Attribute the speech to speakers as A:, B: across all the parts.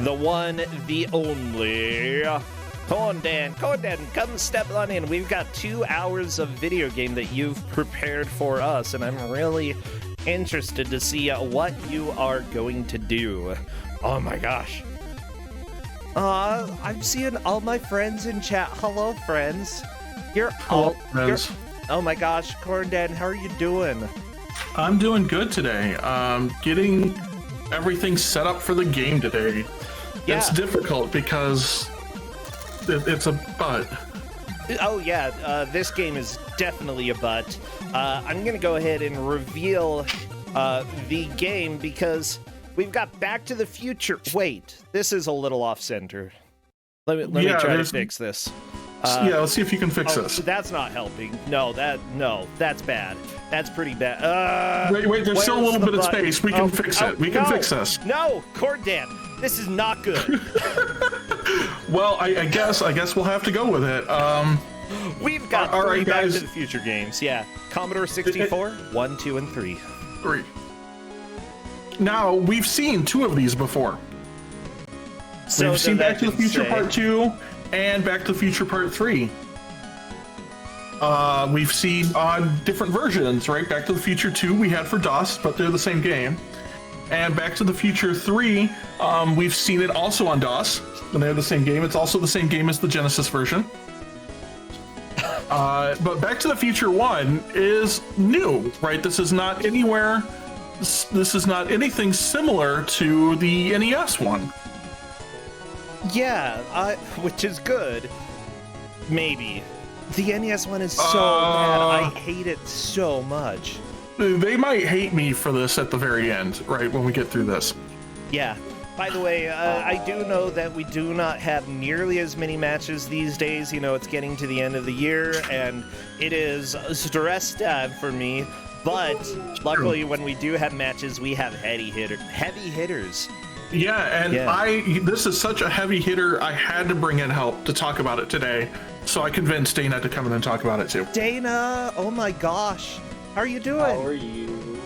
A: the one, the only. Cordan, come step on in. We've got 2 hours of video game that you've prepared for us, and I'm really interested to see what you are going to do. Oh my gosh. I'm seeing all my friends in chat. Hello, friends. Oh my gosh, Cordan, how are you doing?
B: I'm doing good today. Getting everything set up for the game today. Yeah. It's difficult because it's a butt.
A: Oh yeah, this game is definitely a butt. I'm gonna go ahead and reveal the game because we've got Back to the Future. Wait, this is a little off-center. Let me try to fix this.
B: Let's see if you can fix this.
A: That's not helping. No, that's bad. That's pretty bad.
B: Wait, there's still a little bit of space. We can fix it. We can fix this.
A: No, Cordan, this is not good.
B: Well, I guess we'll have to go with it.
A: We've got three Back to the Future games. Yeah, Commodore 64, 1, 2, and 3.
B: 3. Now, we've seen 2 of these before. So we've seen Back to the Future Part 2 and Back to the Future Part 3. We've seen on different versions, right? Back to the Future 2 we had for DOS, but they're the same game. And Back to the Future 3, we've seen it also on DOS, and they're the same game. It's also the same game as the Genesis version. But Back to the Future 1 is new, right? This is not anywhere... This is not anything similar to the NES one.
A: Yeah, which is good. Maybe. The NES one is so bad. I hate it so much.
B: They might hate me for this at the very end, right, when we get through this.
A: Yeah. By the way, I do know that we do not have nearly as many matches these days. You know, it's getting to the end of the year, and it is a stress time for me. But luckily, when we do have matches, we have heavy hitters.
B: Yeah, and this is such a heavy hitter, I had to bring in help to talk about it today. So I convinced Dana to come in and talk about it too.
A: Dana, oh my gosh. How are you doing?
C: How are you?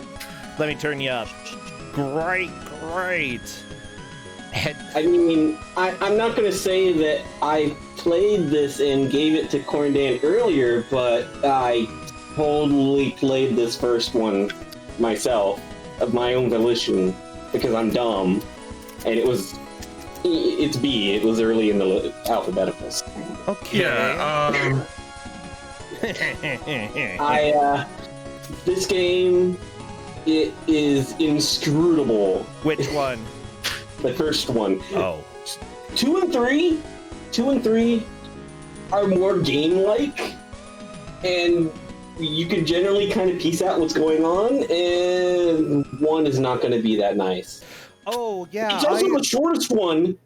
A: Let me turn you up. Great.
C: I mean, I'm not going to say that I played this and gave it to Cordan earlier, but I totally played this first one myself, of my own volition, because I'm dumb. And it's B. It was early in the alphabeticals.
A: Okay.
C: Yeah. This game, it is inscrutable.
A: Which one?
C: The first one.
A: Oh.
C: 2 and 3 are more game-like, and you can generally kind of piece out what's going on, and 1 is not going to be that nice.
A: Oh, yeah.
C: It's also the shortest one,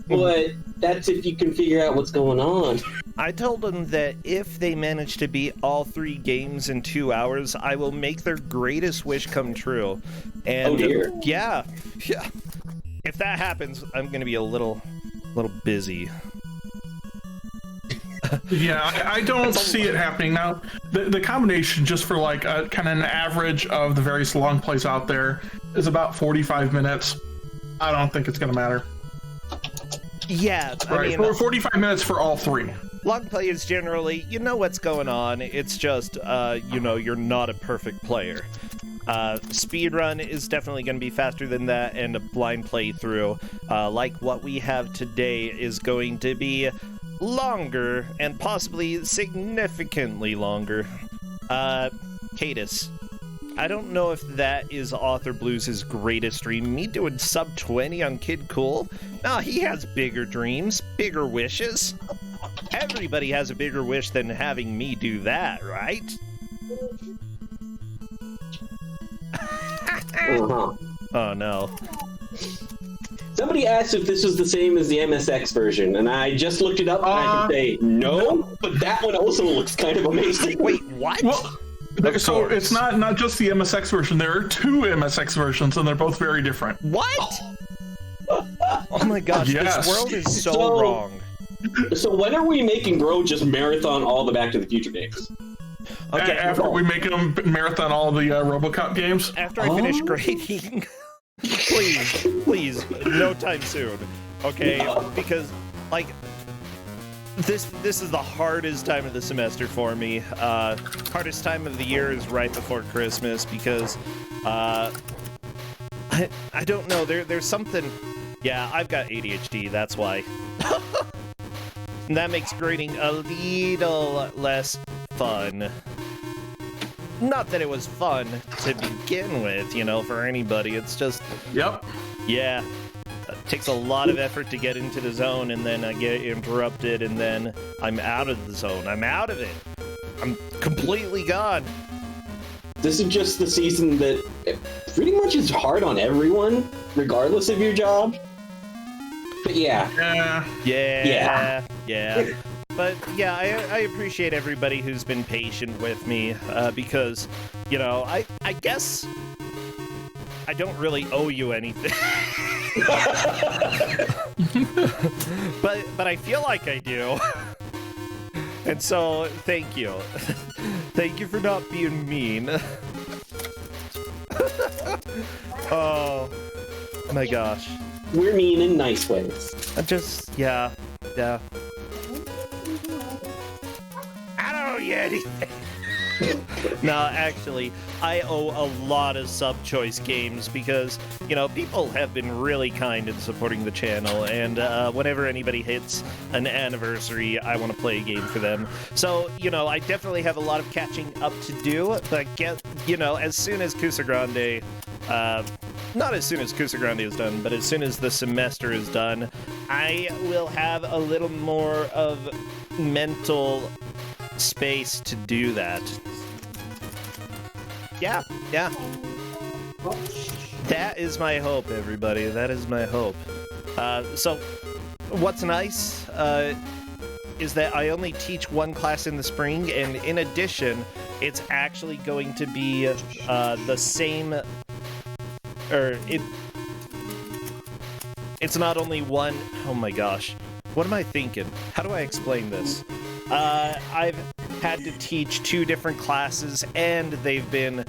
C: but that's if you can figure out what's going on.
A: I told them that if they manage to beat all 3 games in 2 hours, I will make their greatest wish come true. And,
C: oh dear.
A: Yeah. If that happens, I'm going to be a little busy.
B: Yeah, I don't see it happening. Now, the combination, just for like a kind of an average of the various long plays out there, is about 45 minutes. I don't think it's going to matter.
A: Yeah,
B: right, I mean, 45 minutes for all 3.
A: Long play is generally, you know what's going on. It's just, you're not a perfect player. Speedrun is definitely going to be faster than that, and a blind playthrough, like what we have today, is going to be longer, and possibly significantly longer. Cadus, I don't know if that is Author Blues' greatest dream. Me doing sub 20 on Kid Cool? No, he has bigger dreams, bigger wishes. Everybody has a bigger wish than having me do that, right? Oh no.
C: Somebody asked if this was the same as the MSX version, and I just looked it up, and I can say no, but that one also looks kind of amazing.
A: Wait, what?
B: Well, so it's not just the MSX version. There are 2 MSX versions, and they're both very different.
A: What? Oh my gosh,
B: yes.
A: This world is so wrong.
C: So when are we making Bro just marathon all the Back to the Future games?
B: Okay, after we make them marathon all the RoboCop games?
A: After I finish grading... Please, ADHD's no time soon, okay? Because, like, this is the hardest time of the semester for me. Hardest time of the year is right before Christmas because, I don't know, there's something... Yeah, I've got ADHD, that's why. And that makes grading a little less fun. Not that it was fun to begin with, you know, for anybody. It's just...
B: Yep.
A: Yeah. It takes a lot of effort to get into the zone, and then I get interrupted, and then I'm out of the zone. I'm out of it. I'm completely gone.
C: This is just the season that pretty much is hard on everyone, regardless of your job. But yeah.
A: Yeah. But yeah, I appreciate everybody who's been patient with me, because, you know, I guess I don't really owe you anything. but I feel like I do. And so, thank you. Thank you for not being mean. Oh my gosh.
C: We're mean in nice ways.
A: Yeah. I don't owe you anything. No, actually, I owe a lot of sub-choice games because, you know, people have been really kind in supporting the channel, and whenever anybody hits an anniversary, I want to play a game for them. So, you know, I definitely have a lot of catching up to do, but you know, as soon as Ku5ogrande, not as soon as Ku5ogrande is done, but as soon as the semester is done, I will have a little more of mental space to do that. Yeah. That is my hope, everybody. That is my hope. So, what's nice is that I only teach one class in the spring, and in addition, it's actually going to be the same... It's not only one... Oh my gosh. What am I thinking? How do I explain this? I've had to teach 2 different classes, and they've been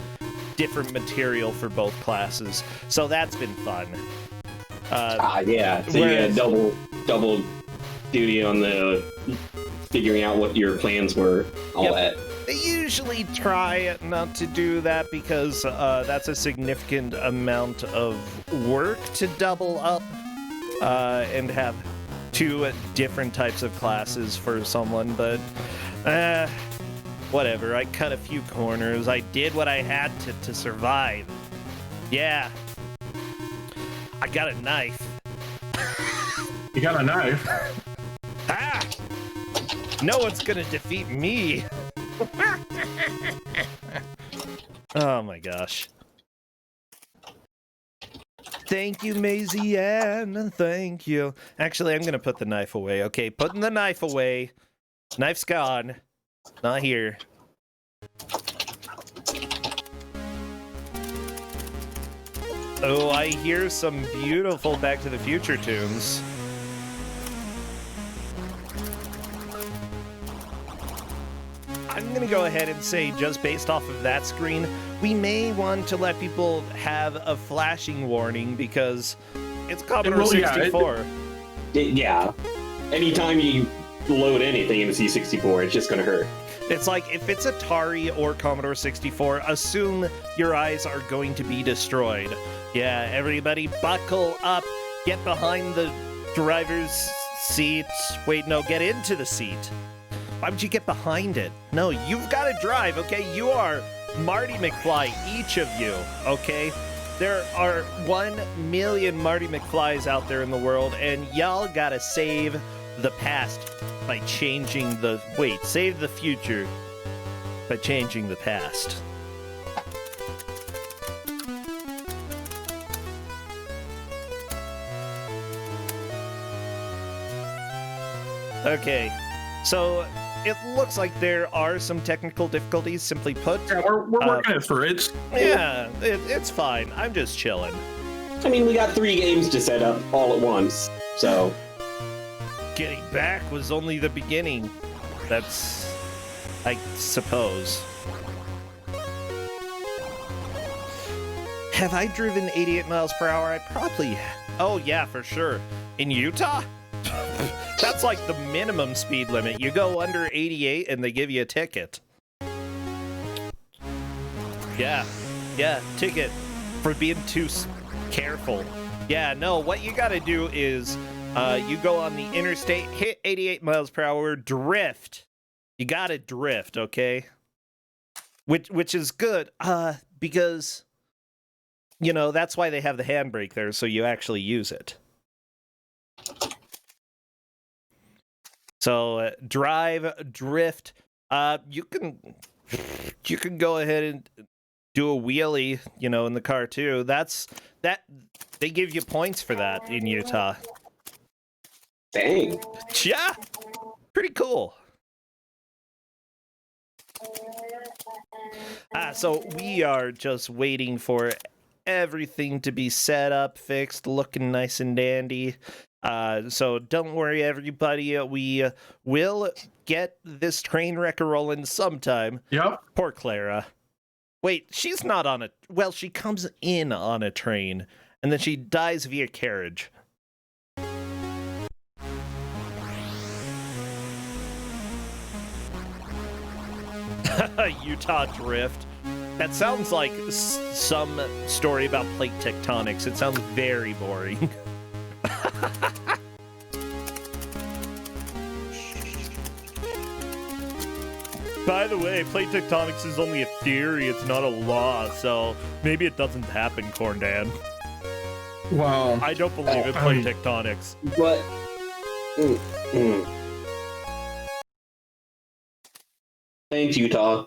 A: different material for both classes. So that's been fun.
C: Yeah. So you had double duty on the figuring out what your plans were, all that.
A: I usually try not to do that because that's a significant amount of work to double up and have 2 different types of classes for someone, but whatever. I cut a few corners. I did what I had to survive. Yeah. I got a knife.
B: You got a knife?
A: Ah! No one's gonna defeat me. Oh my gosh. Thank you, Maisie Ann. Thank you. Actually, I'm gonna put the knife away. Okay, putting the knife away. Knife's gone. Not here. Oh, I hear some beautiful Back to the Future tunes. I'm gonna go ahead and say, just based off of that screen, we may want to let people have a flashing warning because it's Commodore 64.
C: Yeah. Anytime you load anything into C64, it's just gonna hurt.
A: It's like, if it's Atari or Commodore 64, assume your eyes are going to be destroyed. Yeah, everybody buckle up, get behind the driver's seat. Wait, no, get into the seat. Why would you get behind it? No, you've got to drive, okay? You are Marty McFly, each of you, okay? There are 1 million Marty McFlys out there in the world, and y'all gotta save the past by changing the... Wait, save the future by changing the past. Okay, so it looks like there are some technical difficulties, simply put.
B: Yeah, we're working it through.
A: It's fine. I'm just chilling.
C: I mean, we got 3 games to set up all at once, so...
A: Getting back was only the beginning. That's... I suppose. Have I driven 88 miles per hour? I probably Oh, yeah, for sure. In Utah? That's like the minimum speed limit. You go under 88 and they give you a ticket. Yeah, ticket for being too careful. Yeah, no, what you gotta do is you go on the interstate, hit 88 miles per hour, drift. You gotta drift, okay? Which is good, because, you know, that's why they have the handbrake there, so you actually use it. So drive, drift. You can go ahead and do a wheelie, you know, in the car too. They give you points for that in Utah.
C: Dang.
A: Yeah, pretty cool. So we are just waiting for everything to be set up, fixed, looking nice and dandy. So don't worry, everybody. We will get this train wreck rolling sometime.
B: Yep.
A: Poor Clara. Wait, she's not on a... Well, she comes in on a train, and then she dies via carriage. Utah Drift. That sounds like some story about plate tectonics. It sounds very boring. By the way, plate tectonics is only a theory, it's not a law, so maybe it doesn't happen, Corndan.
B: Wow.
A: I don't believe in plate tectonics.
C: But... Thanks, Utah.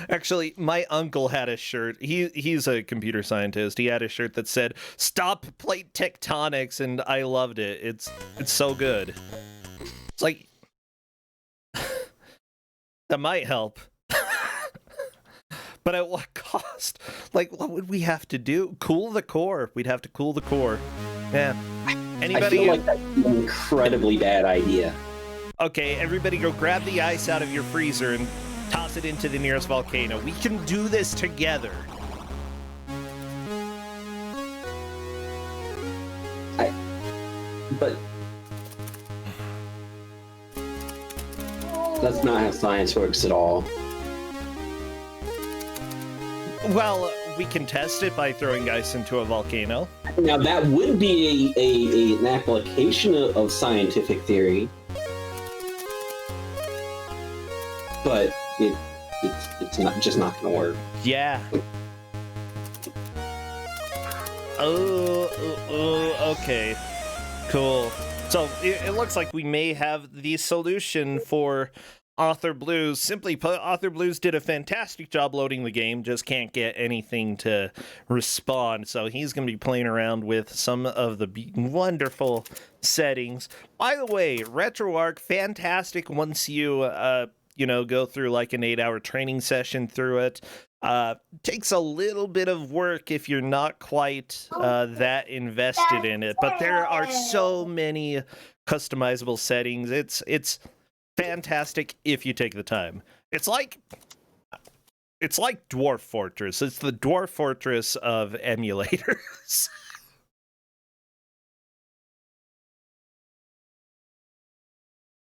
A: Actually, my uncle had a shirt. He's a computer scientist. He had a shirt that said, "Stop plate tectonics," and I loved it. It's so good. It's like... That might help. But at what cost? Like, what would we have to do? Cool the core. We'd have to cool the core. Yeah. Anybody?
C: I feel like that's an incredibly bad idea.
A: Okay, everybody go grab the ice out of your freezer and toss it into the nearest volcano. We can do this together.
C: But... That's not how science works at all.
A: Well, we can test it by throwing ice into a volcano.
C: Now, that would be an application of scientific theory. But it's not just not going to work.
A: Yeah. Okay. Cool. So it looks like we may have the solution for Author Blues. Simply put, Author Blues did a fantastic job loading the game, just can't get anything to respond. So he's going to be playing around with some of the wonderful settings. By the way, RetroArch, fantastic once you, go through like an 8-hour training session through it. Takes a little bit of work if you're not quite that invested in it, but there are so many customizable settings. It's fantastic if you take the time. It's like Dwarf Fortress. It's the Dwarf Fortress of emulators.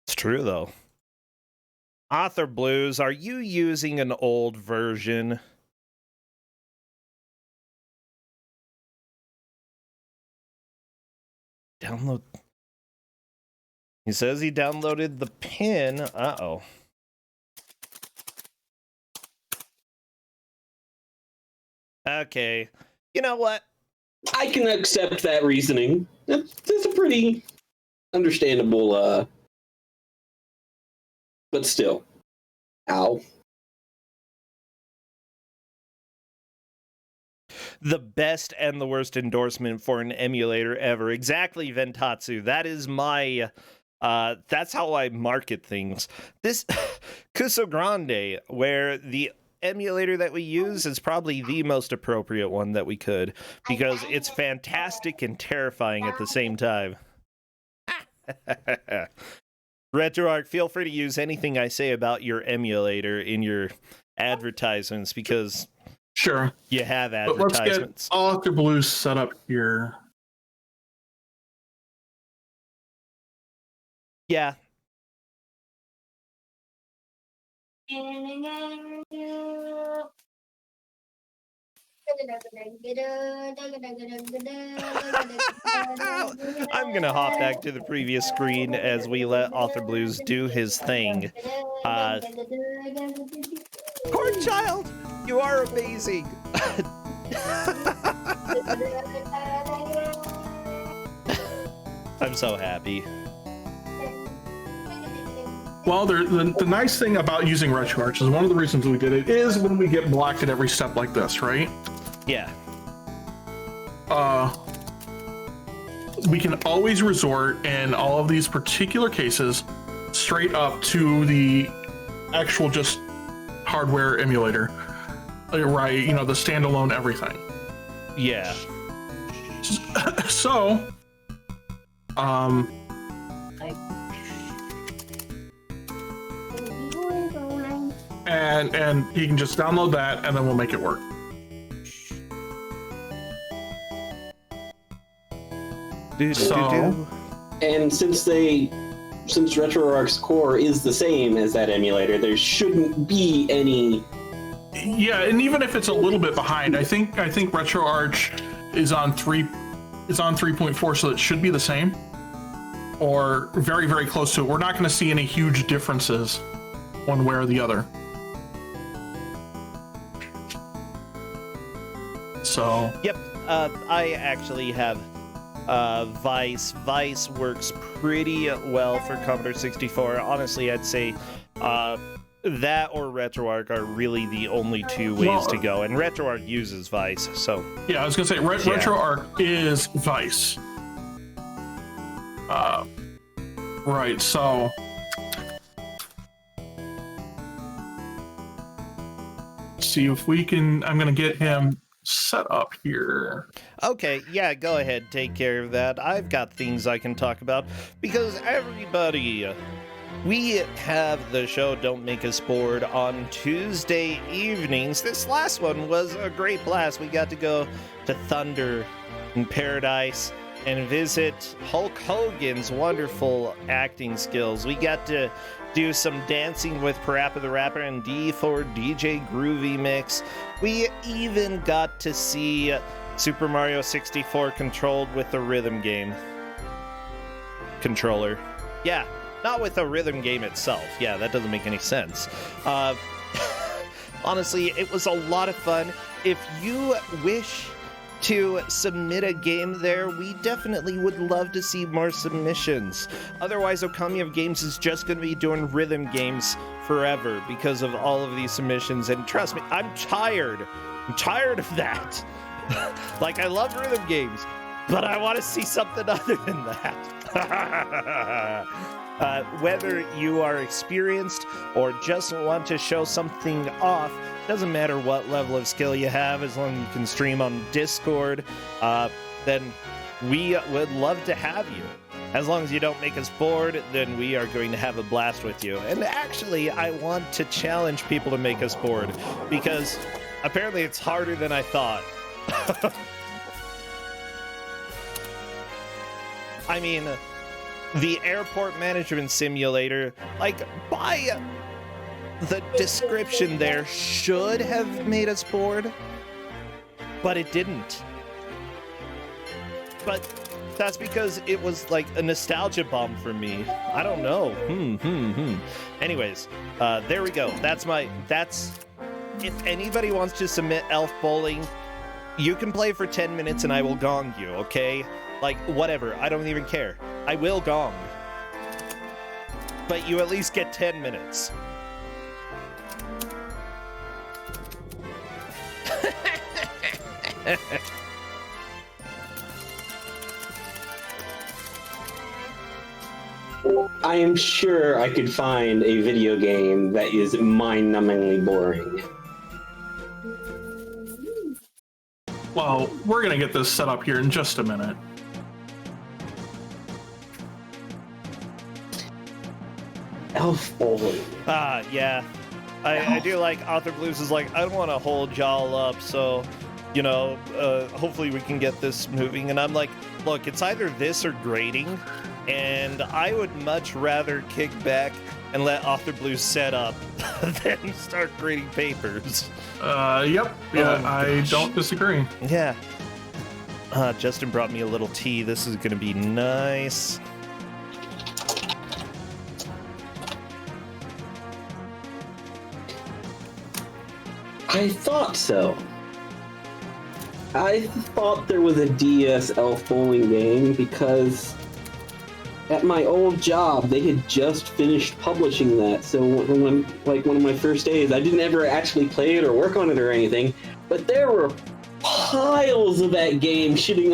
A: It's true though. Author Blues, are you using an old version? Download. He says he downloaded the pin. Uh-oh. Okay. You know what?
C: I can accept that reasoning. That's a pretty understandable, but still. Ow.
A: The best and the worst endorsement for an emulator ever. Exactly, Ventatsu. That is my... that's how I market things. This Ku5ogrande, where the emulator that we use is probably the most appropriate one that we could, because it's fantastic and terrifying at the same time. RetroArch, feel free to use anything I say about your emulator in your advertisements, because
B: Sure.
A: you have
B: But let's get
A: advertisements.
B: Author Blues set up here.
A: Yeah. I'm gonna hop back to the previous screen as we let Author Blues do his thing. Corn Child, you are amazing. I'm so happy.
B: Well, the nice thing about using RetroArch is one of the reasons we did it is when we get blocked at every step like this, right?
A: Yeah.
B: We can always resort in all of these particular cases straight up to the actual just hardware emulator, right? You know, the standalone everything.
A: Yeah.
B: So, and you can just download that, and then we'll make it work. So,
C: and since RetroArch's core is the same as that emulator, there shouldn't be any.
B: Yeah, and even if it's a little bit behind, I think RetroArch is on 3.4, so it should be the same, or very, very close to it. We're not going to see any huge differences one way or the other. So.
A: Yep. I actually have Vice. Vice works pretty well for Commodore 64. Honestly, I'd say that or RetroArch are really the only two ways to go, and RetroArch uses Vice, so...
B: Yeah, I was gonna say, RetroArch is Vice. Right, so... See if we can... I'm gonna get him set up here.
A: Okay, yeah, go ahead, take care of that. I've got things I can talk about, because everybody... We have the show Don't Make Us Bored on Tuesday evenings. This last one was a great blast. We got to go to Thunder in Paradise and visit Hulk Hogan's wonderful acting skills. We got to do some dancing with Parappa the Rapper and D4 DJ Groovy Mix. We even got to see Super Mario 64 controlled with the rhythm game controller. Yeah. Not with the rhythm game itself. Yeah, that doesn't make any sense. Honestly, it was a lot of fun. If you wish to submit a game there, we definitely would love to see more submissions. Otherwise, Okami of Games is just going to be doing rhythm games forever because of all of these submissions. And trust me, I'm tired. I'm tired of that. Like, I love rhythm games, but I want to see something other than that. Whether you are experienced or just want to show something off, doesn't matter what level of skill you have, as long as you can stream on Discord, then we would love to have you. As long as you don't make us bored, then we are going to have a blast with you. And actually, I want to challenge people to make us bored, because apparently it's harder than I thought. I mean... The airport management simulator, like, by the description there, should have made us bored, but it didn't. But that's because it was like a nostalgia bomb for me. I don't know. Anyways, there we go. That's, if anybody wants to submit Elf Bowling, you can play for 10 minutes and I will gong you, okay? Like, whatever. I don't even care. I will gong. But you at least get 10 minutes.
C: I am sure I could find a video game that is mind-numbingly boring.
B: Well, we're gonna get this set up here in just a minute.
C: Elf Bowling.
A: Yeah. I do like Author Blues is like, I don't want to hold y'all up, so, you know, hopefully we can get this moving. And I'm like, look, it's either this or grading, and I would much rather kick back and let Author Blues set up than start grading papers.
B: Yep. Yeah, I don't disagree.
A: Yeah. Justin brought me a little tea. This is going to be nice.
C: I thought so. I thought there was a DS elf bowling game because at my old job they had just finished publishing that. So when like one of my first days, I didn't ever actually play it or work on it or anything, but there were piles of that game sitting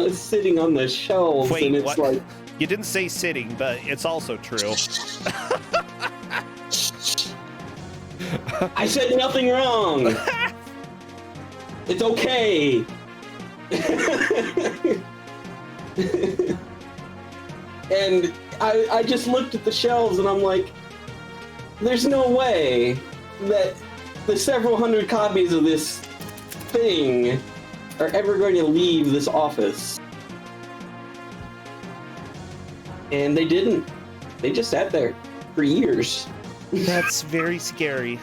C: on the shelves.
A: Wait,
C: and it's
A: what?
C: like,
A: You didn't say sitting, but it's also true.
C: I said nothing wrong. It's okay. And I just looked at the shelves and I'm like, there's no way that the several hundred copies of this thing are ever going to leave this office. And they didn't. They just sat there for years.
A: That's very scary.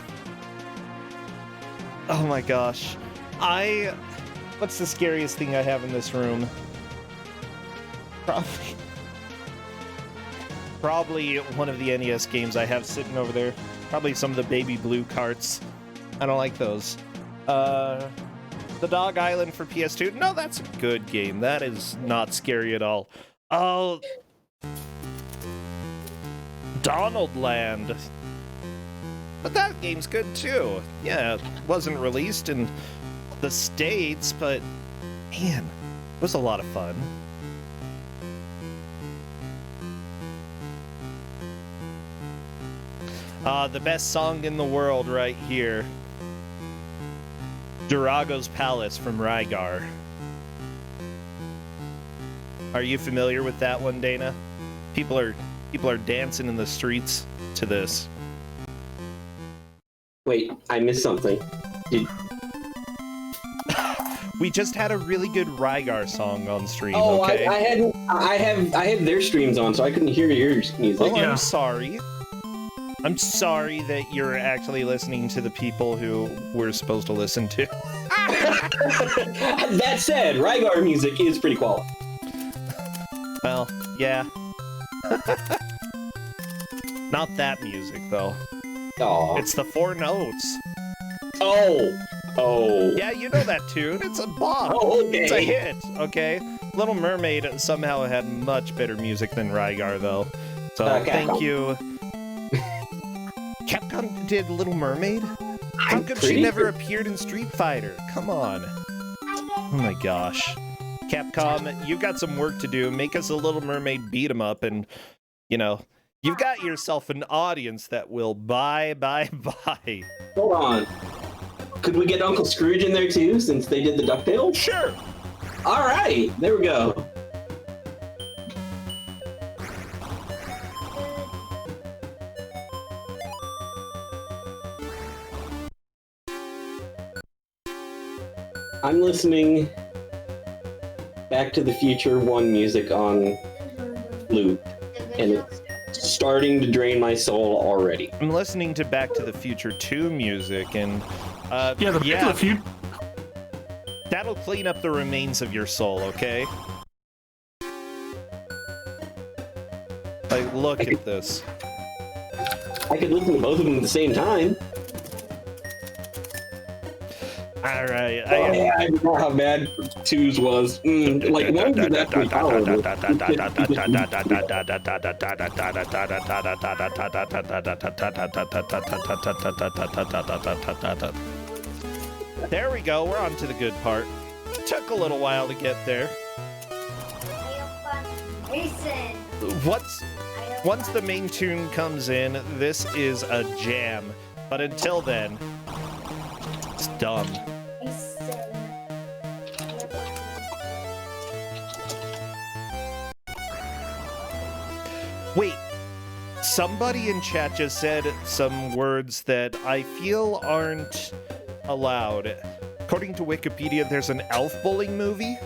A: Oh my gosh. What's the scariest thing I have in this room? Probably one of the NES games I have sitting over there. Probably some of the baby blue carts. I don't like those. The Dog Island for PS2. No, that's a good game. That is not scary at all. Oh, Donald Land. But that game's good too. Yeah, it wasn't released in the States, but man, it was a lot of fun. The best song in the world right here. Dorago's Palace from Rygar. Are you familiar with that one, Dana? People are dancing in the streets to this.
C: Wait, I missed something.
A: We just had a really good Rygar song on stream.
C: Oh,
A: okay?
C: I had their streams on, so I couldn't hear your music.
A: Oh, I'm sorry. I'm sorry that you're actually listening to the people who we're supposed to listen to.
C: That said, Rygar music is pretty quality.
A: Well, yeah. Not that music, though.
C: Aw.
A: It's the 4 notes.
C: Oh.
A: Yeah, you know that tune. It's a bop.
C: Oh, okay.
A: It's a hit, okay? Little Mermaid somehow had much better music than Rygar, though. So, thank you. Capcom did Little Mermaid? How come she never appeared in Street Fighter? Come on. Oh my gosh. Capcom, you've got some work to do. Make us a Little Mermaid beat 'em up, and, you know, you've got yourself an audience that will buy.
C: Hold on. Could we get Uncle Scrooge in there too, since they did the DuckTales?
A: Sure.
C: All right, there we go. I'm listening Back to the Future 1 music on loop, and it's starting to drain my soul already.
A: I'm listening to Back to the Future 2 music, and
B: Back to the Future.
A: That'll clean up the remains of your soul, okay? Like, look at this.
C: I could listen to both of them at the same time.
A: All right.
C: I know how bad 2's was. Like, 1 was actually tolerable.
A: There we go. We're on to the good part. Took a little while to get there. Once the main tune comes in, this is a jam. But until then, it's dumb. Wait, Somebody in chat just said some words that I feel aren't allowed. According to Wikipedia, there's an elf bowling movie.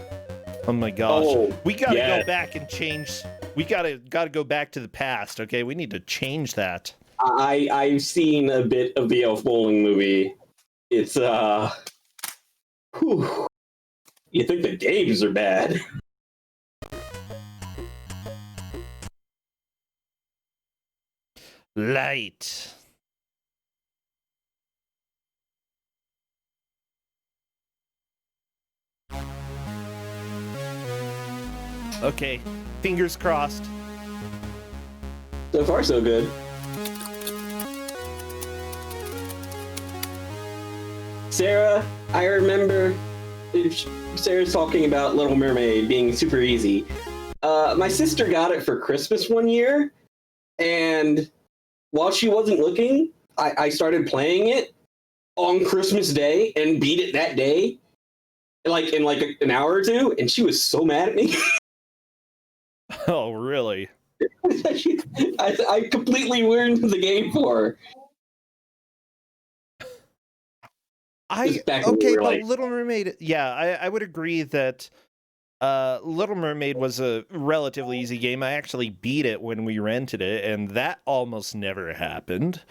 A: Oh my gosh.
C: Oh,
A: We gotta
C: yeah.
A: go back and change. We gotta go back to the past, okay? We need to change that.
C: I've seen a bit of the Elf Bowling movie. It's whew. You think the games are bad?
A: Light. Okay, fingers crossed.
C: So far, so good. Sarah, I remember Sarah's talking about Little Mermaid being super easy. My sister got it for Christmas one year, and while she wasn't looking, I started playing it on Christmas Day and beat it that day, like in like an hour or two, and she was so mad at me.
A: Oh, really?
C: I completely ruined the game for her. Back when we
A: Okay,
C: were,
A: but
C: like-
A: Little Mermaid, yeah, I would agree that Little Mermaid was a relatively easy game. I actually beat it when we rented it, and that almost never happened.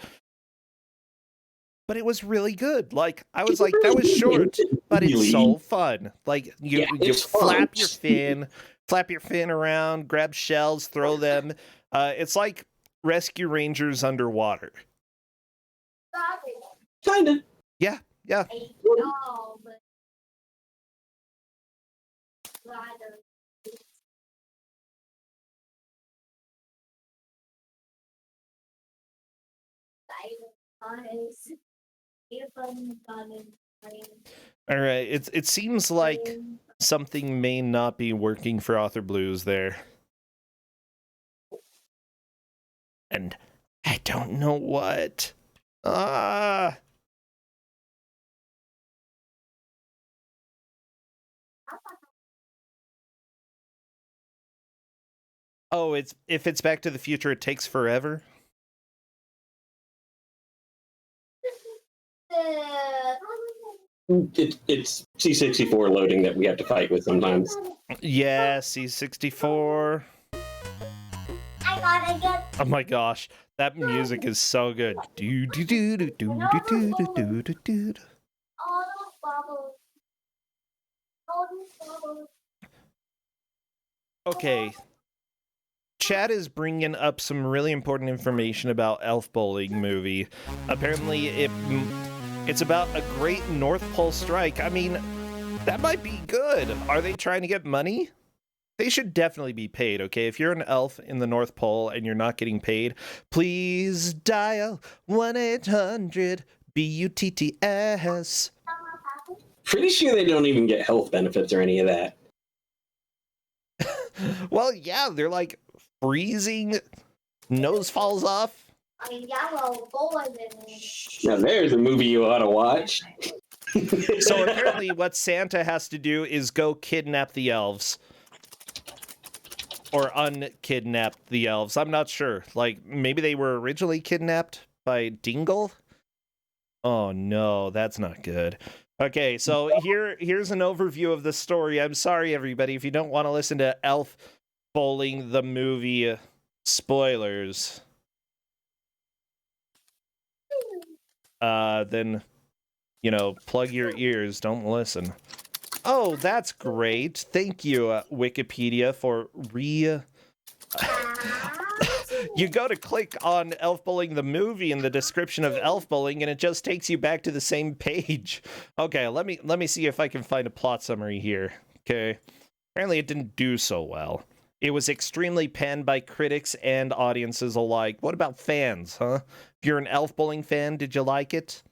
A: But it was really good. Like, I was like, that was short, but it's so fun. Like, you
C: it's
A: flap
C: fun.
A: your fin around, grab shells, throw them. It's like Rescue Rangers underwater.
C: Kinda.
A: Yeah. All right. It seems like something may not be working for Author Blues there. And I don't know what. Oh, if it's Back to the Future, it takes forever.
C: It's C64 loading that we have to fight with sometimes.
A: Yeah, C64. Oh my gosh, that music is so good. Do do do do do do do do do do. Okay. Chad is bringing up some really important information about Elf Bowling movie. Apparently, it's about a great North Pole strike. I mean, that might be good. Are they trying to get money? They should definitely be paid, okay? If you're an elf in the North Pole and you're not getting paid, please dial 1-800-BUTTS.
C: Pretty sure they don't even get health benefits or any of that.
A: Well, yeah, they're like freezing, nose falls off.
C: Now there's a movie you ought to watch.
A: So apparently what Santa has to do is go kidnap the elves. Or unkidnap the elves. I'm not sure. Like, maybe they were originally kidnapped by Dingle? Oh no, that's not good. Okay, so here's an overview of the story. I'm sorry, everybody, if you don't want to listen to Elf Bowling the movie spoilers. Then, plug your ears, don't listen. Oh, that's great. Thank you, Wikipedia, for You go to click on Elf Bowling the movie in the description of Elf Bowling, and it just takes you back to the same page. Okay, let me see if I can find a plot summary here. Okay. Apparently it didn't do so well. It was extremely panned by critics and audiences alike. What about fans, huh? If you're an Elf Bowling fan, did you like it?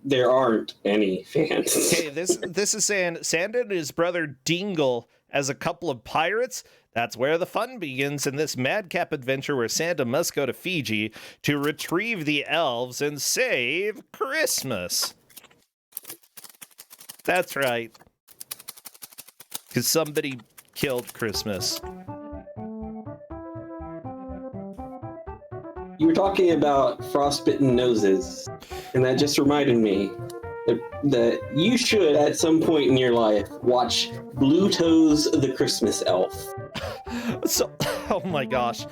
C: There aren't any fans.
A: Okay, this is saying Santa and his brother Dingle as a couple of pirates. That's where the fun begins in this madcap adventure where Santa must go to Fiji to retrieve the elves and save Christmas. That's right. Because somebody killed Christmas.
C: You were talking about frostbitten noses, and that just reminded me that you should, at some point in your life, watch Blue Toes the Christmas Elf.
A: So, oh my gosh.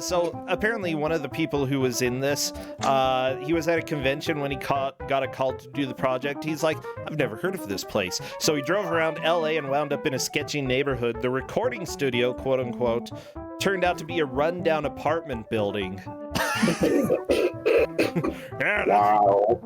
A: So apparently one of the people who was in this, he was at a convention when he got a call to do the project. He's like, I've never heard of this place. So he drove around LA and wound up in a sketchy neighborhood. The recording studio, quote unquote, turned out to be a rundown apartment building. Yeah,
C: Wow.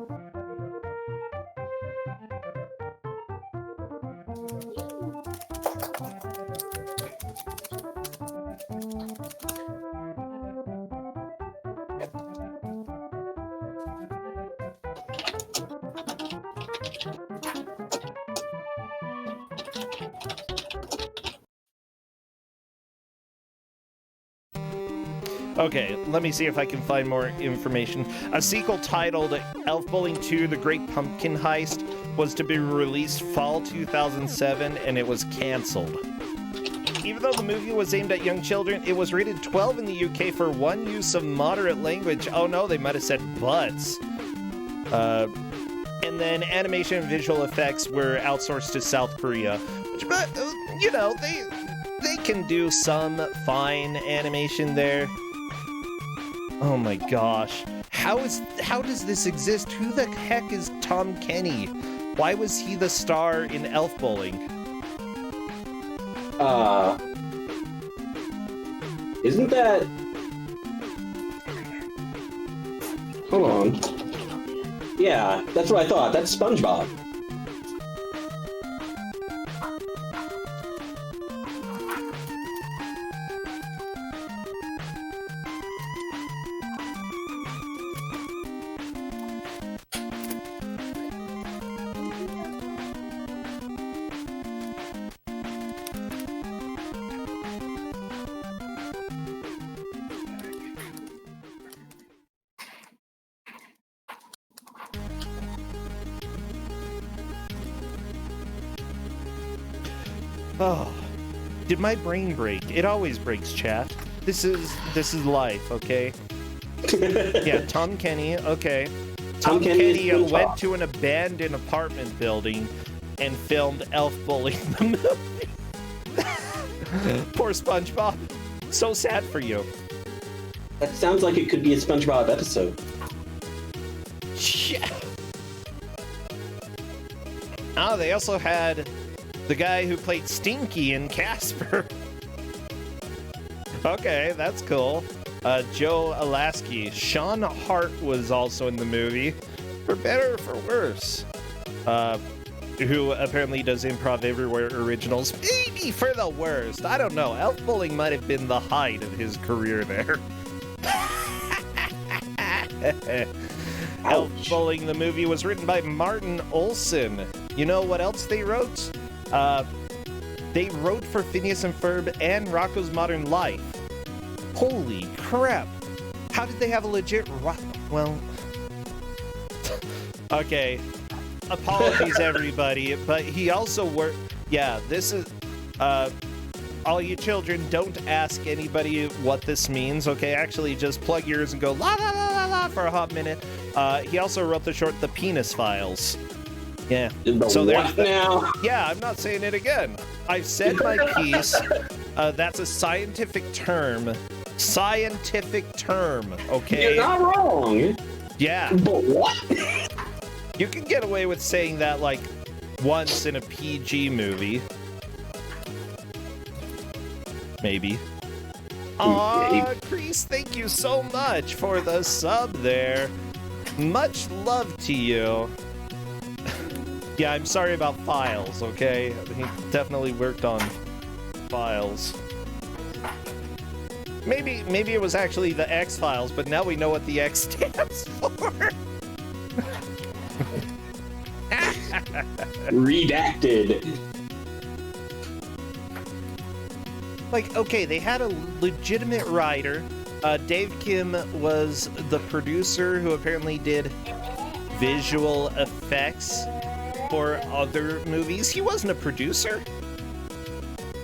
A: Okay, let me see if I can find more information. A sequel titled Elf Bowling 2 The Great Pumpkin Heist was to be released fall 2007, and it was cancelled. Even though the movie was aimed at young children, it was rated 12 in the UK for one use of moderate language. Oh no, they might have said butts. And then animation and visual effects were outsourced to South Korea. Which, but, you know, they can do some fine animation there. Oh my gosh. How does this exist? Who the heck is Tom Kenny? Why was he the star in Elf Bowling?
C: Isn't that... Hold on. Yeah, that's what I thought. That's SpongeBob.
A: Oh, did my brain break? It always breaks, chat. This is life, okay? Yeah, Tom Kenny, okay. Tom Kenny went to an abandoned apartment building and filmed Elf Bowling the movie. Poor SpongeBob. So sad for you.
C: That sounds like it could be a SpongeBob episode.
A: Yeah. Oh, they also had the guy who played Stinky in Casper. Okay, that's cool. Joe Alasky. Sean Hart was also in the movie, for better or for worse. Who apparently does Improv Everywhere originals. Maybe for the worst. I don't know. Elf Bowling might have been the height of his career there. Elf Bowling, the movie, was written by Martin Olson. You know what else they wrote? They wrote for Phineas and Ferb and Rocko's Modern Life. Holy crap. How did they have a legit well... Okay. Apologies, everybody, but he also worked... Yeah, this is... all you children, don't ask anybody what this means, okay? Actually, just plug your ears and go la la la la la for a hot minute. He also wrote the short The Penis Files. Yeah.
C: So there's now.
A: Yeah, I'm not saying it again. I've said my piece. That's a scientific term. Scientific term, okay?
C: You're not wrong.
A: Yeah.
C: But what?
A: You can get away with saying that, like, once in a PG movie. Maybe. Aw, Kreese, thank you so much for the sub there. Much love to you. Yeah, I'm sorry about Files, okay? He definitely worked on Files. Maybe it was actually the X-Files, but now we know what the X stands for.
C: Redacted.
A: Like, okay, they had a legitimate writer. Dave Kim was the producer who apparently did visual effects for other movies. He wasn't a producer.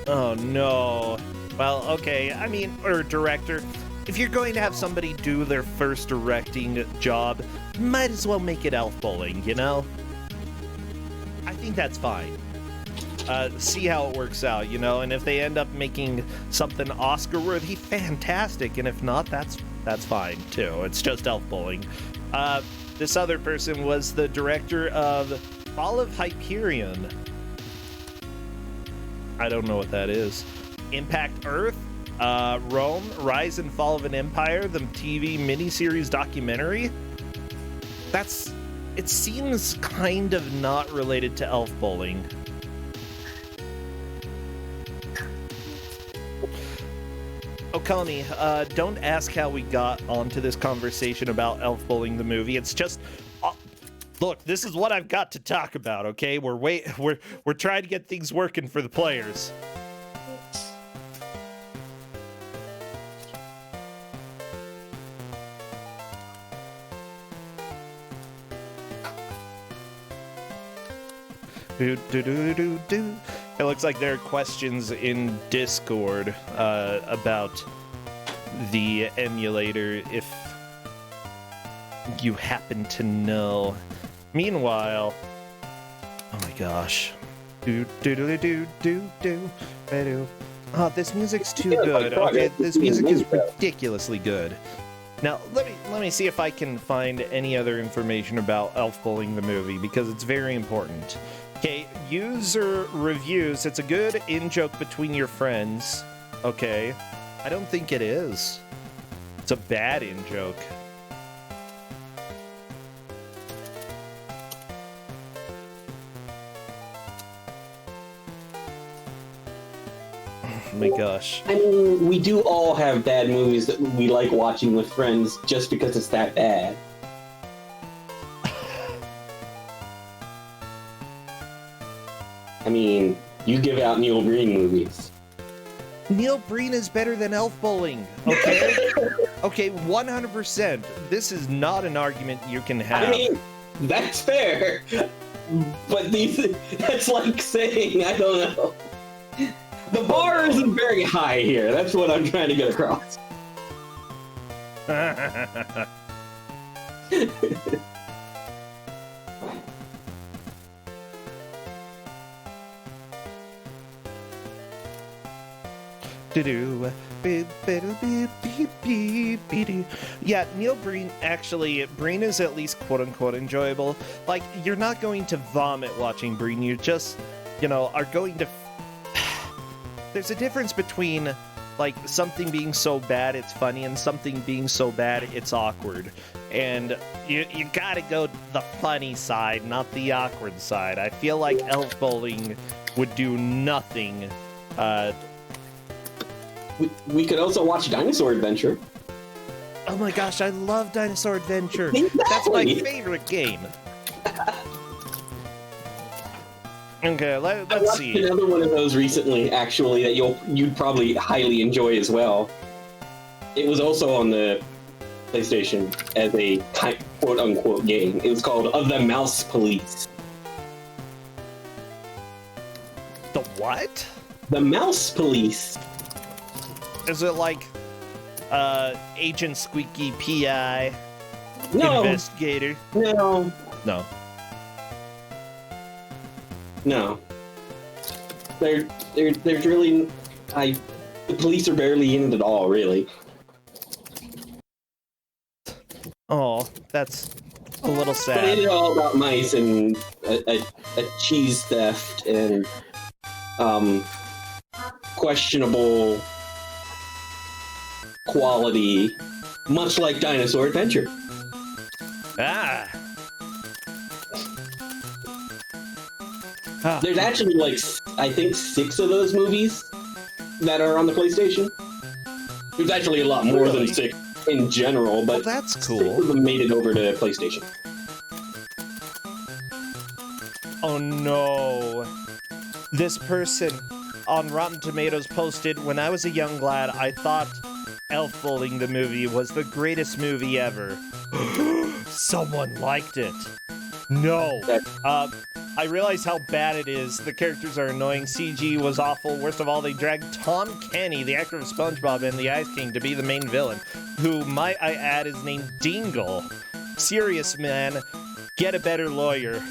A: Oh no. Well, okay, I mean, or director. if you're going to have somebody do their first directing job, might as well make it Elf Bowling, you know? I think that's fine. See how it works out, you know? And if they end up making something Oscar-worthy, fantastic. And if not, that's fine, too. It's just Elf Bowling. This other person was the director of Fall of Hyperion. I don't know what that is. Impact Earth, Rome, Rise and Fall of an Empire, the TV miniseries documentary. It seems kind of not related to Elf Bowling. Okami, don't ask how we got onto this conversation about Elf Bowling the movie. It's just, look, this is what I've got to talk about. Okay, we're trying to get things working for the players. It looks like there are questions in Discord about the emulator, if you happen to know. Meanwhile, oh my gosh. Oh, this music's too good. Okay, this music is ridiculously good. Now, let me see if I can find any other information about Elf Bowling the movie, because it's very important. Okay, user reviews. It's a good in-joke between your friends. Okay. I don't think it is. It's a bad in-joke. Oh my gosh.
C: I mean, we do all have bad movies that we like watching with friends just because it's that bad. I mean, you give out Neil Breen movies.
A: Neil Breen is better than Elf Bowling, okay? Okay, 100%. This is not an argument you can have.
C: I mean, that's fair. But that's like saying, I don't know. The bar isn't very high here. That's what I'm trying to get across.
A: Yeah, Neil Breen, actually, Breen is at least quote-unquote enjoyable. Like, you're not going to vomit watching Breen, you just, you know, are going to... There's a difference between, like, something being so bad it's funny and something being so bad it's awkward. And you gotta go the funny side, not the awkward side. I feel like Elf Bowling would do nothing,
C: We could also watch Dinosaur Adventure.
A: Oh my gosh, I love Dinosaur Adventure.
C: Exactly.
A: That's my favorite game. Okay, let's see.
C: I watched another one of those recently, actually, that you'd probably highly enjoy as well. It was also on the PlayStation as a quote-unquote game. It was called The Mouse Police.
A: The what?
C: The Mouse Police.
A: Is it like Agent Squeaky PI investigator?
C: No.
A: No.
C: No. There's really the police are barely in it at all, really.
A: Oh, that's a little sad.
C: But it is all about mice and a cheese theft and questionable quality, much like Dinosaur Adventure.
A: Ah.
C: There's actually like, I think 6 of those movies that are on the PlayStation. There's actually a lot more than 6 in general, but
A: that's cool.
C: 6 of them made it over to PlayStation.
A: Oh no. This person on Rotten Tomatoes posted, "When I was a young lad, I thought Elf Bowling the movie was the greatest movie ever." Someone liked it. No. I realize how bad it is. The characters are annoying. CG was awful. Worst of all, they dragged Tom Kenny, the actor of SpongeBob and the Ice King, to be the main villain, who, might I add, is named Dingle. Serious, man. Get a better lawyer.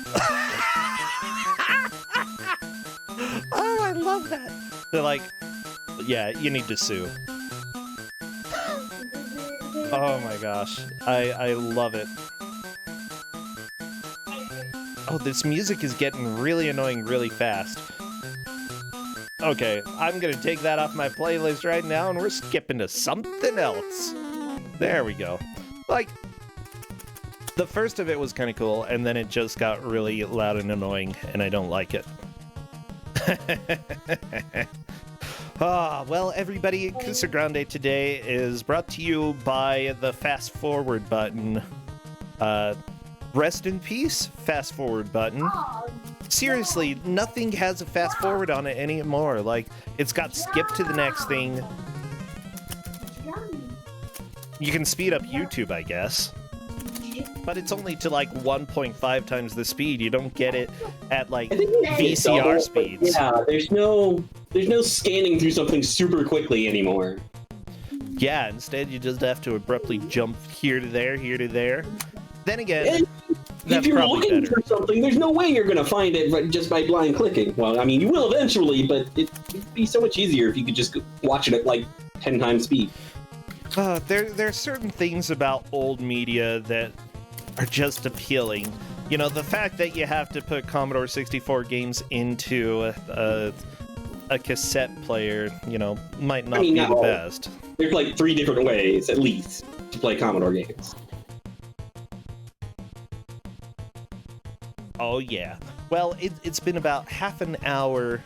A: Oh, I love that. They're like, yeah, you need to sue. Oh my gosh. I love it. Oh, this music is getting really annoying really fast. Okay, I'm gonna take that off my playlist right now, and we're skipping to something else. There we go. Like, the first of it was kind of cool, and then it just got really loud and annoying, and I don't like it. Well, everybody, Ku5ogrande today is brought to you by the fast forward button. Rest in peace, fast forward button. Seriously, nothing has a fast forward on it anymore. Like, it's got skip to the next thing. You can speed up YouTube, I guess. But it's only to like 1.5 times the speed. You don't get it at like VCR speeds.
C: Yeah, there's no scanning through something super quickly anymore.
A: Yeah, instead you just have to abruptly jump here to there, here to there. Then again,
C: if you're looking for something, there's no way you're gonna find it just by blind clicking. Well, I mean, you will eventually, but it'd be so much easier if you could just watch it at like 10 times speed.
A: There are certain things about old media that are just appealing. You know, the fact that you have to put Commodore 64 games into a cassette player, you know, might not be the best.
C: There's like 3 different ways, at least, to play Commodore games.
A: Oh, yeah. Well, it's been about half an hour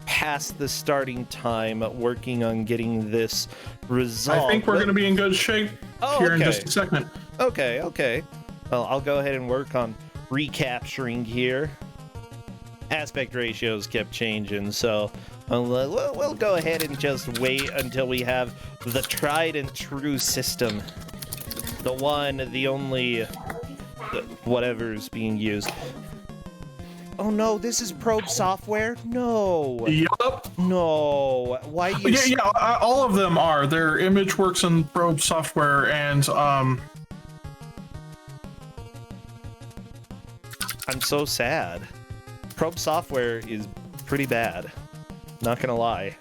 A: past the starting time working on getting this resolved.
B: I think we're going to be in good shape here in just a second.
A: Okay. Well, I'll go ahead and work on recapturing here. Aspect ratios kept changing, so we'll go ahead and just wait until we have the tried and true system. The one, the only, whatever's being used. Oh no, this is probe software? No.
B: Yup.
A: No. Why you...
B: Yeah, all of them are. They're ImageWorks and probe software, and
A: I'm so sad. Probe software is pretty bad. Not gonna lie.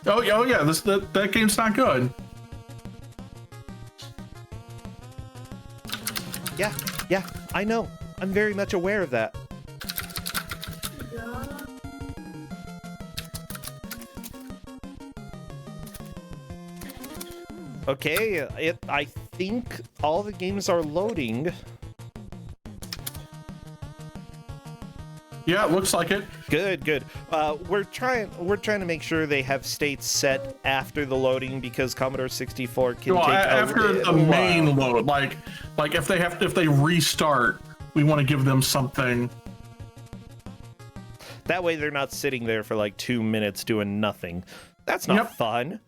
B: Oh yeah, that game's not good.
A: Yeah, I know. I'm very much aware of that. Okay, I think all the games are loading.
B: Yeah, it looks like it.
A: Good. We're trying to make sure they have states set after the loading because Commodore 64 can take
B: after the main load. Like if they restart, we want to give them something.
A: That way they're not sitting there for like 2 minutes doing nothing. That's not fun.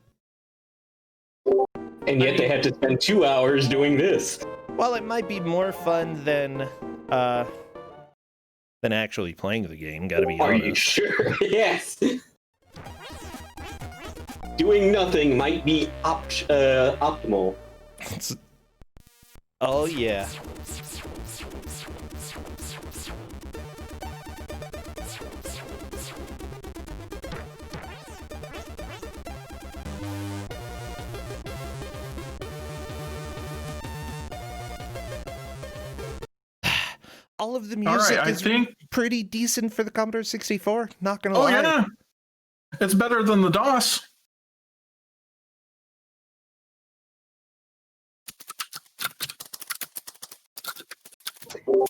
C: And yet they had to spend 2 hours doing this.
A: Well, it might be more fun than actually playing the game, gotta be honest.
C: Are you sure? Yes. Doing nothing might be optimal.
A: Oh, yeah. All of the music is pretty decent for the Commodore 64, not gonna lie.
B: Oh, yeah. It's better than the DOS.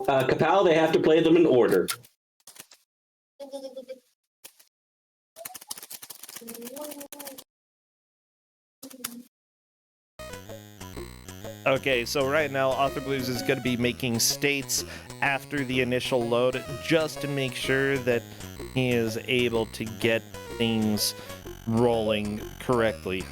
C: Kapow, they have to play them in order.
A: Okay, so right now, Author Blues is going to be making states after the initial load just to make sure that he is able to get things rolling correctly.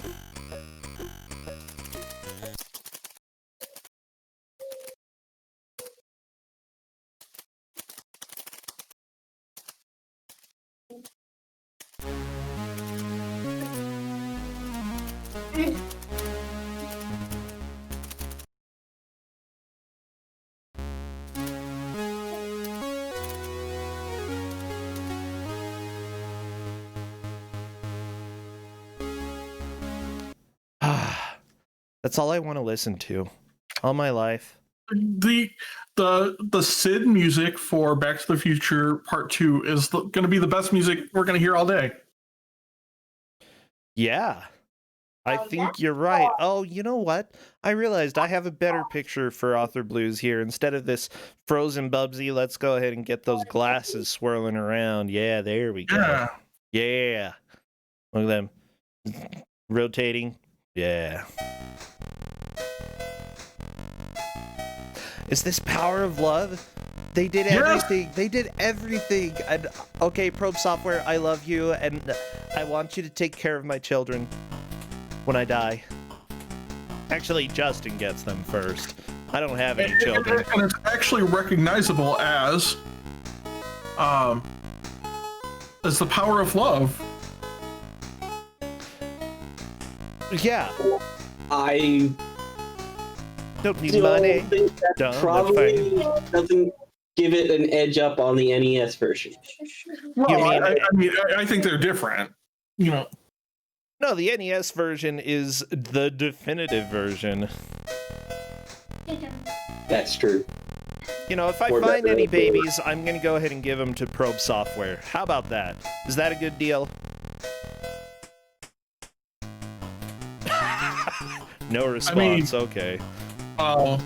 A: That's all I want to listen to all my life.
B: The Sid music for Back to the Future Part 2 is going to be the best music we're going to hear all day.
A: Yeah, I think you're right. Oh, you know what? I realized I have a better picture for Author Blues here. Instead of this frozen Bubsy, let's go ahead and get those glasses swirling around. Yeah, there we go.
B: Yeah.
A: Yeah. Look at them. Rotating. Yeah. Is this Power of Love? They did everything. They did everything. And okay, Probe Software, I love you, and I want you to take care of my children when I die. Actually, Justin gets them first. I don't have any children.
B: And it's actually recognizable as the Power of Love.
A: Yeah.
C: I
A: don't need
C: still
A: money.
C: think that
A: Dumb,
C: probably doesn't give it an edge up on the NES version.
B: Well,
A: I
B: mean, I think they're different. You know.
A: No, the NES version is the definitive version.
C: That's true.
A: You know, if I find any babies, I'm going to go ahead and give them to Probe Software. How about that? Is that a good deal? No response. Okay.
C: Well,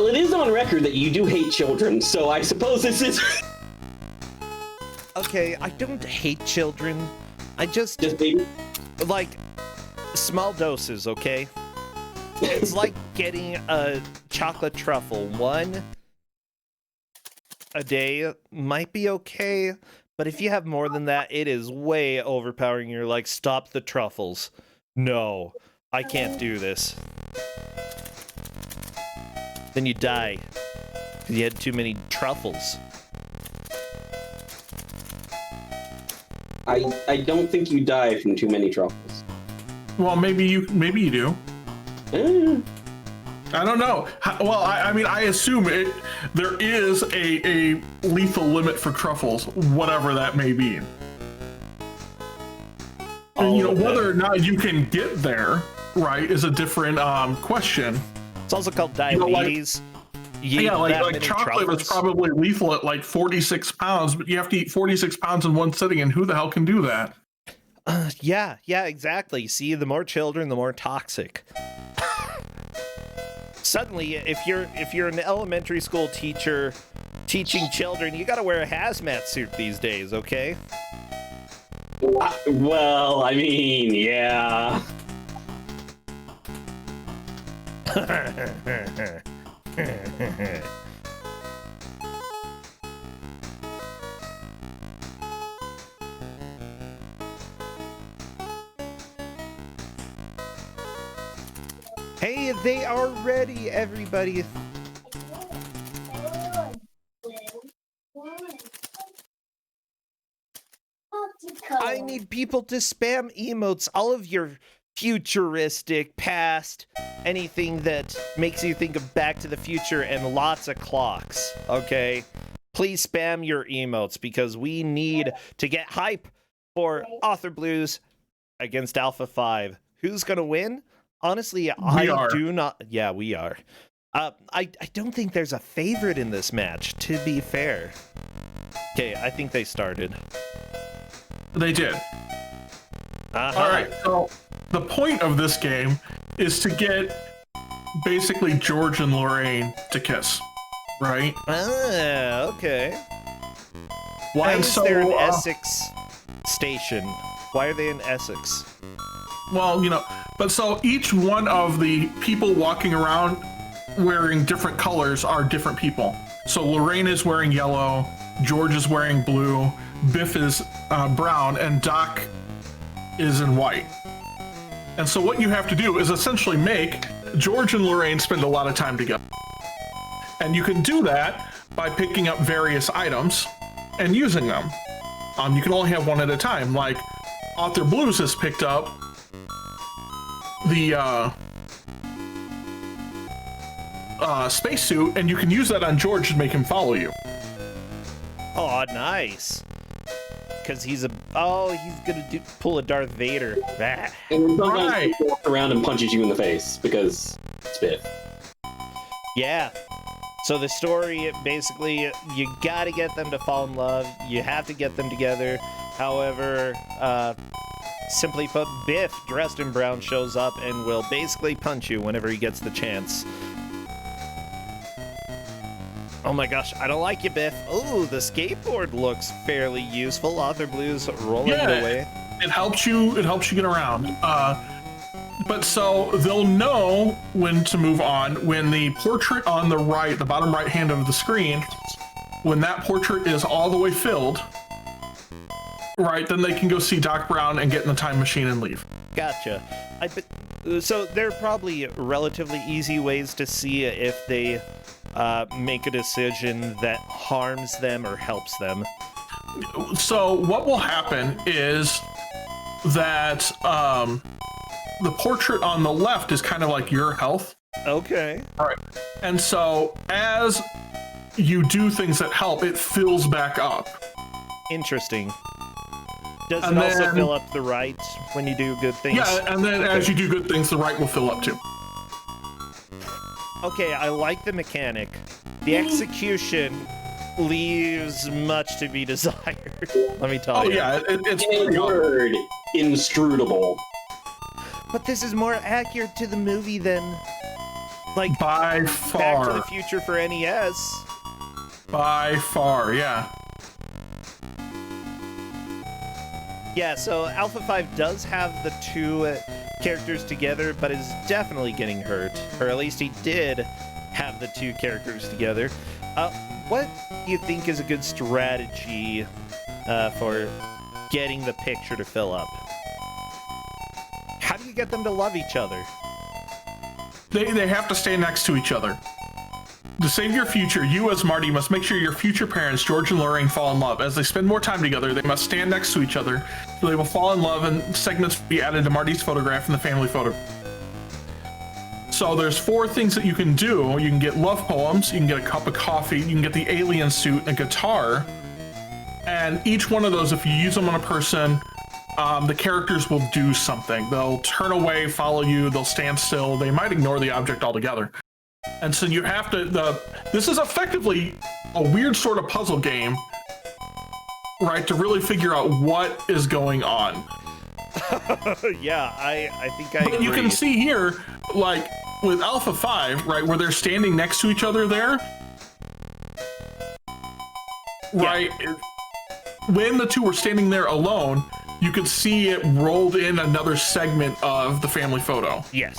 C: it is on record that you do hate children, so I suppose this is...
A: Okay, I don't hate children. I just
C: baby?
A: like small doses, okay? It's like getting a chocolate truffle. One a day might be okay, but if you have more than that, it is way overpowering. You're like, stop the truffles. No, I can't do this. Then you die because you had too many truffles.
C: I don't think you die from too many truffles.
B: Well, maybe you do. I don't know. Well, I mean, I assume there is a lethal limit for truffles, whatever that may be. And, you know, whether or not you can get there, right, is a different question.
A: It's also called diabetes.
B: Yeah, like chocolate was probably lethal at like 46 pounds, but you have to eat 46 pounds in one sitting, and who the hell can do that?
A: Yeah, exactly. See, the more children, the more toxic. Suddenly, if you're an elementary school teacher teaching children, you gotta wear a hazmat suit these days, okay?
C: Well, I mean, yeah.
A: Hey, they are ready, everybody. I need people to spam emotes, all of your futuristic, past, anything that makes you think of Back to the Future, and lots of clocks, okay? Please spam your emotes, because we need to get hype for Author Blues against Alpha 5. Who's gonna win? Honestly, I do not... Yeah, we are. I don't think there's a favorite in this match, to be fair. Okay, I think they started.
B: They did. All right, so the point of this game is to get basically George and Lorraine to kiss, right?
A: Ah, okay. Why is there an Essex station? Why are they in Essex?
B: Well, you know, but so each one of the people walking around wearing different colors are different people. So Lorraine is wearing yellow, George is wearing blue, Biff is brown, and Doc is in white. And so what you have to do is essentially make George and Lorraine spend a lot of time together. And you can do that by picking up various items and using them. You can only have one at a time. Like Author Blues has picked up the spacesuit, and you can use that on George to make him follow you.
A: Oh, nice. Because he's gonna pull a Darth Vader. Ah.
C: And sometimes
B: Right.
C: he walks around and punches you in the face because it's Biff.
A: Yeah. So the story, basically, you gotta get them to fall in love. You have to get them together. However, simply put, Biff, dressed in brown, shows up and will basically punch you whenever he gets the chance. Oh my gosh, I don't like you, Biff. Ooh, the skateboard looks fairly useful. Author Blue's rolling it away.
B: It helps you get around. But so they'll know when to move on when the portrait on the right, the bottom right hand of the screen, when that portrait is all the way filled, right, then they can go see Doc Brown and get in the time machine and leave.
A: Gotcha. So there are probably relatively easy ways to see if they make a decision that harms them or helps them.
B: So what will happen is that the portrait on the left is kind of like your health.
A: Okay.
B: All right. And so as you do things that help, it fills back up.
A: Interesting. Does
B: And
A: it also
B: then-
A: fill up the right when you do good things?
B: Yeah, and then as you do good things, the right will fill up too.
A: Okay, I like the mechanic. The execution leaves much to be desired. Let me tell
B: Oh
A: you.
B: yeah, it's
C: In
B: pretty
C: a
B: awesome.
C: word, inscrutable.
A: But this is more accurate to the movie than, like,
B: By
A: Back to the
B: far.
A: Future for NES.
B: By far, yeah.
A: Yeah, so Alpha 5 does have the two characters together, but is definitely getting hurt. Or at least he did have the two characters together. What do you think is a good strategy for getting the picture to fill up? How do you get them to love each other?
B: They have to stay next to each other. To save your future, you as Marty must make sure your future parents, George and Lorraine, fall in love. As they spend more time together, they must stand next to each other, so they will fall in love, and segments will be added to Marty's photograph in the family photo. So there's 4 things that you can do. You can get love poems, you can get a cup of coffee, you can get the alien suit and a guitar. And each one of those, if you use them on a person, the characters will do something. They'll turn away, follow you, they'll stand still, they might ignore the object altogether. And so you have to, this is effectively a weird sort of puzzle game, right, to really figure out what is going on.
A: Yeah, I think I
B: But
A: agree.
B: you can see here, like, with Alpha 5, right, where they're standing next to each other there, right, when the two were standing there alone, you could see it rolled in another segment of the family photo.
A: Yes.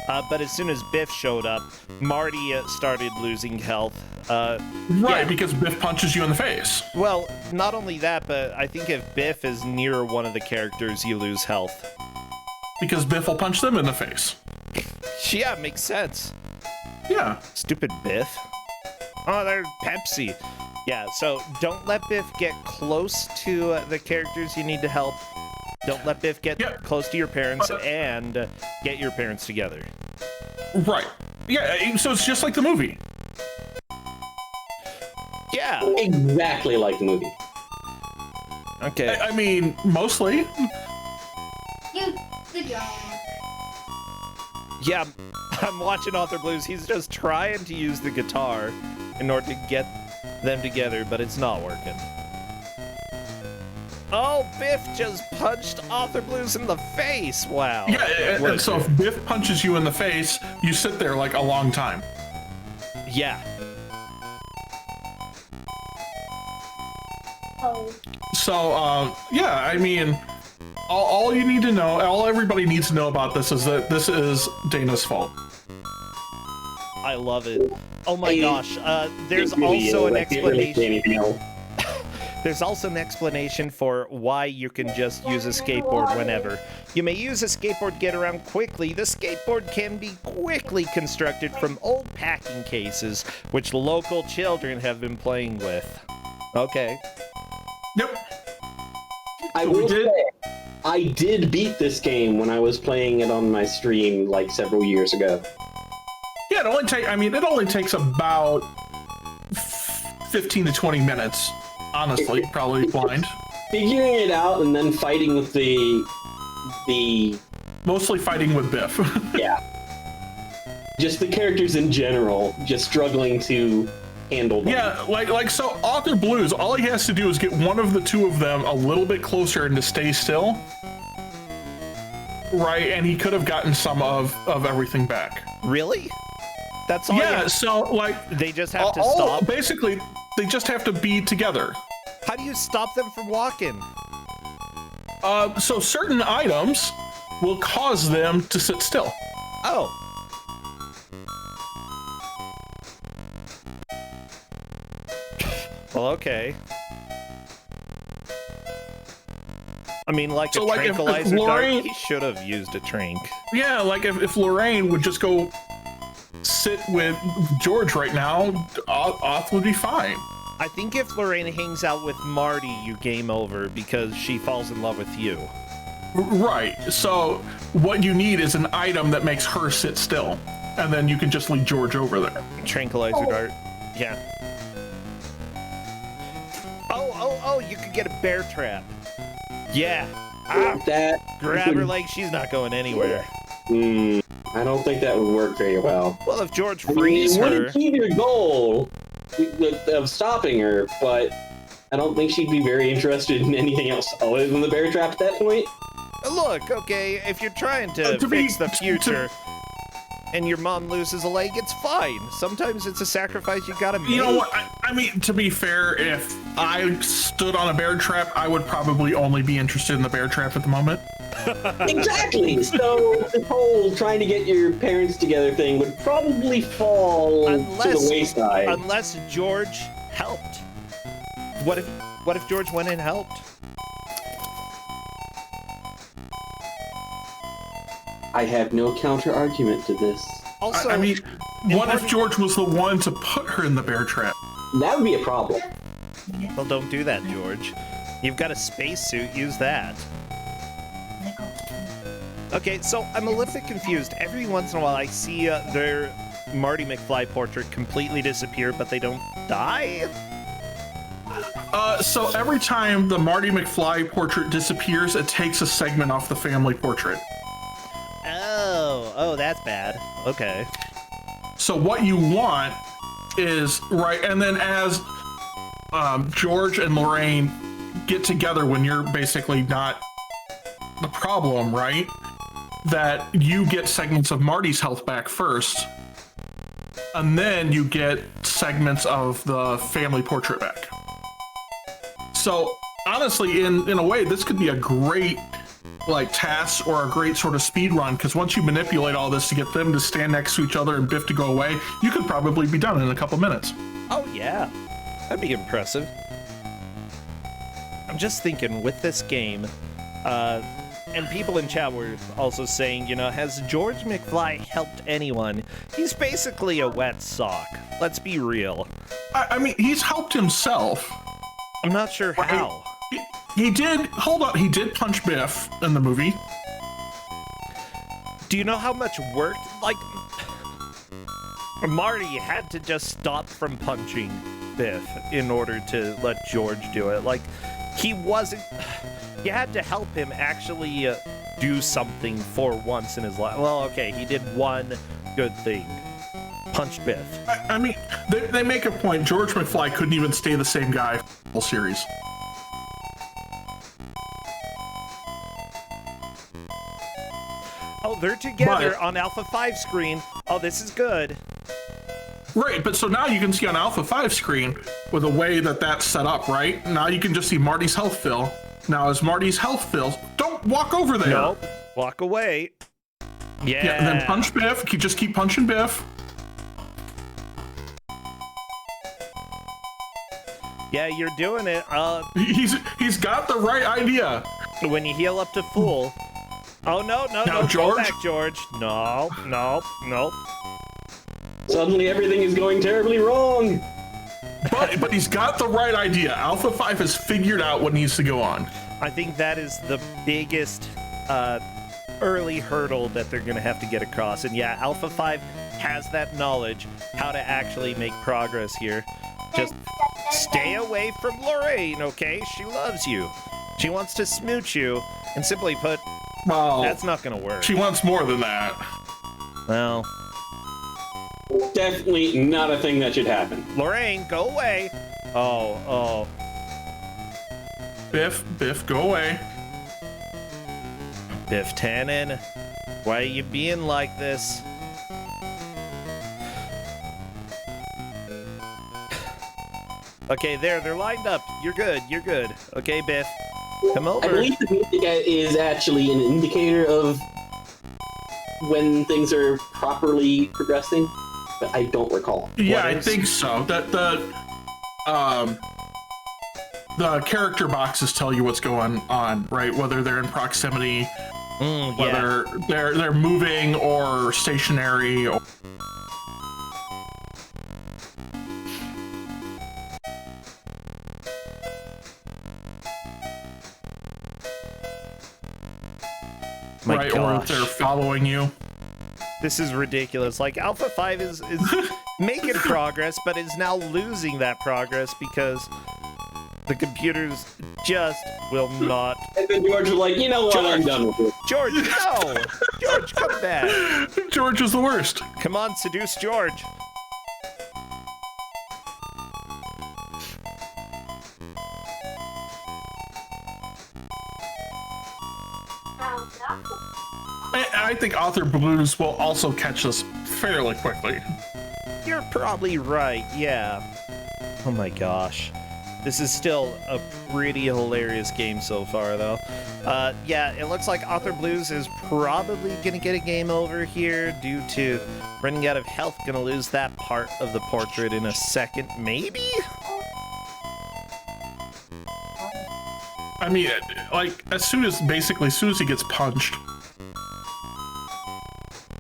A: But as soon as Biff showed up, Marty started losing health.
B: Right,
A: Yeah.
B: because Biff punches you in the face.
A: Well, not only that, but I think if Biff is near one of the characters, you lose health.
B: Because Biff will punch them in the face.
A: Yeah, makes sense.
B: Yeah.
A: Stupid Biff. Oh, they're Pepsi. Yeah, so don't let Biff get close to the characters you need to help. Don't let Biff get
B: Yeah.
A: close to your parents, and get your parents together.
B: Right. Yeah, so it's just like the movie.
A: Yeah.
C: Exactly like the movie.
A: Okay.
B: I mean, mostly.
D: Good job.
A: Yeah, I'm watching Author Blues. He's just trying to use the guitar in order to get them together, but it's not working. Oh, Biff just punched Author Blues in the face. Wow.
B: Yeah,
A: What a
B: and so
A: jerk.
B: if Biff punches you in the face, you sit there like a long time.
A: Yeah.
D: Oh.
B: So, yeah, I mean, all you need to know, all everybody needs to know about this is that this is Dana's fault.
A: I love it. Oh my
C: I-
A: gosh. There's
C: It really
A: also
C: is.
A: an
C: I can't really say
A: explanation.
C: anything else.
A: There's also an explanation for why you can just use a skateboard whenever. You may use a skateboard to get around quickly. The skateboard can be quickly constructed from old packing cases, which local children have been playing with. Okay.
B: Yep.
C: I
B: So we
C: will
B: did-
C: say, I did beat this game when I was playing it on my stream like several years ago.
B: Yeah, it only takes about 15 to 20 minutes, honestly, probably blind.
C: Figuring it out and then fighting with the
B: Mostly fighting with Biff.
C: yeah. Just the characters in general, just struggling to handle them.
B: Yeah, like so Author Blues, all he has to do is get one of the two of them a little bit closer and to stay still. Right, and he could have gotten some of everything back.
A: Really? That's all.
B: Yeah, so like
A: they just have to stop.
B: Basically, they just have to be together.
A: How do you stop them from walking?
B: So certain items will cause them to sit still.
A: Oh. Well, okay. I mean, like
B: So,
A: a
B: like, if
A: tranquilizer
B: Lorraine-
A: dart, he should have used a trank.
B: Yeah, like if Lorraine would just go sit with George right now, Oth would be fine.
A: I think if Lorraine hangs out with Marty, you game over because she falls in love with you.
B: Right, so what you need is an item that makes her sit still, and then you can just lead George over there.
A: Tranquilizer dart. Yeah. Oh, you could get a bear trap. Yeah. Ah,
C: That
A: grab her leg, she's not going anywhere.
C: I don't think that would work very well.
A: Well, if George
C: I mean,
A: frees
C: it would
A: her...
C: achieve your goal of stopping her, but I don't think she'd be very interested in anything else other than the bear trap at that point.
A: Look, okay, if you're trying to fix the future and your mom loses a leg, it's fine. Sometimes it's a sacrifice you gotta make.
B: You know what? I mean, to be fair, if I stood on a bear trap, I would probably only be interested in the bear trap at the moment.
C: Exactly. So the whole trying to get your parents together thing would probably fall to the wayside.
A: Unless George helped. What if George went and helped?
C: I have no counter argument to this.
A: Also,
B: I mean, what if George was the one to put her in the bear trap?
C: That would be a problem.
A: Well, don't do that, George. You've got a spacesuit, use that. Okay, so I'm a little bit confused. Every once in a while I see their Marty McFly portrait completely disappear, but they don't die?
B: So every time the Marty McFly portrait disappears, it takes a segment off the family portrait.
A: Oh, that's bad. Okay.
B: So what you want is, right, and then as George and Lorraine get together when you're basically not the problem, right? That you get segments of Marty's health back first, and then you get segments of the family portrait back. So honestly, in a way, this could be a great like task or a great sort of speed run, because once you manipulate all this to get them to stand next to each other and Biff to go away, you could probably be done in a couple minutes.
A: Oh yeah, that'd be impressive. I'm just thinking with this game, and people in chat were also saying, you know, has George McFly helped anyone? He's basically a wet sock. Let's be real.
B: I mean, he's helped himself.
A: I'm not sure how.
B: He did, hold on, he did punch Biff in the movie.
A: Do you know how much work, like, Marty had to just stop from punching Biff in order to let George do it. Like, he wasn't, you had to help him actually do something for once in his life. Well, okay, he did one good thing. Punched Biff.
B: I mean, they make a point, George McFly couldn't even stay the same guy for the whole series.
A: Oh, they're together on Alpha 5 screen. Oh, this is good.
B: Right, but so now you can see on Alpha 5 screen with the way that that's set up, right? Now you can just see Marty's health fill. Now as Marty's health fills, don't walk over there.
A: Nope. Walk away. Yeah.
B: Yeah, and then punch Biff. You just keep punching Biff.
A: Yeah, you're doing it.
B: He's got the right idea.
A: When you heal up to full. Oh, no,
B: Now, George?
A: go back, George. No.
C: Suddenly everything is going terribly wrong.
B: But he's got the right idea. Alpha 5 has figured out what needs to go on.
A: I think that is the biggest early hurdle that they're going to have to get across. And yeah, Alpha 5 has that knowledge how to actually make progress here. Just stay away from Lorraine, okay? She loves you. She wants to smooch you. And simply put,
B: Well,
A: that's not going to work.
B: she wants more than that.
A: Well,
C: Definitely not a thing that should happen.
A: Lorraine, go away. Oh.
B: Biff, go away.
A: Biff Tannen, why are you being like this? Okay, they're lined up. You're good. Okay, Biff, come over.
C: I believe the music is actually an indicator of when things are properly progressing, but I don't recall.
B: Yeah, I think so. That the character boxes tell you what's going on, right? Whether they're in proximity, whether they're moving or stationary. Or...
A: My
B: right, or if they're following you.
A: This is ridiculous. Like, Alpha 5 is making progress, but is now losing that progress because the computers just will not.
C: And then George is like, you know what, I'm done with it.
A: George, no! George, come back!
B: George is the worst.
A: Come on, seduce George.
B: I think Author Blues will also catch us fairly quickly.
A: You're probably right, yeah. Oh my gosh. This is still a pretty hilarious game so far, though. Yeah, it looks like Author Blues is probably gonna get a game over here due to running out of health. Gonna lose that part of the portrait in a second, maybe?
B: I mean, like, as soon as he gets punched.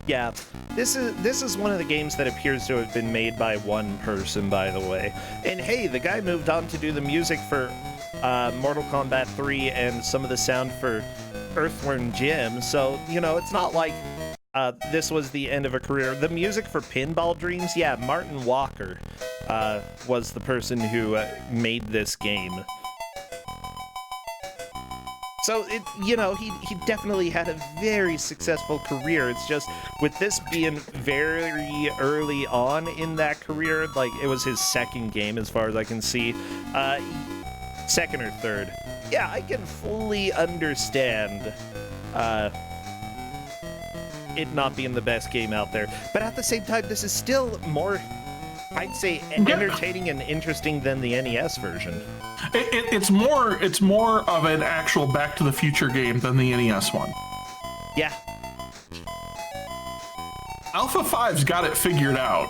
A: Yeah, this is one of the games that appears to have been made by one person, by the way. And hey, the guy moved on to do the music for Mortal Kombat 3 and some of the sound for Earthworm Jim, so, you know, it's not like this was the end of a career. The music for Pinball Dreams, yeah, Martin Walker was the person who made this game. So, you know, he definitely had a very successful career. It's just, with this being very early on in that career, like, it was his second game as far as I can see. Second or third. Yeah, I can fully understand it not being the best game out there. But at the same time, this is still more, I'd say, entertaining and interesting than the NES version.
B: It's more of an actual Back to the Future game than the NES one.
A: Yeah.
B: Alpha 5's got it figured out.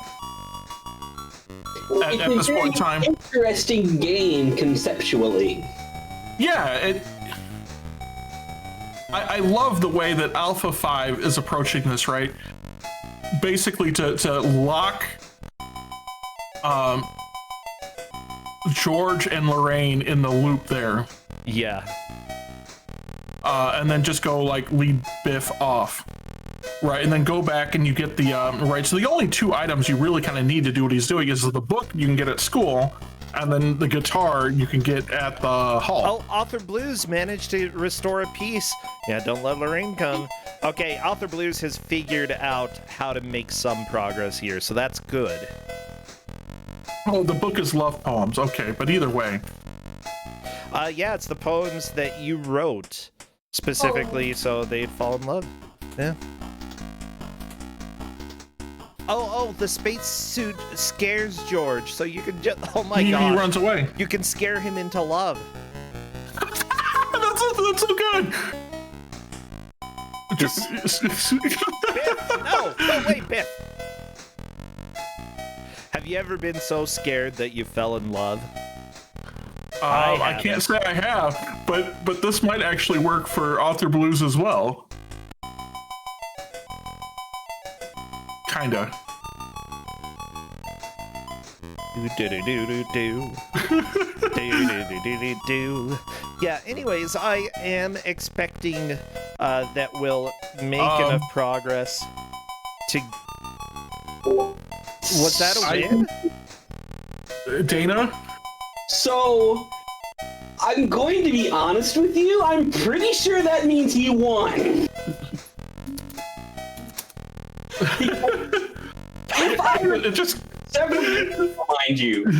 B: At this point in time.
C: Interesting game conceptually.
B: Yeah, I love the way that Alpha 5 is approaching this, right? Basically to lock George and Lorraine in the loop there.
A: Yeah.
B: And then just go, like, lead Biff off. Right, and then go back and you get the, right, so the only two items you really kind of need to do what he's doing is the book you can get at school, and then the guitar you can get at the hall.
A: Oh, Author Blues managed to restore a piece. Yeah, don't let Lorraine come. Okay, Author Blues has figured out how to make some progress here, so that's good.
B: Oh, the book is love poems. Okay, but either way.
A: Yeah, it's the poems that you wrote specifically so they'd fall in love. Yeah. Oh, the spacesuit scares George, so you can just... Oh my god.
B: He runs away.
A: You can scare him into love.
B: That's so good.
A: Biff, no, wait, Biff. Have you ever been so scared that you fell in love?
B: I can't say I have, but this might actually work for Author Blues as well. Kinda.
A: Yeah, anyways, I am expecting that we'll make enough progress to... Was that a win?
B: Dana?
C: So, I'm going to be honest with you. I'm pretty sure that means you won. If I
B: just
C: mind you,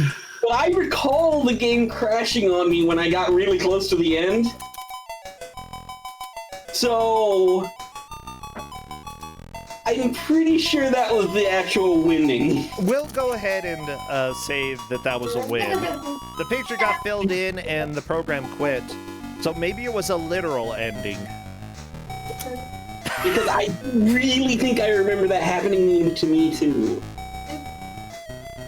C: but I recall the game crashing on me when I got really close to the end. So, I'm pretty sure that was the actual winning.
A: We'll go ahead and say that was a win. The picture got filled in and the program quit, so maybe it was a literal ending.
C: Because I really think I remember that happening to me too.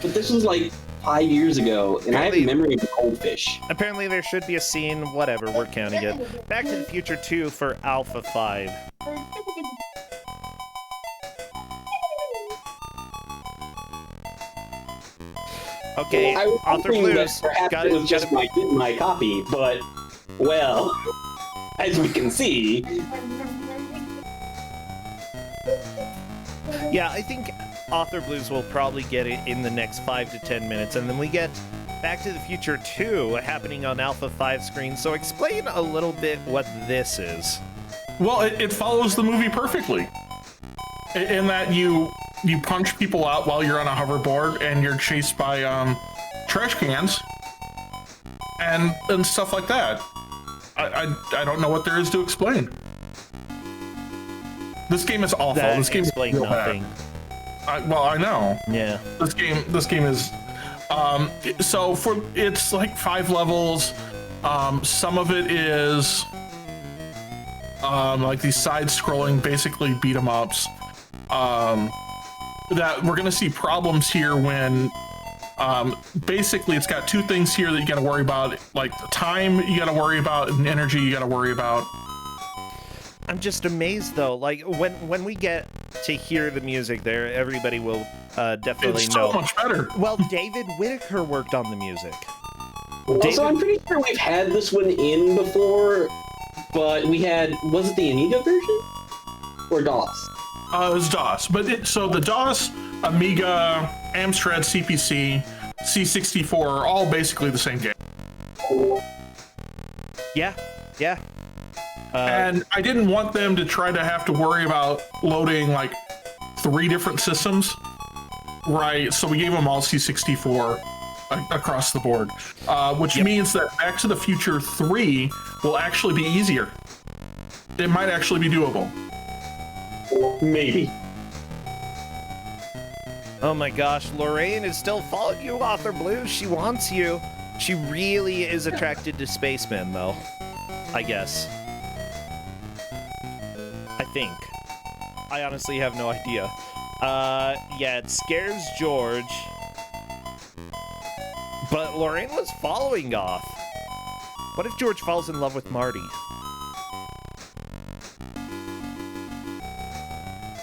C: But this was like 5 years ago, and I have a memory of a goldfish.
A: Apparently there should be a scene, whatever, we're counting it. Back to the Future 2 for Alpha 5. Okay,
C: I was
A: Author
C: hoping that
A: Blues.
C: perhaps
A: Got
C: it
A: it.
C: was just my copy, but, well, as we can see...
A: Yeah, I think Author Blues will probably get it in the next 5 to 10 minutes, and then we get Back to the Future 2 happening on Alpha 5 screen. So explain a little bit what this is.
B: Well, it follows the movie perfectly. In that you punch people out while you're on a hoverboard and you're chased by trash cans and stuff like that. I don't know what there is to explain. This game is awful.
A: That
B: This game is
A: explains
B: real
A: nothing.
B: bad. Well, I know.
A: Yeah.
B: This game is so it's like 5 levels. Some of it is like these side-scrolling, basically beat 'em ups. That we're gonna see problems here when basically it's got 2 things here that you gotta worry about, like the time you gotta worry about and energy you gotta worry about.
A: I'm just amazed though, like when we get to hear the music there, everybody will definitely
B: It's
A: know.
B: so much better.
A: Well, David Whitaker worked on the music.
C: Also, I'm pretty sure we've had this one in before, but we had... Was it the Amiga version? Or DOS?
B: It was DOS, but so the DOS, Amiga, Amstrad CPC, C64 are all basically the same game.
A: Yeah.
B: And I didn't want them to try to have to worry about loading like 3 different systems, right? So we gave them all C64 across the board, which means that Back to the Future 3 will actually be easier. It might actually be doable.
C: Maybe.
A: Oh my gosh, Lorraine is still following you, Author Blues. She wants you. She really is attracted to spacemen, though. I guess. I think. I honestly have no idea. Yeah, it scares George. But Lorraine was following off. What if George falls in love with Marty?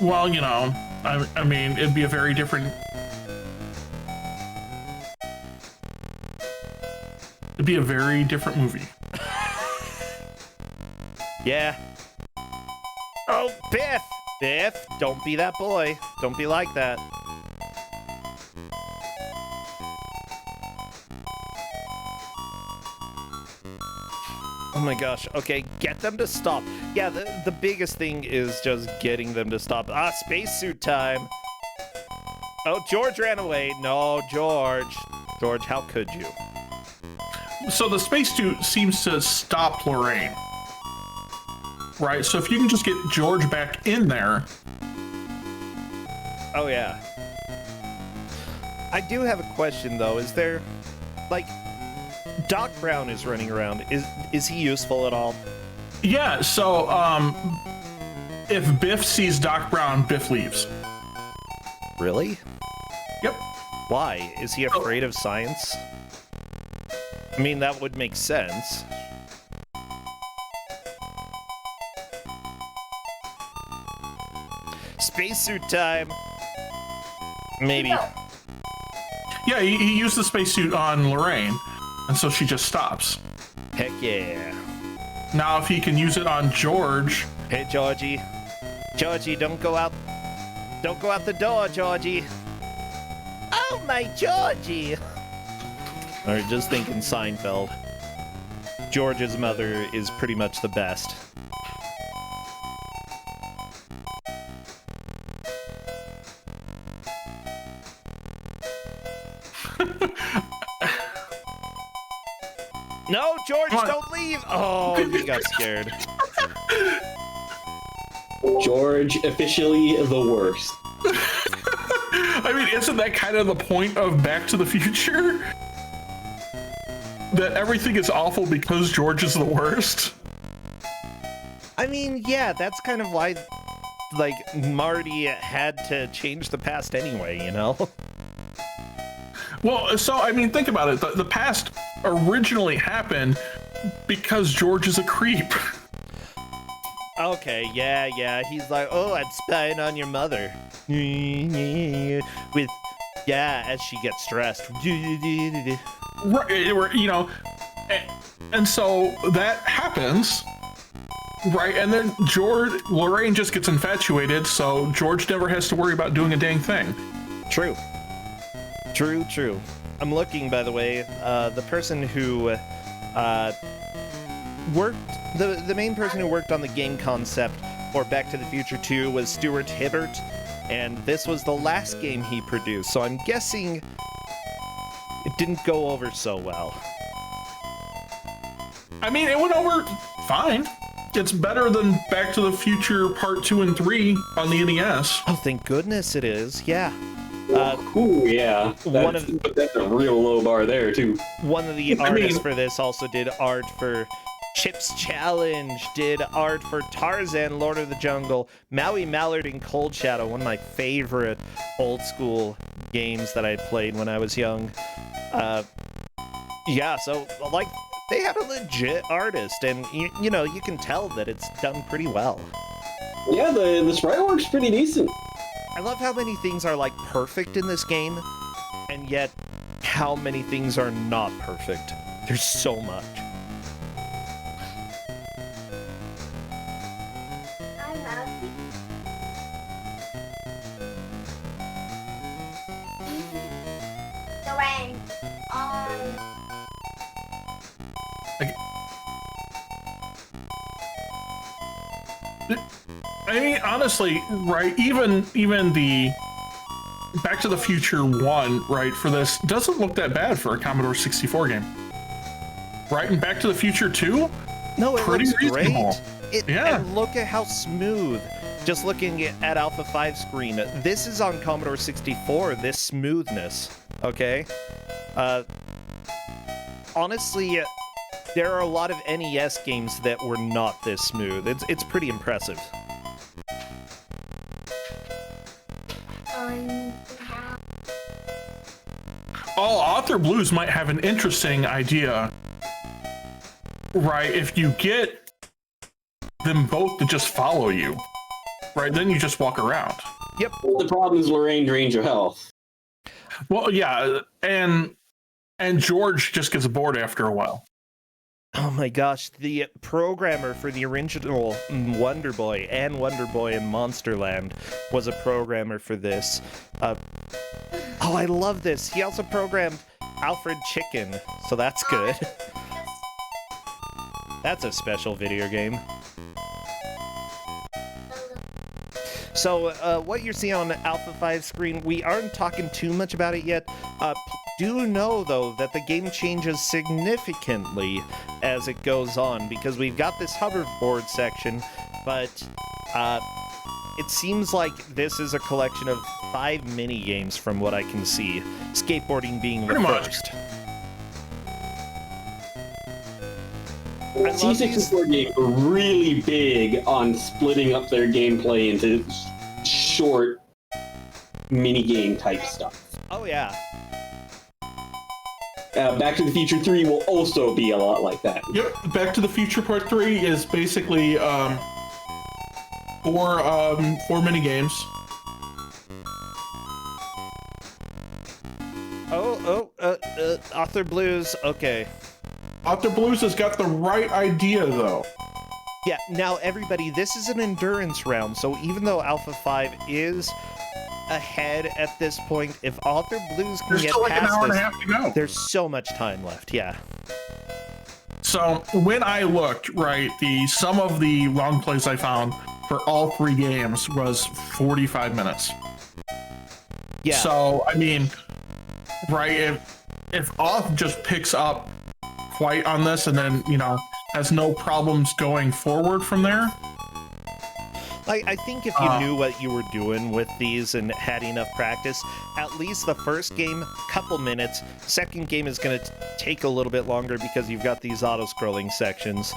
B: Well, you know, I mean, it'd be a very different... It'd be a very different movie.
A: Yeah. Oh, Biff! Biff, don't be that boy. Don't be like that. Oh my gosh. Okay, get them to stop. Yeah, the biggest thing is just getting them to stop. Ah, spacesuit time. Oh, George ran away. No, George. George, how could you?
B: So the spacesuit seems to stop Lorraine. Right, so if you can just get George back in there...
A: Oh, yeah. I do have a question, though. Is there... Like, Doc Brown is running around. Is he useful at all?
B: Yeah, so, if Biff sees Doc Brown, Biff leaves.
A: Really?
B: Yep.
A: Why? Is he afraid of science? I mean, that would make sense. Spacesuit time! Maybe.
B: Yeah, he used the spacesuit on Lorraine, and so she just stops.
A: Heck yeah.
B: Now, if he can use it on George,
A: Hey, Georgie. Georgie, don't go out. Don't go out the door, Georgie. Oh, my Georgie. Or just thinking Seinfeld. George's mother is pretty much the best. No, George, don't leave! Oh, he got scared.
C: George, officially the worst.
B: I mean, isn't that kind of the point of Back to the Future? That everything is awful because George is the worst?
A: I mean, yeah, that's kind of why, like, Marty had to change the past anyway, you know?
B: Well, so, I mean, think about it. The past originally happened because George is a creep.
A: Okay, yeah, he's like, oh, I'm spying on your mother. With, yeah, as she gets stressed.
B: Right, you know, and so that happens, right? And then Lorraine just gets infatuated, so George never has to worry about doing a dang thing.
A: True. I'm looking, by the way, the person who worked, the main person who worked on the game concept for Back to the Future 2 was Stuart Hibbert, and this was the last game he produced, so I'm guessing it didn't go over so well.
B: I mean, it went over fine. It's better than Back to the Future Part 2 and 3 on the NES.
A: Oh, thank goodness it is, yeah.
C: Ooh, yeah. That's a real low bar there, too.
A: One of the artists for this also did art for Chip's Challenge, did art for Tarzan, Lord of the Jungle, Maui Mallard, and Cold Shadow, one of my favorite old school games that I played when I was young. Yeah, so, like, they had a legit artist, and, you know, you can tell that it's done pretty well.
C: Yeah, the sprite work's pretty decent.
A: I love how many things are, like, perfect in this game, and yet how many things are not perfect. There's so much.
B: I mean, honestly, right, even the Back to the Future 1, right, for this, doesn't look that bad for a Commodore 64 game. Right, and Back to the Future 2?
A: No, it
B: pretty
A: looks
B: reasonable.
A: great.
B: Yeah.
A: And look at how smooth. Just looking at Alpha 5 screen, this is on Commodore 64, this smoothness, okay? Honestly, there are a lot of NES games that were not this smooth. It's pretty impressive.
B: All Author Blues might have an interesting idea, right? If you get them both to just follow you, right? Then you just walk around.
A: Yep.
C: The problem is Lorraine's range of health.
B: Well, yeah, and George just gets bored after a while.
A: Oh my gosh, the programmer for the original Wonder Boy and Wonder Boy in Monsterland was a programmer for this. Oh, I love this. He also programmed Alfred Chicken, so that's good. That's a special video game. So, what you're seeing on the Alpha 5 screen, we aren't talking too much about it yet. Do know, though, that the game changes significantly as it goes on, because we've got this hoverboard section, but it seems like this is a collection of 5 mini-games from what I can see, skateboarding being the first.
C: C64 game really big on splitting up their gameplay into short mini-game type stuff.
A: Oh, yeah.
C: Back to the Future 3 will also be a lot like that.
B: Yep, Back to the Future Part 3 is basically four mini games.
A: Author Blues, okay.
B: Author Blues has got the right idea, though.
A: Yeah, now everybody, this is an endurance round, so even though Alpha 5 is ahead at this point, if Author Blues can
B: There's
A: get
B: still like an
A: past
B: hour and a
A: this,
B: half to go.
A: there's so much time left, yeah.
B: So when I looked, right, the sum of the long plays I found for all 3 games was 45 minutes.
A: Yeah.
B: So, I mean, right, if Off just picks up quite on this and then, you know, has no problems going forward from there.
A: I think if you knew what you were doing with these and had enough practice, at least the first game, couple minutes. Second game is going to take a little bit longer because you've got these auto-scrolling sections.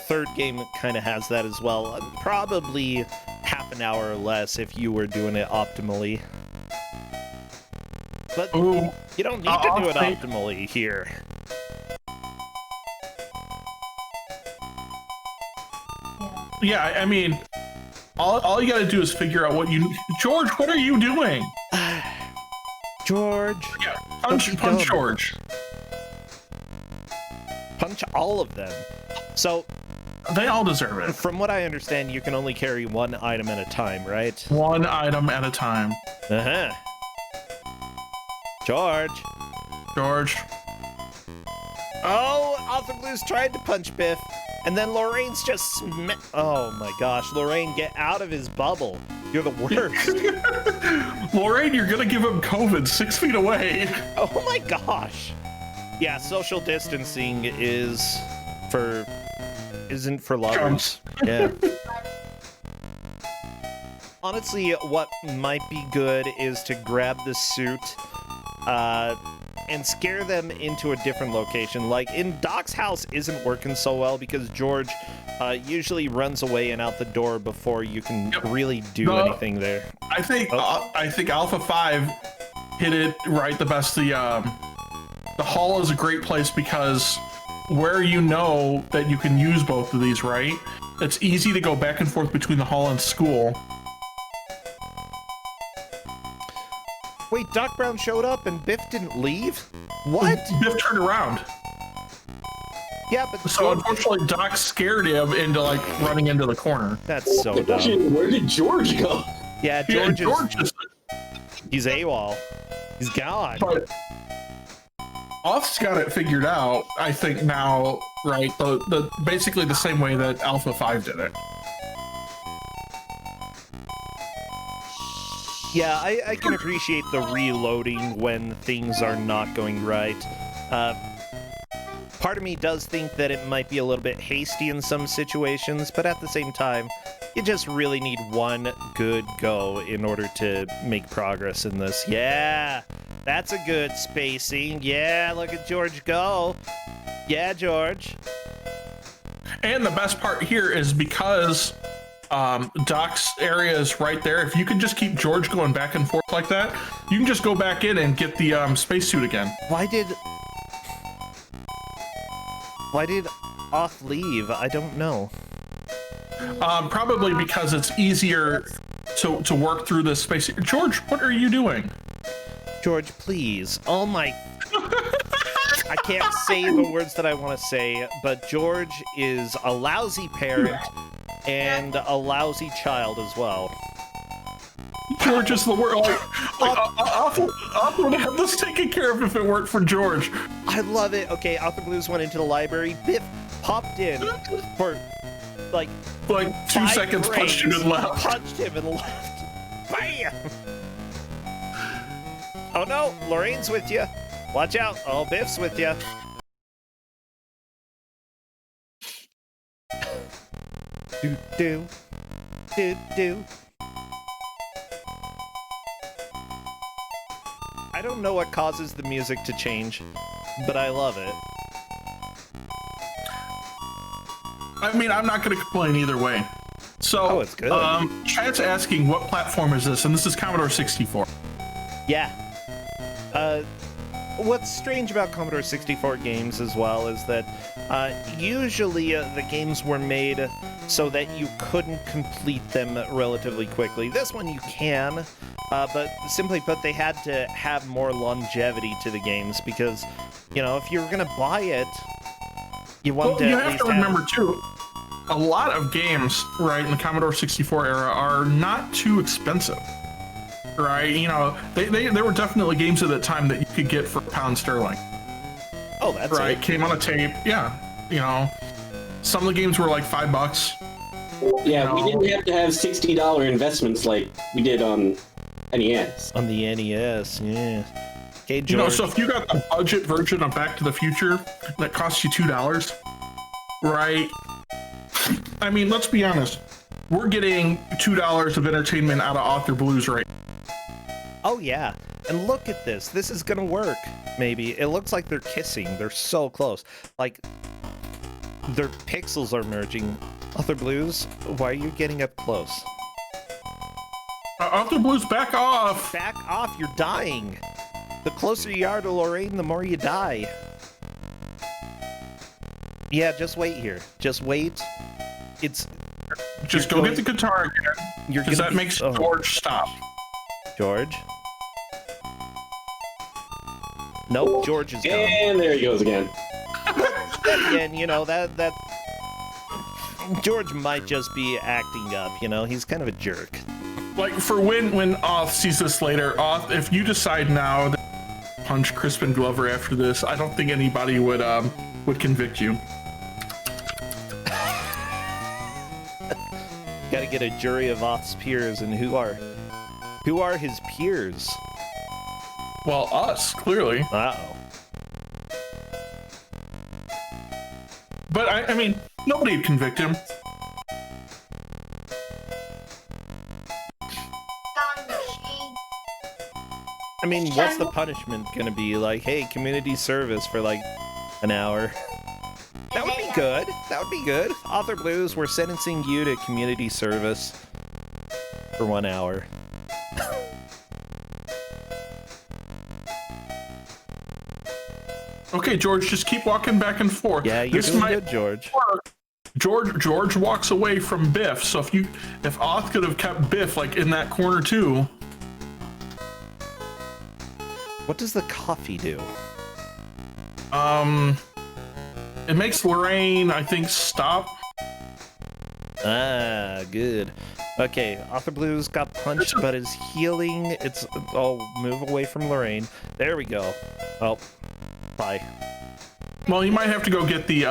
A: Third game kind of has that as well. Probably half an hour or less if you were doing it optimally. But
B: Ooh,
A: you don't need to do it optimally here.
B: Yeah, I mean, all you gotta do is figure out what you... George, what are you doing?
A: George.
B: Yeah, punch George.
A: Punch all of them. So,
B: they all deserve it.
A: from what I understand, you can only carry one item at a time, right?
B: One item at a time.
A: Uh-huh. George.
B: George.
A: Oh, Author Blues tried to punch Biff, and then Lorraine's just oh my gosh, Lorraine, get out of his bubble. You're the worst.
B: Lorraine, you're gonna give him COVID 6 feet away.
A: Oh my gosh. Yeah, social distancing isn't for lovers. Yeah. Honestly, what might be good is to grab the suit, and scare them into a different location. Like, in Doc's house isn't working so well because George usually runs away and out the door before you can really do anything there.
B: I think Alpha 5 hit it right the best. The hall is a great place because where you know that you can use both of these, right? It's easy to go back and forth between the hall and school.
A: Wait, Doc Brown showed up and Biff didn't leave? What?
B: Biff turned around.
A: Yeah, but
B: So unfortunately, Doc scared him into like running into the corner.
A: that's so dumb.
C: Where did George go?
A: Yeah,
B: Yeah,
A: George is...
B: just
A: He's AWOL. He's gone.
B: but Off's got it figured out. I think now, right? The basically the same way that Alpha 5 did it.
A: Yeah, I can appreciate the reloading when things are not going right. Part of me does think that it might be a little bit hasty in some situations, but at the same time, you just really need one good go in order to make progress in this. Yeah, that's a good spacing. Yeah, look at George go. Yeah, George.
B: And the best part here is because Doc's area is right there. If you can just keep George going back and forth like that, you can just go back in and get the spacesuit again.
A: Why did Off leave? I don't know.
B: Probably because it's easier to work through this space. George, what are you doing?
A: George, please. Oh my... I can't say the words that I want to say, but George is a lousy parent and a lousy child as well.
B: George is the worst. Off would have this taken care of if it weren't for George.
A: I love it. Okay, Alpha Blues went into the library. Biff popped in for like
B: 2 seconds, punched him and left.
A: Punched him and left. Bam! Oh no, Lorraine's with you. Watch out. Oh, Biff's with you. Do do do do. I don't know what causes the music to change, but I love it.
B: I mean, I'm not going to complain either way. So,
A: it's good.
B: Chat's asking what platform is this, and this is Commodore 64.
A: Yeah. What's strange about Commodore 64 games as well is that usually the games were made so that you couldn't complete them relatively quickly. This one you can, but simply put, they had to have more longevity to the games because, you know, if you were going to buy it, you wanted to
B: You
A: at
B: have
A: least
B: to remember, too, a lot of games, right, in the Commodore 64 era are not too expensive, right? You know, there were definitely games at that time that you could get for £1 sterling.
A: Oh, that's
B: right.
A: it.
B: Came on a tape. Yeah, you know, some of the games were like $5.
C: Yeah, we didn't have to have $60 investments like we did on NES.
A: On the NES, yeah. Okay, George.
B: You know, so if you got the budget version of Back to the Future that costs you $2, right? I mean, let's be honest. We're getting $2 of entertainment out of Author Blues right.
A: Oh, yeah. And look at this. This is gonna work, maybe. It looks like they're kissing. They're so close. Like, their pixels are merging. Author Blues, why are you getting up close?
B: Author Blues, back off!
A: Back off, you're dying. The closer you are to Lorraine, the more you die. Yeah, just wait here. Just wait. It's...
B: Just go get the guitar again, because that makes George stop.
A: George? Nope, George is gone.
C: And there he goes again.
A: Again, you know, that George might just be acting up, you know? He's kind of a jerk.
B: Like, for when Oth sees this later, Oth, if you decide now to punch Crispin Glover after this, I don't think anybody would convict you.
A: Gotta get a jury of Oth's peers, and who are his peers?
B: Well, us, clearly.
A: Uh-oh.
B: But, I mean, nobody would convict him.
A: I mean, what's the punishment gonna be? Like, hey, community service for, like, an hour. That would be good. That would be good. Author Blues, we're sentencing you to community service for 1 hour.
B: Okay, George, just keep walking back and forth.
A: Yeah, you're doing good, George.
B: George walks away from Biff, so if Oth could have kept Biff, like, in that corner, too...
A: What does the coffee do?
B: It makes Lorraine, I think, stop.
A: Ah, good. Okay, Author Blues got punched, but is healing. It's... Oh, move away from Lorraine. There we go. Oh, bye.
B: Well, you might have to go get the,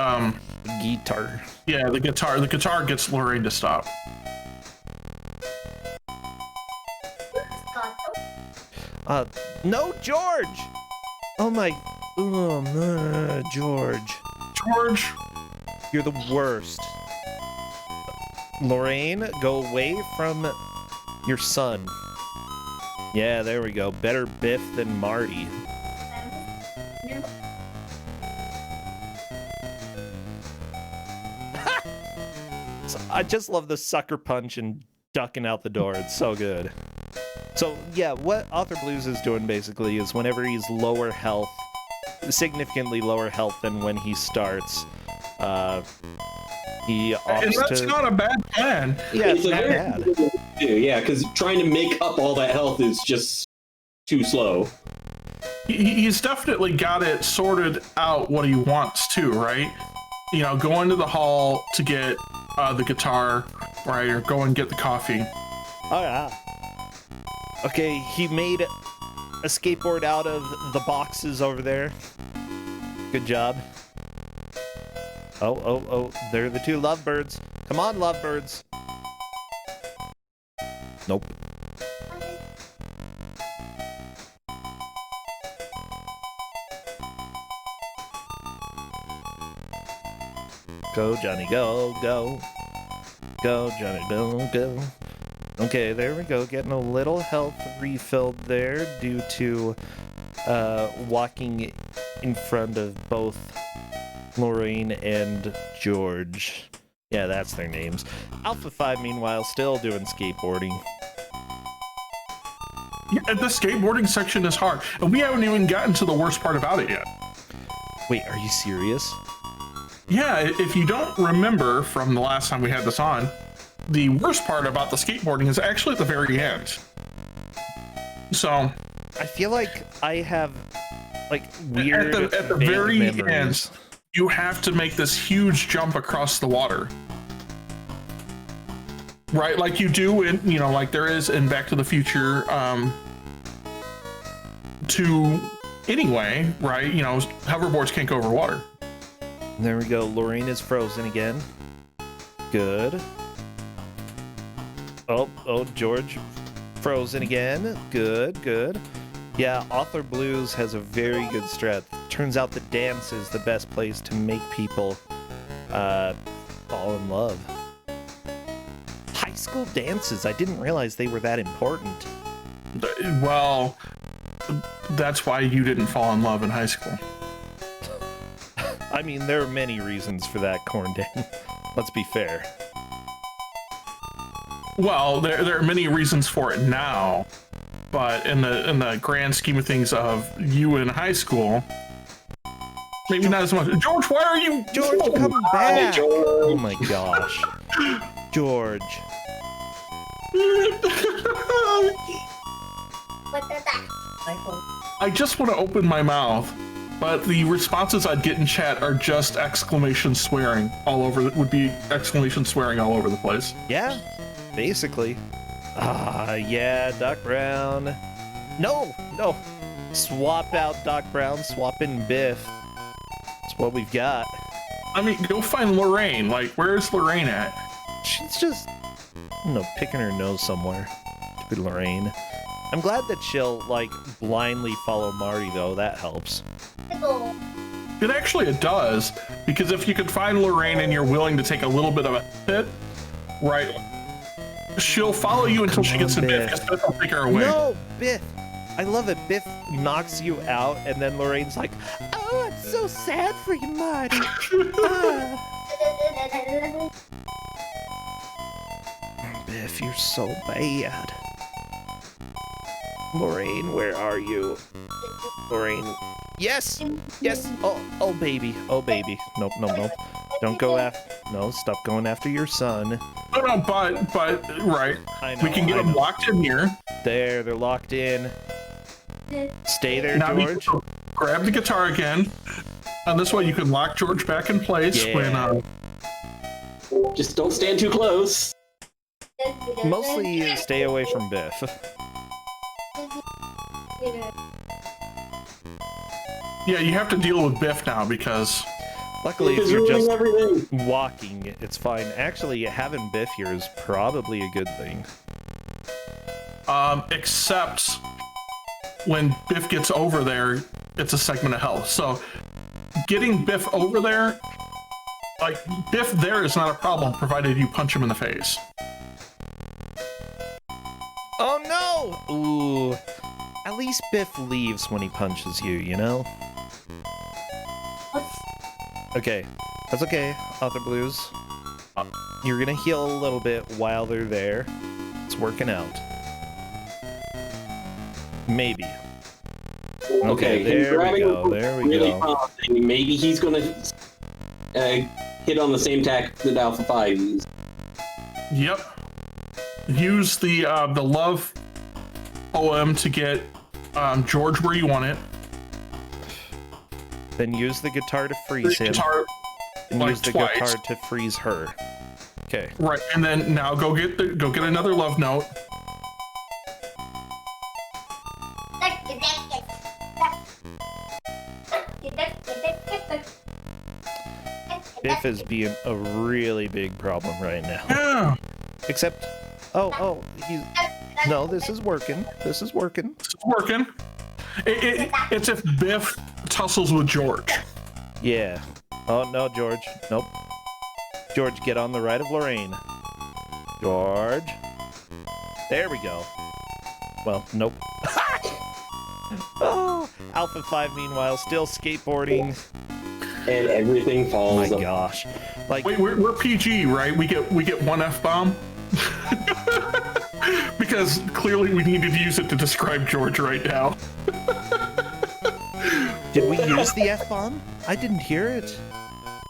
A: Guitar.
B: Yeah, the guitar. The guitar gets Lorraine to stop.
A: No, George! Oh my... George.
B: George!
A: You're the worst. Lorraine, go away from your son. Yeah, there we go. Better Biff than Marty. I just love the sucker punch and ducking out the door. It's so good. So, yeah, what Author Blues is doing, basically, is whenever he's lower health, significantly lower health than when he starts, he opts
B: and that's not a bad plan.
A: Yeah, it's not bad.
C: Yeah, because trying to make up all that health is just too slow.
B: He's definitely got it sorted out what he wants to, right? You know, go into the hall to get the guitar, right, or go and get the coffee.
A: Oh, yeah. Okay, he made a skateboard out of the boxes over there. Good job. Oh, they're the two lovebirds. Come on, lovebirds. Nope. Go, Johnny, go, go. Go, Johnny, go, go. Okay, there we go. Getting a little health refilled there due to walking in front of both Lorraine and George. Yeah, that's their names. Alpha 5, meanwhile, still doing skateboarding.
B: Yeah, the skateboarding section is hard, and we haven't even gotten to the worst part about it yet.
A: Wait, are you serious?
B: Yeah, if you don't remember from the last time we had this on, the worst part about the skateboarding is actually at the very end. So...
A: I feel like I have, like, weird
B: At the very end, you have to make this huge jump across the water. right? Like you do in, like there is in Back to the Future 2 anyway, right? Hoverboards can't go over water.
A: There we go. Lorraine is frozen again. Good. Oh, George frozen again. Good, good. Yeah, Author Blues has a very good strat. Turns out the dance is the best place to make people fall in love. High school dances, I didn't realize they were that important.
B: Well, that's why you didn't fall in love in high school.
A: I mean, there are many reasons for that, Corndan. Let's be fair.
B: Well, there are many reasons for it now, but in the grand scheme of things of you in high school, maybe not as much. George, why are you?
A: George, come back! Oh my gosh, George.
B: I just want to open my mouth, but the responses I'd get in chat are just exclamation swearing all over. Would be exclamation swearing all over the place.
A: Yeah, basically. Yeah, Doc Brown. No. Swap out Doc Brown, swap in Biff. That's what we've got.
B: I mean, go find Lorraine. Like, where's Lorraine at?
A: She's just, picking her nose somewhere. Stupid Lorraine. I'm glad that she'll, blindly follow Marty, though. That helps.
B: It does, because if you could find Lorraine and you're willing to take a little bit of a hit, right, she'll follow you until she gets to Biff, because Biff will take her away.
A: No, Biff! I love it. Biff knocks you out, and then Lorraine's like, "Oh, I'm so sad for you, Marty." Biff, you're so bad. Lorraine, where are you? Lorraine. Yes! Oh, baby. Nope. Don't go after. No, stop going after your son.
B: No, but right.
A: I know,
B: we can get them locked in here.
A: There, they're locked in. Stay there,
B: now
A: George.
B: Grab the guitar again. And this way you can lock George back in place when.
C: Just don't stand too close.
A: Mostly stay away from Biff.
B: Yeah, you have to deal with Biff now because.
A: Luckily, if you're just walking, it's fine. Actually, having Biff here is probably a good thing.
B: Except when Biff gets over there, it's a segment of hell. So getting Biff over there, Biff there is not a problem, provided you punch him in the face.
A: Oh no! Ooh. At least Biff leaves when he punches you, you know? Okay. That's okay, Author Blues. You're gonna heal a little bit while they're there. It's working out. Maybe. Okay, there we go.
C: Maybe he's gonna hit on the same tack that Alpha 5 used.
B: Yep. Use the love poem to get George where you want it.
A: Then use the guitar to freeze him. And use the guitar to freeze her. Okay.
B: Right, and then now go get another love note.
A: Biff is being a really big problem right now.
B: Yeah.
A: Except, he's. No, this is working. This is working.
B: It's if Biff tussles with George.
A: Yeah. Oh, no, George. Nope. George, get on the right of Lorraine. George. There we go. Well, nope. Oh, Alpha 5, meanwhile, still skateboarding.
C: And everything falls.
A: Oh my gosh.
B: Wait, we're PG, right? We get one F-bomb? Because clearly we needed to use it to describe George right now.
A: Did we use the F-bomb? I didn't hear it.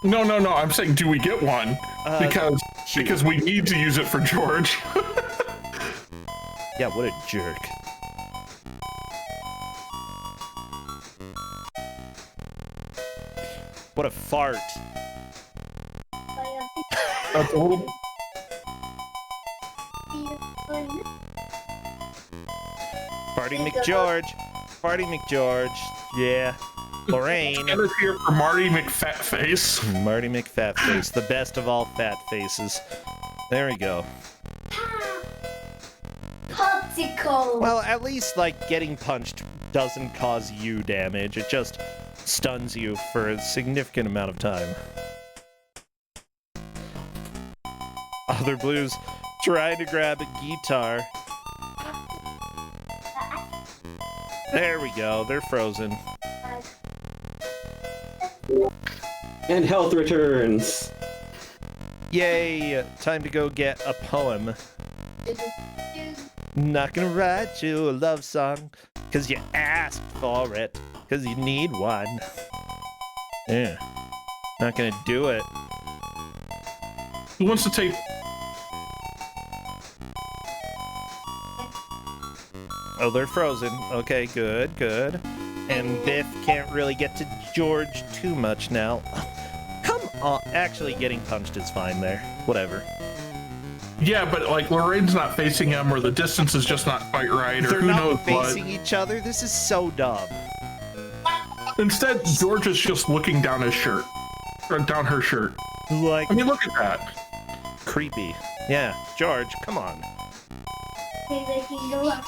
B: No. I'm saying, do we get one? Because we need to use it for George.
A: Yeah, what a jerk. What a fart. Party McGeorge. Party McGeorge. Yeah. Lorraine.
B: And it's here for Marty McFatface.
A: Marty McFatface, the best of all fat faces. There we go.
D: Popsicle.
A: Well, at least, like, getting punched doesn't cause you damage. It just stuns you for a significant amount of time. Other Blues trying to grab a guitar. There we go. They're frozen.
C: And health returns.
A: Yay! Time to go get a poem. Not gonna write you a love song, cause you asked for it, cause you need one. Yeah. Not gonna do it.
B: Who wants to take...
A: Oh, they're frozen. Okay, good, good. And Biff can't really get to George too much now. Come on. Actually, getting punched is fine there. Whatever.
B: Yeah, but like Lorraine's not facing him, or the distance is just not quite right, or
A: They're
B: who
A: not
B: knows
A: facing
B: what.
A: each other. This is so dumb.
B: Instead, George is just looking down his shirt. Or down her shirt.
A: Like,
B: I mean, look at that.
A: creepy. Yeah, George, come on.
D: Okay, they can go up.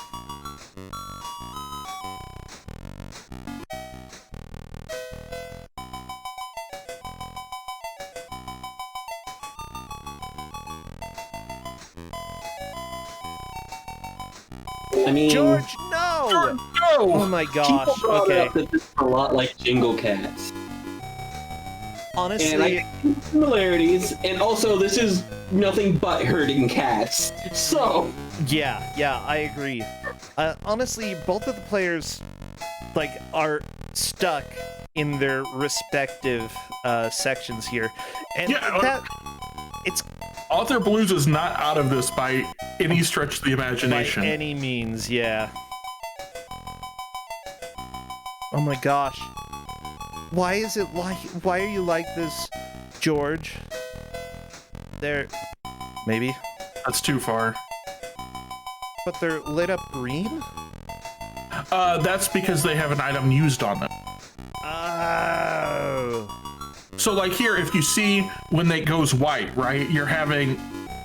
C: I mean,
A: George, no!
B: George,
A: Oh
B: no!
A: my
C: people
A: gosh.
C: brought
A: Okay.
C: up that this is a lot like Jingle Cats. And
A: Honestly,
C: I see similarities, and also this is nothing but herding cats. So,
A: yeah, I agree. Honestly, both of the players, like, are stuck in their respective sections here. And
B: Yeah,
A: that, it's
B: Author Blues is not out of this by any stretch of the
A: by
B: imagination.
A: any means, yeah. Oh my gosh. Why is it like, why are you like this, George? There, maybe,
B: That's too far.
A: but they're lit up green?
B: That's because they have an item used on them.
A: Oh.
B: So like here, if you see when it goes white, right, you're having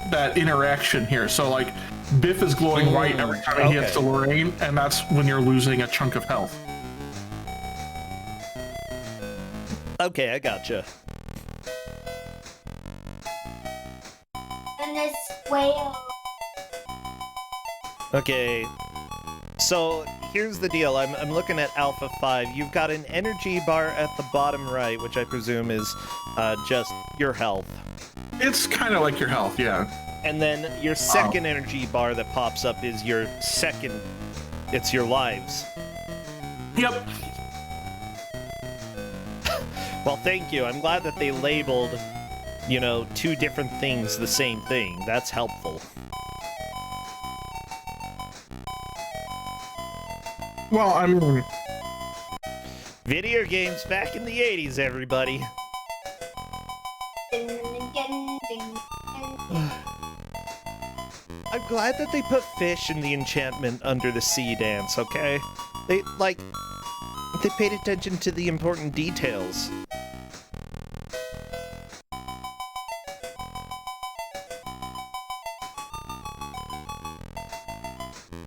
B: that interaction here. So like Biff is glowing white every time he hits
A: okay.
B: to Lorraine, and that's when you're losing a chunk of health.
A: Okay, I gotcha.
D: And this whale.
A: Okay, so here's the deal. I'm looking at Alpha 5. You've got an energy bar at the bottom right, which I presume is just your health.
B: It's kind of like your health, yeah.
A: And then your second energy bar that pops up is your second, it's your lives.
B: Yep.
A: Well, thank you. I'm glad that they labeled, you know, two different things the same thing. That's helpful.
B: Well, I mean,
A: Video games back in the 80s, everybody.
D: Ding, ding, ding, ding.
A: I'm glad that they put fish in the enchantment under the sea dance, okay? They paid attention to the important details.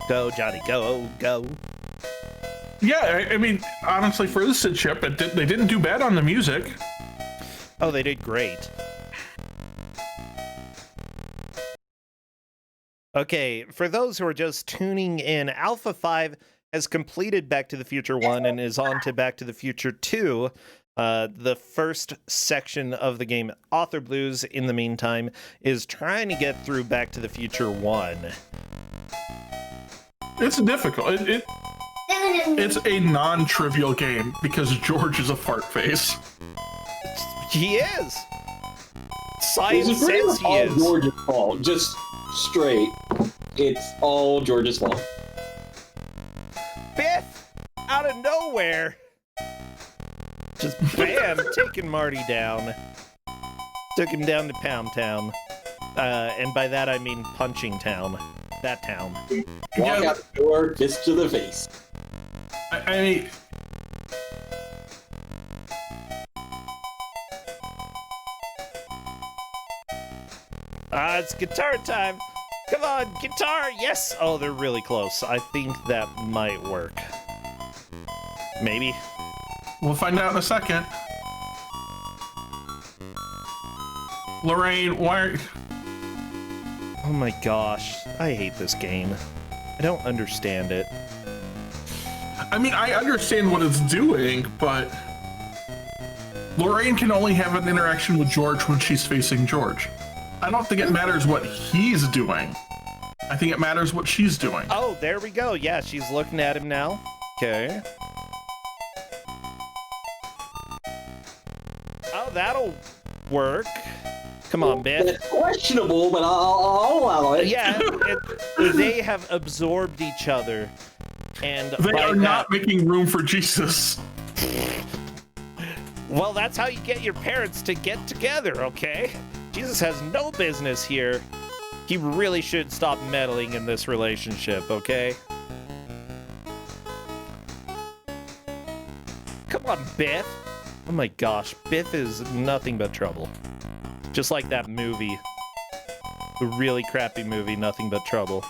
A: Go, Johnny, go, go.
B: yeah, I mean, honestly, for the Sid chip, they didn't do bad on the music.
A: Oh, they did great. Okay, for those who are just tuning in, Alpha 5 has completed Back to the Future 1 and is on to Back to the Future 2, the first section of the game. Author Blues, in the meantime, is trying to get through Back to the Future 1.
B: It's difficult. It's a non-trivial game because George is a fart face.
A: He is!
C: this
A: Science
C: is pretty
A: says
C: much
A: he
C: all
A: is.
C: George's fault. Just straight. It's all George's fault.
A: Biff! Out of nowhere! Just bam! Taking Marty down. Took him down to Pound Town. And by that I mean Punching Town. that town.
C: Walk
B: Yeah,
C: out the door, fist to the face.
B: I mean,
A: It's guitar time. Come on, guitar. Yes. Oh, they're really close. I think that might work. Maybe.
B: we'll find out in a second. Lorraine, why are...
A: Oh my gosh. I hate this game. I don't understand it.
B: I mean, I understand what it's doing, but Lorraine can only have an interaction with George when she's facing George. I don't think it matters what he's doing. I think it matters what she's doing.
A: Oh, there we go. Yeah, she's looking at him now. Okay. Oh, that'll work. Come on, Biff.
C: It's questionable, but I'll allow it.
A: Yeah, they have absorbed each other. And
B: They
A: by
B: are
A: that,
B: not making room for Jesus.
A: well, that's how you get your parents to get together, okay? Jesus has no business here. He really should stop meddling in this relationship, okay? Come on, Biff. Oh my gosh, Biff is nothing but trouble. Just like that movie. The really crappy movie, Nothing But Trouble.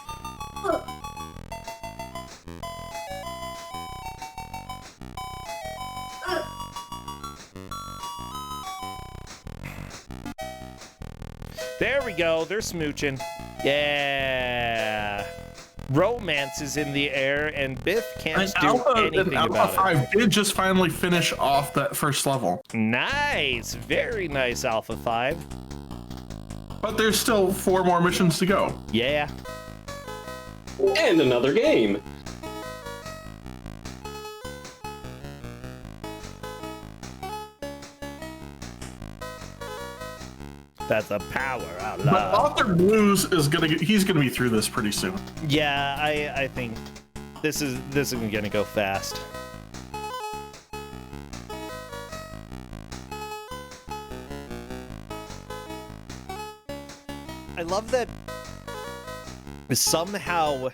A: There we go, they're smooching. Yeah. Romance is in the air, and Biff can't do anything about
B: Alpha
A: it.
B: 5 did just finally finish off that first level.
A: Nice, very nice, Alpha 5.
B: But there's still 4 more missions to go.
A: Yeah.
C: And another game.
A: That's the power of
B: But
A: love.
B: Author Blues is he's gonna be through this pretty soon.
A: Yeah, I think this is gonna go fast. I love that somehow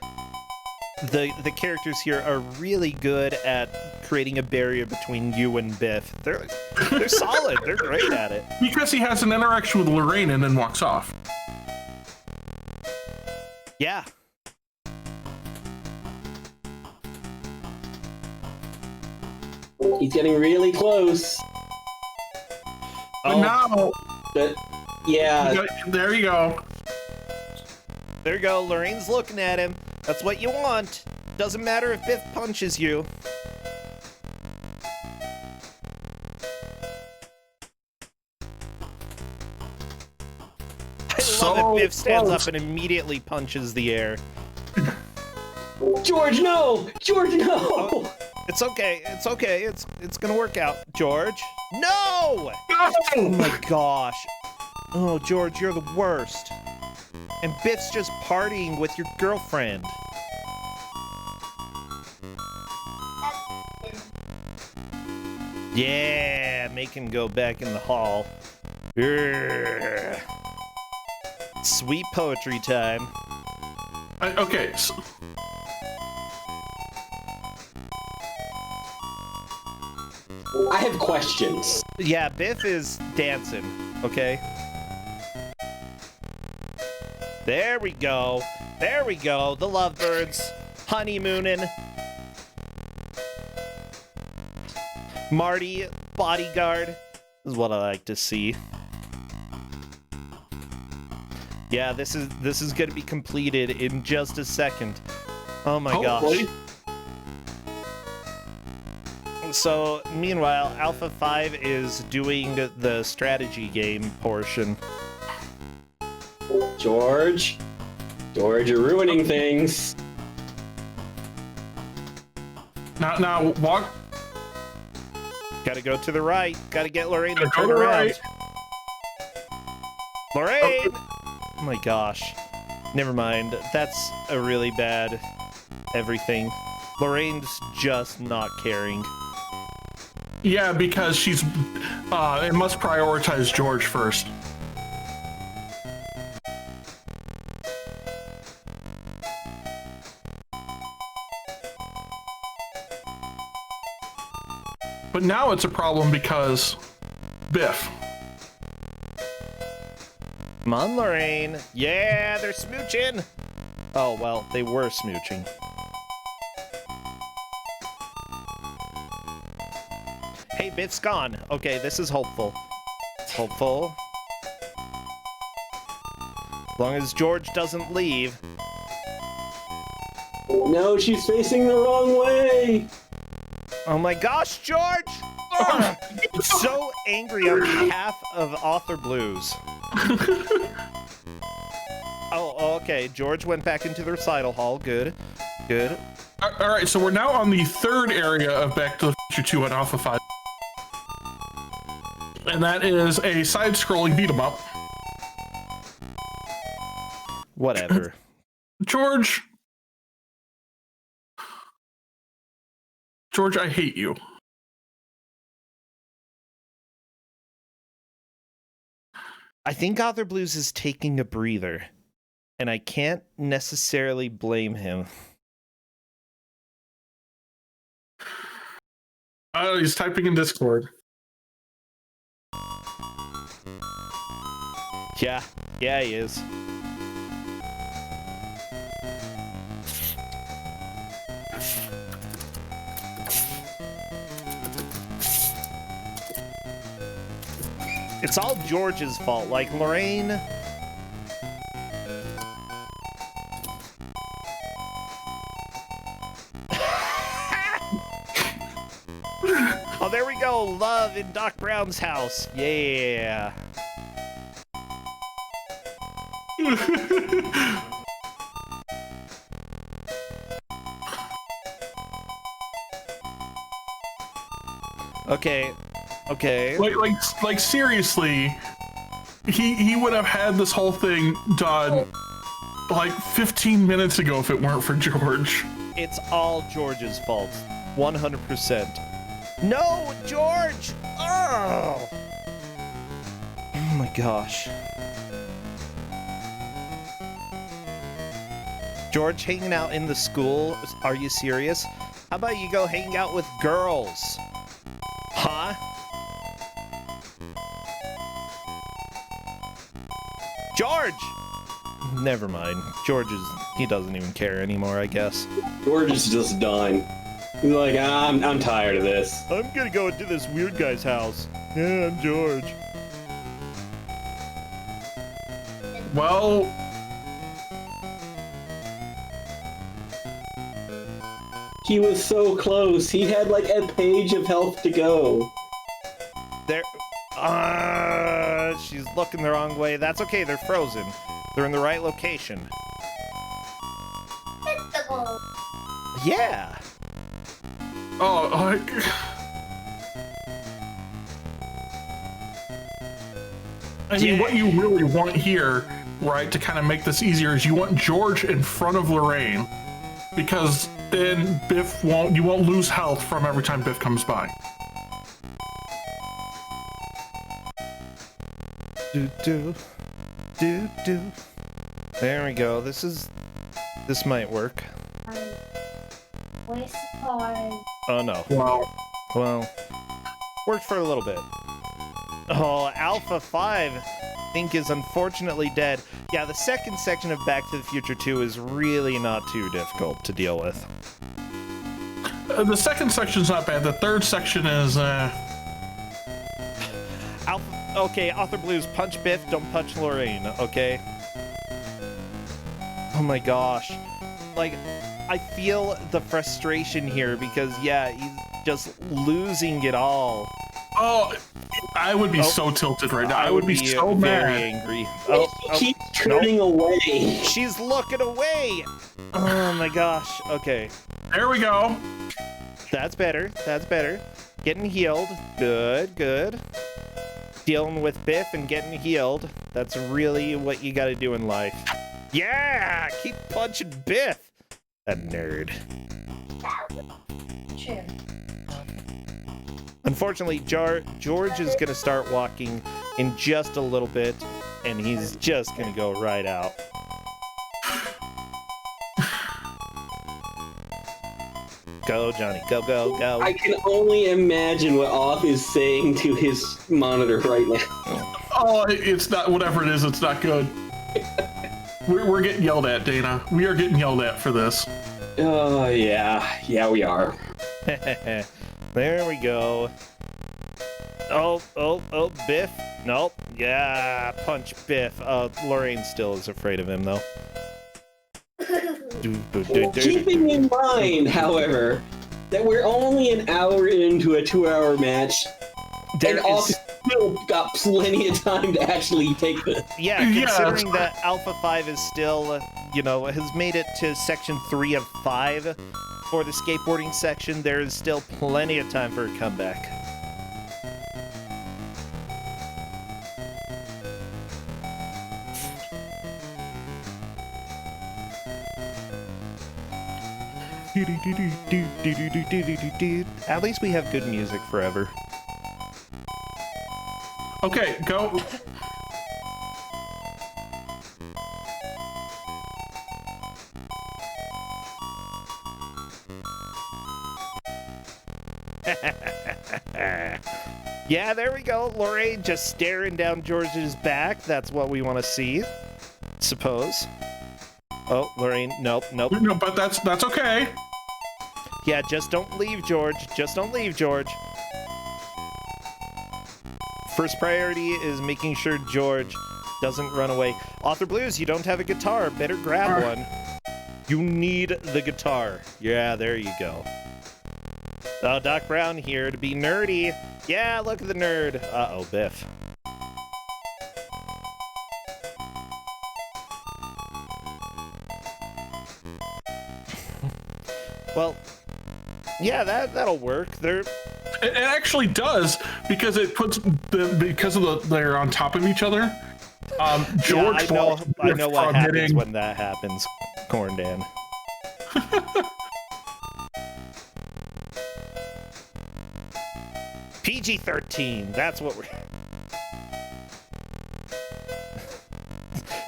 A: the characters here are really good at creating a barrier between you and Biff. They're solid. They're great at it.
B: Because he has an interaction with Lorraine and then walks off.
A: Yeah.
C: He's getting really close.
B: But
A: Oh,
B: now,
C: But yeah,
B: there you go.
A: there you go. Lorraine's looking at him. That's what you want. Doesn't matter if Biff punches you. I love it. Biff stands
B: close.
A: up and immediately punches the air.
C: George, no! George, no!
A: It's okay. It's okay. It's gonna work out. George? No! Oh
B: No!
A: my gosh. Oh, George, you're the worst. And Biff's just partying with your girlfriend. Yeah, make him go back in the hall. Urgh. Sweet poetry time.
B: Okay, so,
C: I have questions.
A: Yeah, Biff is dancing, okay? There we go. There we go. The lovebirds. Honeymooning. Marty, bodyguard. This is what I like to see. Yeah, this is gonna be completed in just a second. Oh my
B: hopefully.
A: gosh. So, meanwhile, Alpha 5 is doing the strategy game portion.
C: George, you're ruining things.
B: Now walk.
A: Gotta go to the right. Gotta get Lorraine to
B: Gotta go
A: turn
B: to the
A: around.
B: right.
A: Lorraine! Oh my gosh. Never mind. That's a really bad everything. Lorraine's just not caring.
B: Yeah, because she's it must prioritize George first. But now it's a problem because Biff.
A: Come on, Lorraine. Yeah, they're smooching. Oh, well, they were smooching. Hey, Biff's gone. Okay, this is hopeful. It's hopeful. As long as George doesn't leave.
C: No, she's facing the wrong way.
A: Oh my gosh, George! Ugh! So angry on behalf of Author Blues. Oh, okay. George went back into the recital hall. Good. Good.
B: All right, so we're now on the third area of Back to the Future 2 on Alpha 5. And that is a side-scrolling beat-em-up.
A: Whatever.
B: George, I hate you.
A: I think Author Blues is taking a breather, and I can't necessarily blame him.
B: He's typing in Discord.
A: Yeah, he is. It's all George's fault, like Lorraine. Oh, there we go. Love in Doc Brown's house. Yeah. Okay.
B: Like seriously, he would have had this whole thing done like 15 minutes ago if it weren't for George.
A: It's all George's fault. 100%. No, George! Oh! Oh my gosh. George hanging out in the school? Are you serious? How about you go hang out with girls? Huh? George! Never mind. He doesn't even care anymore, I guess.
C: George is just done. He's like, I'm tired of this.
A: I'm gonna go into this weird guy's house. Yeah, I'm George.
B: Well,
C: he was so close. He had like a page of health to go.
A: There. She's looking the wrong way. That's okay, they're frozen. They're in the right location.
D: Tentacle.
B: I
A: Yeah.
B: mean, what you really want here, right, to kind of make this easier is you want George in front of Lorraine, because then you won't lose health from every time Biff comes by.
A: Do. There we go. This might work.
D: Waste card.
A: Oh no.
B: Wow.
A: Well, worked for a little bit. Oh, Alpha 5, I think, is unfortunately dead. Yeah, the second section of Back to the Future 2 is really not too difficult to deal with.
B: The second section's not bad. The third section is,
A: Okay, Author Blues, punch Biff, don't punch Lorraine, okay? Oh my gosh. Like, I feel the frustration here because, yeah, he's just losing it all.
B: Oh, I would be so tilted right now. I would be so
A: very
B: mad.
A: Angry.
C: He keeps turning away.
A: She's looking away. Oh my gosh. Okay.
B: There we go.
A: That's better. Getting healed. Good. Dealing with Biff and getting healed. That's really what you gotta do in life. Yeah! Keep punching Biff! That nerd.
D: True.
A: Unfortunately, George is gonna start walking in just a little bit, and he's just gonna go right out. Go, Johnny. Go, go, go.
C: I can only imagine what Off is saying to his monitor right now.
B: Oh, it's not, whatever it is, it's not good. We're getting yelled at, Dana. We are getting yelled at for this.
C: Oh, yeah. Yeah, we are.
A: There we go. Oh, Biff. Nope. Yeah, punch Biff. Lorraine still is afraid of him, though.
C: Keeping in mind, however, that we're only an hour into a 2-hour match, and Off still got plenty of time to actually take this.
A: Yeah, considering that Alpha 5 is still, has made it to Section 3 of 5 for the skateboarding section, there is still plenty of time for a comeback. At least we have good music forever.
B: Okay, go.
A: Yeah, there we go. Lorraine just staring down George's back. That's what we want to see. Suppose. Oh, Lorraine, nope.
B: No, but that's okay.
A: Yeah, just don't leave, George. Just don't leave, George. First priority is making sure George doesn't run away. Author Blues, you don't have a guitar. Better grab one. You need the guitar. Yeah, there you go. Oh, Doc Brown here to be nerdy. Yeah, look at the nerd. Uh-oh, Biff. Well, yeah, that'll work. It
B: actually does, because it puts they're on top of each other. George,
A: yeah, I know what happens when that happens, Corndan. PG-13. That's what we're.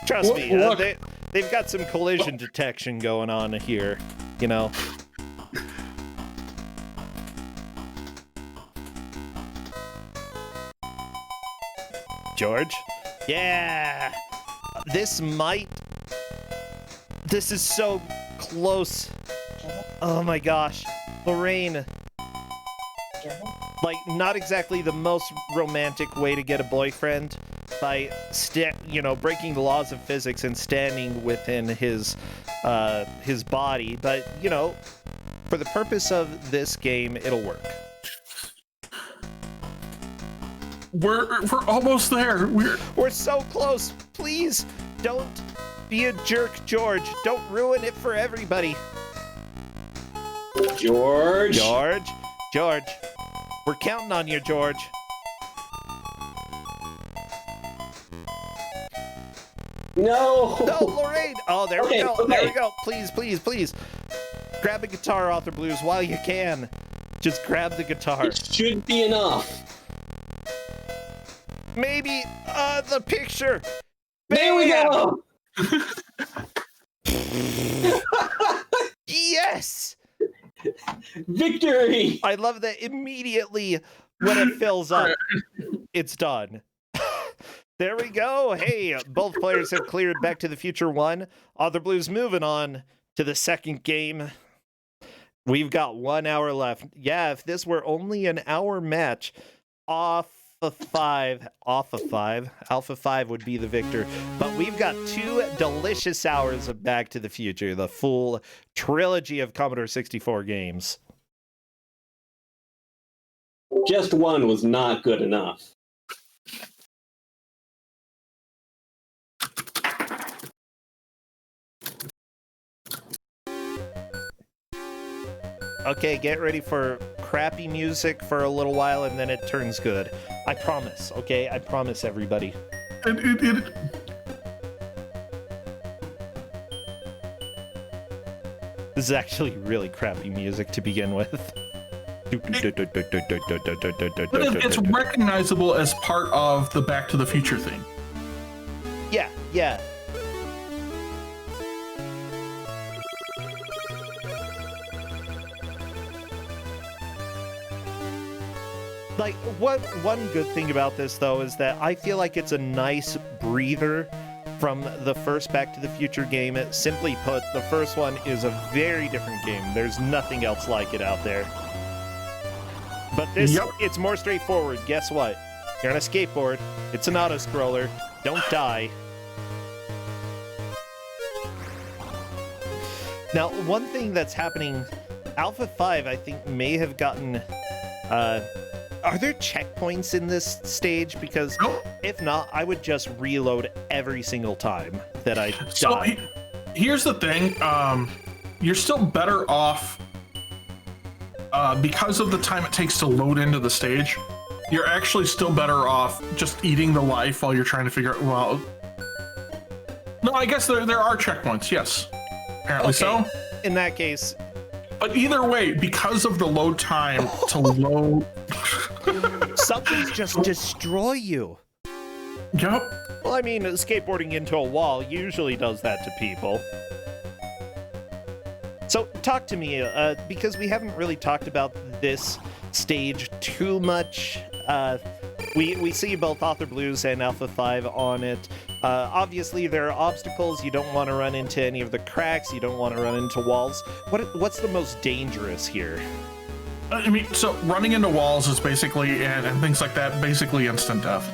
A: Trust me, they've got some collision detection going on here. George? Yeah! This is so close. Oh my gosh. Lorraine. Like, not exactly the most romantic way to get a boyfriend by, breaking the laws of physics and standing within his body. But, for the purpose of this game, it'll work.
B: We're almost there.
A: We're so close. Please don't be a jerk, George. Don't ruin it for everybody.
C: George.
A: We're counting on you, George.
C: No,
A: Lorraine. Oh, there we go.
C: Okay.
A: There we go. Please. Grab a guitar, Author Blues, while you can. Just grab the guitar.
C: It should be enough.
A: Maybe the picture.
C: There we go.
A: Yes.
C: Victory.
A: I love that immediately when it fills up, it's done. There we go. Hey, both players have cleared Back to the Future 1. Author Blues moving on to the second game. We've got 1 hour left. Yeah, if this were only an hour match, Alpha 5 would be the victor. But we've got 2 delicious hours of Back to the Future, the full trilogy of Commodore 64 games.
C: Just one was not good enough.
A: Okay, get ready for crappy music for a little while, and then it turns good. I promise, okay? I promise, everybody. This is actually really crappy music to begin with.
B: But it's recognizable as part of the Back to the Future thing.
A: Yeah. Like, one good thing about this, though, is that I feel like it's a nice breather from the first Back to the Future game. Simply put, the first one is a very different game. There's nothing else like it out there. But this, it's more straightforward. Guess what? You're on a skateboard. It's an auto-scroller. Don't die. Now, one thing that's happening, Alpha 5, I think, may have gotten... are there checkpoints in this stage? Because if not, I would just reload every single time that I die.
B: Here's the thing. You're still better off because of the time it takes to load into the stage. You're actually still better off just eating the life while you're trying to figure out, well... No, I guess there are checkpoints, yes. Apparently so.
A: In that case...
B: But either way, because of the load time to load...
A: Something's just destroy you.
B: Yep.
A: Well, I mean, skateboarding into a wall usually does that to people. So, talk to me, because we haven't really talked about this stage too much. We see both Author Blues and Alpha 5 on it. Obviously, there are obstacles. You don't want to run into any of the cracks. You don't want to run into walls. What's the most dangerous here?
B: I mean, so running into walls is basically, and things like that, basically instant death.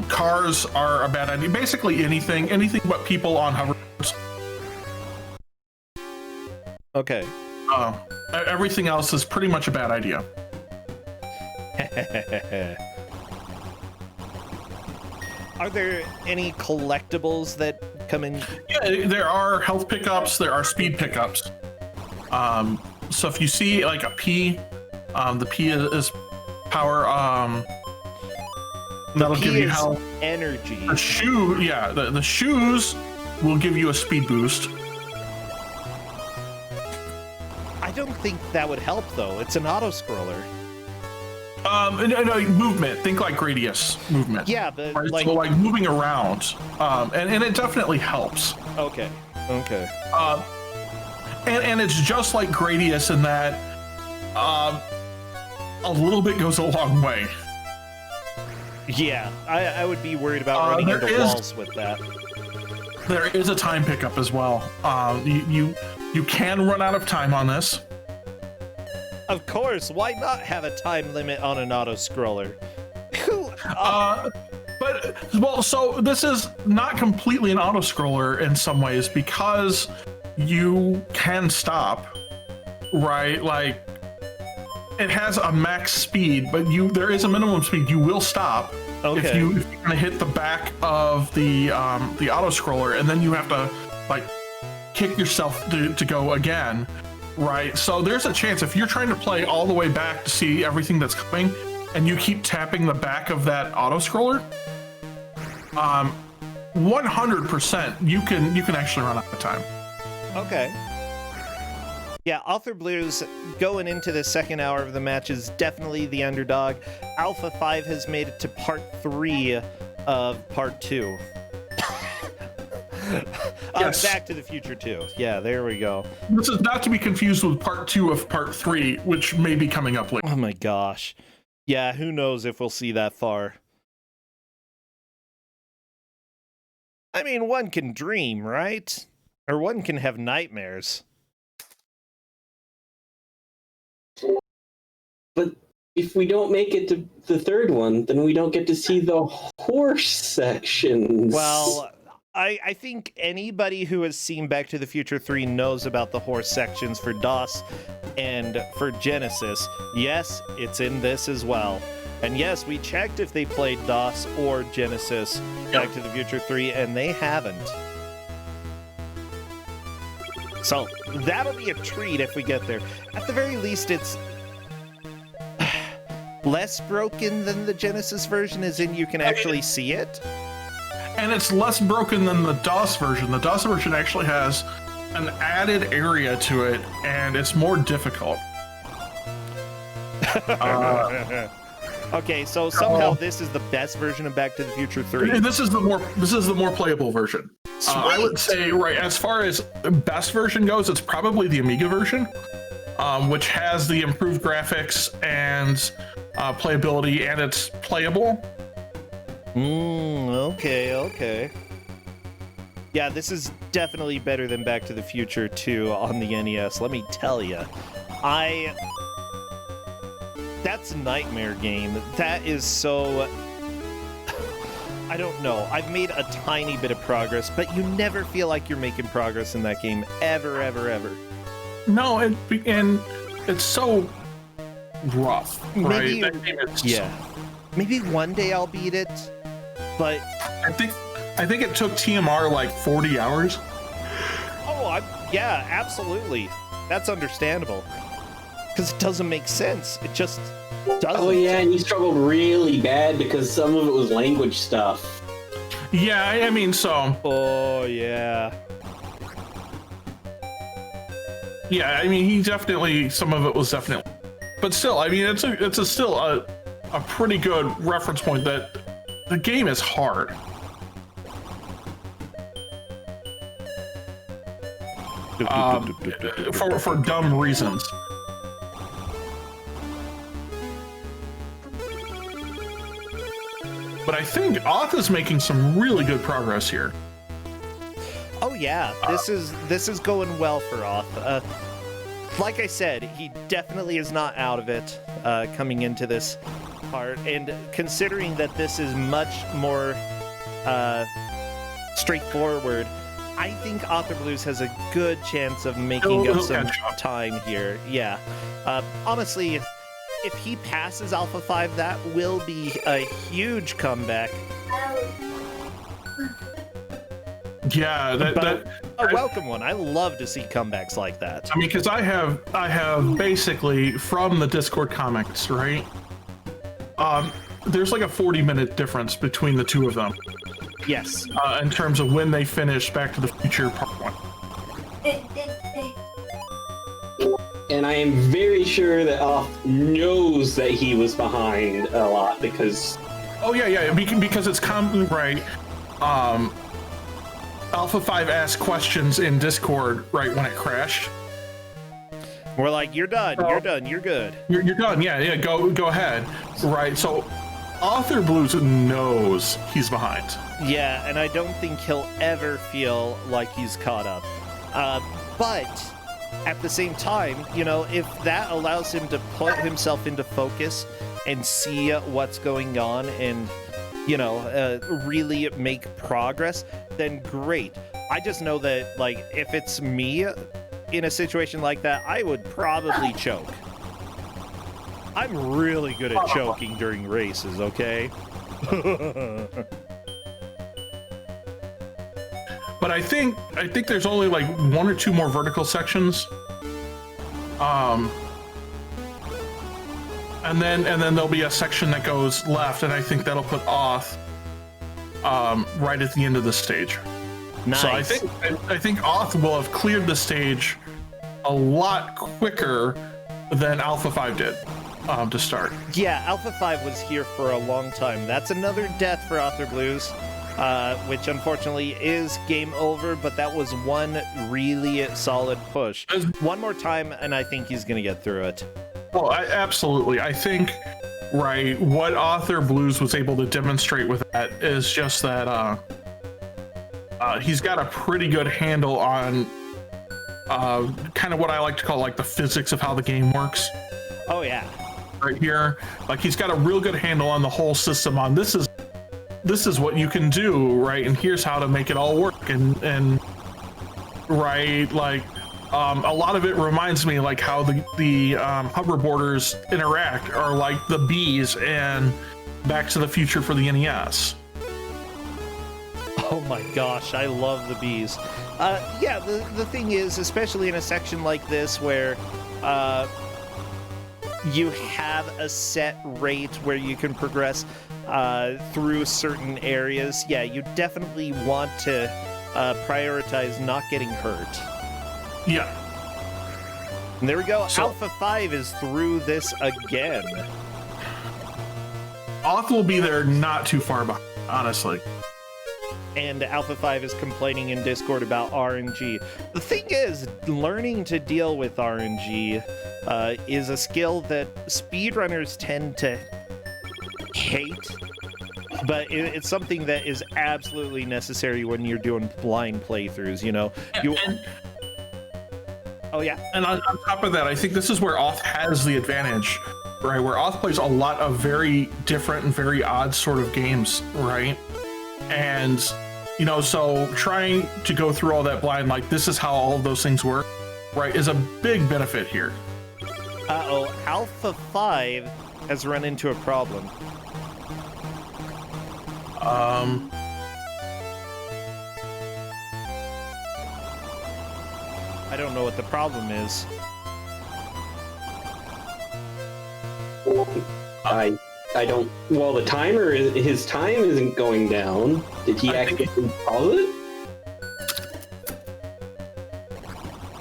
B: Cars are a bad idea. Basically anything but people on hoverboards.
A: Okay.
B: Everything else is pretty much a bad idea.
A: Are there any collectibles that come in?
B: Yeah, there are health pickups, there are speed pickups. So if you see like a P, the P is power, that'll give you health.
A: Energy.
B: The shoe, yeah, the shoes will give you a speed boost.
A: I don't think that would help though. It's an auto-scroller.
B: No, movement. Think like Gradius movement.
A: Yeah, but
B: right? So like moving around, and it definitely helps.
A: Okay.
B: And it's just like Gradius in that a little bit goes a long way.
A: Yeah, I would be worried about running into walls with that.
B: There is a time pickup as well. You can run out of time on this.
A: Of course, why not have a time limit on an auto-scroller?
B: So this is not completely an auto-scroller in some ways because you can stop, right? Like, it has a max speed, but there is a minimum speed. You will stop if you're gonna hit the back of the auto-scroller, and then you have to like kick yourself to go again. Right, so there's a chance if you're trying to play all the way back to see everything that's coming, and you keep tapping the back of that auto scroller, 100% you can actually run out of time.
A: Okay. Yeah, Author Blues going into the second hour of the match is definitely the underdog. Alpha 5 has made it to part 3 of part 2.
B: Yes.
A: Back to the Future 2. Yeah, there we go.
B: This is not to be confused with part 2 of part 3, which may be coming up later.
A: Oh my gosh. Yeah, who knows if we'll see that far. I mean, one can dream, right? Or one can have nightmares.
C: But if we don't make it to the third one, then we don't get to see the horse sections.
A: Well, I think anybody who has seen Back to the Future 3 knows about the horse sections for DOS and for Genesis. Yes, it's in this as well. And yes, we checked if they played DOS or Genesis Back to the Future 3, and they haven't. So that'll be a treat if we get there. At the very least, it's less broken than the Genesis version, as in you can actually see it.
B: And it's less broken than the DOS version. The DOS version actually has an added area to it, and it's more difficult.
A: Okay, so somehow this is the best version of Back to the Future 3.
B: This is the more playable version. I would say, right, as far as best version goes, it's probably the Amiga version. which has the improved graphics and playability, and it's playable.
A: Okay. Yeah, this is definitely better than Back to the Future 2 on the NES, let me tell you. That's a nightmare game. That is so... I don't know. I've made a tiny bit of progress, but you never feel like you're making progress in that game. Ever.
B: No, and it's so rough, right? That game is
A: Maybe one day I'll beat it, but...
B: I think it took TMR like 40 hours.
A: Oh, yeah, absolutely. That's understandable. Because it doesn't make sense. It just doesn't.
C: Oh yeah, and you struggled really bad because some of it was language stuff.
B: Yeah, I mean, so...
A: Oh, yeah.
B: Yeah, I mean, he definitely... Some of it was definitely... But still, I mean, it's still a pretty good reference point that the game is hard. For dumb reasons. But I think Oth is making some really good progress here.
A: Oh yeah, this is going well for Oth. Like I said, he definitely is not out of it coming into this part, and considering that this is much more straightforward, I think Author Blues has a good chance of making up some time here. Yeah, honestly, if he passes Alpha 5, that will be a huge comeback.
B: Yeah,
A: a welcome one. I love to see comebacks like that.
B: I mean, because I have basically from the Discord comments, right? There's like a 40-minute difference between the two of them.
A: Yes.
B: In terms of when they finished Back to the Future Part 1.
C: And I am very sure that Oth knows that he was behind a lot because...
B: Oh, yeah, because it's common, right? Alpha 5 asked questions in Discord right when it crashed.
A: We're like, you're done, you're done, you're good.
B: You're done, yeah, go ahead. Right, so Author Blues knows he's behind.
A: Yeah, and I don't think he'll ever feel like he's caught up. But at the same time, you know, if that allows him to put himself into focus and see what's going on and, you know, really make progress, then great. I just know that, like, if it's me in a situation like that, I would probably choke. I'm really good at choking during races, okay?
B: But I think there's only like one or two more vertical sections. And then there'll be a section that goes left, and I think that'll put Oth right at the end of the stage.
A: Nice.
B: So I think Oth will have cleared the stage a lot quicker than Alpha 5 did to start.
A: Yeah, Alpha 5 was here for a long time. That's another death for Author Blues, which unfortunately is game over, but that was one really solid push. One more time, and I think he's going to get through it.
B: Oh, absolutely. I think, right, what Author Blues was able to demonstrate with that is just that he's got a pretty good handle on kind of what I like to call like the physics of how the game works.
A: Oh, yeah.
B: Right here, like he's got a real good handle on the whole system on this is what you can do, right? And here's how to make it all work. And right, like a lot of it reminds me like how the hoverboarders interact, or like the bees and Back to the Future for the NES.
A: Oh my gosh, I love the bees. Yeah, the thing is, especially in a section like this where you have a set rate where you can progress through certain areas, yeah, you definitely want to prioritize not getting hurt.
B: Yeah.
A: And there we go.
B: So,
A: Alpha 5 is through this again.
B: Oth will be there not too far behind, honestly.
A: and Alpha 5 is complaining in Discord about RNG. The thing is, learning to deal with RNG is a skill that speedrunners tend to hate, but it's something that is absolutely necessary when you're doing blind playthroughs, you know? Oh, yeah.
B: And on top of that, I think this is where Auth has the advantage, right? Where Auth plays a lot of very different and very odd sort of games, right? And, you know, so trying to go through all that blind, like this is how all of those things work, right, is a big benefit here.
A: Uh-oh, Alpha 5 has run into a problem. I don't know what the problem is.
C: I don't. Well, the timer his time isn't going down. Did he actually pause it?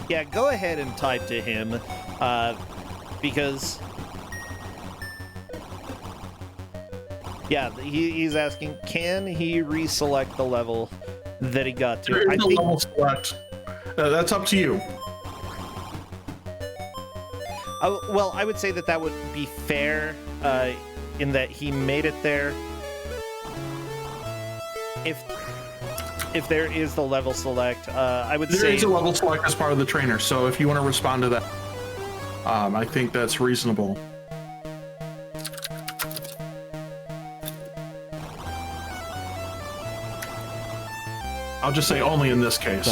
A: Yeah, go ahead and type to him, because yeah, he's asking, can he reselect the level that he got to?
B: I think level select. That's up to you.
A: Well, I would say that would be fair, in that he made it there. If there is the level select, I would say...
B: There is a level select as part of the trainer, so if you want to respond to that, I think that's reasonable. I'll just say only in this case.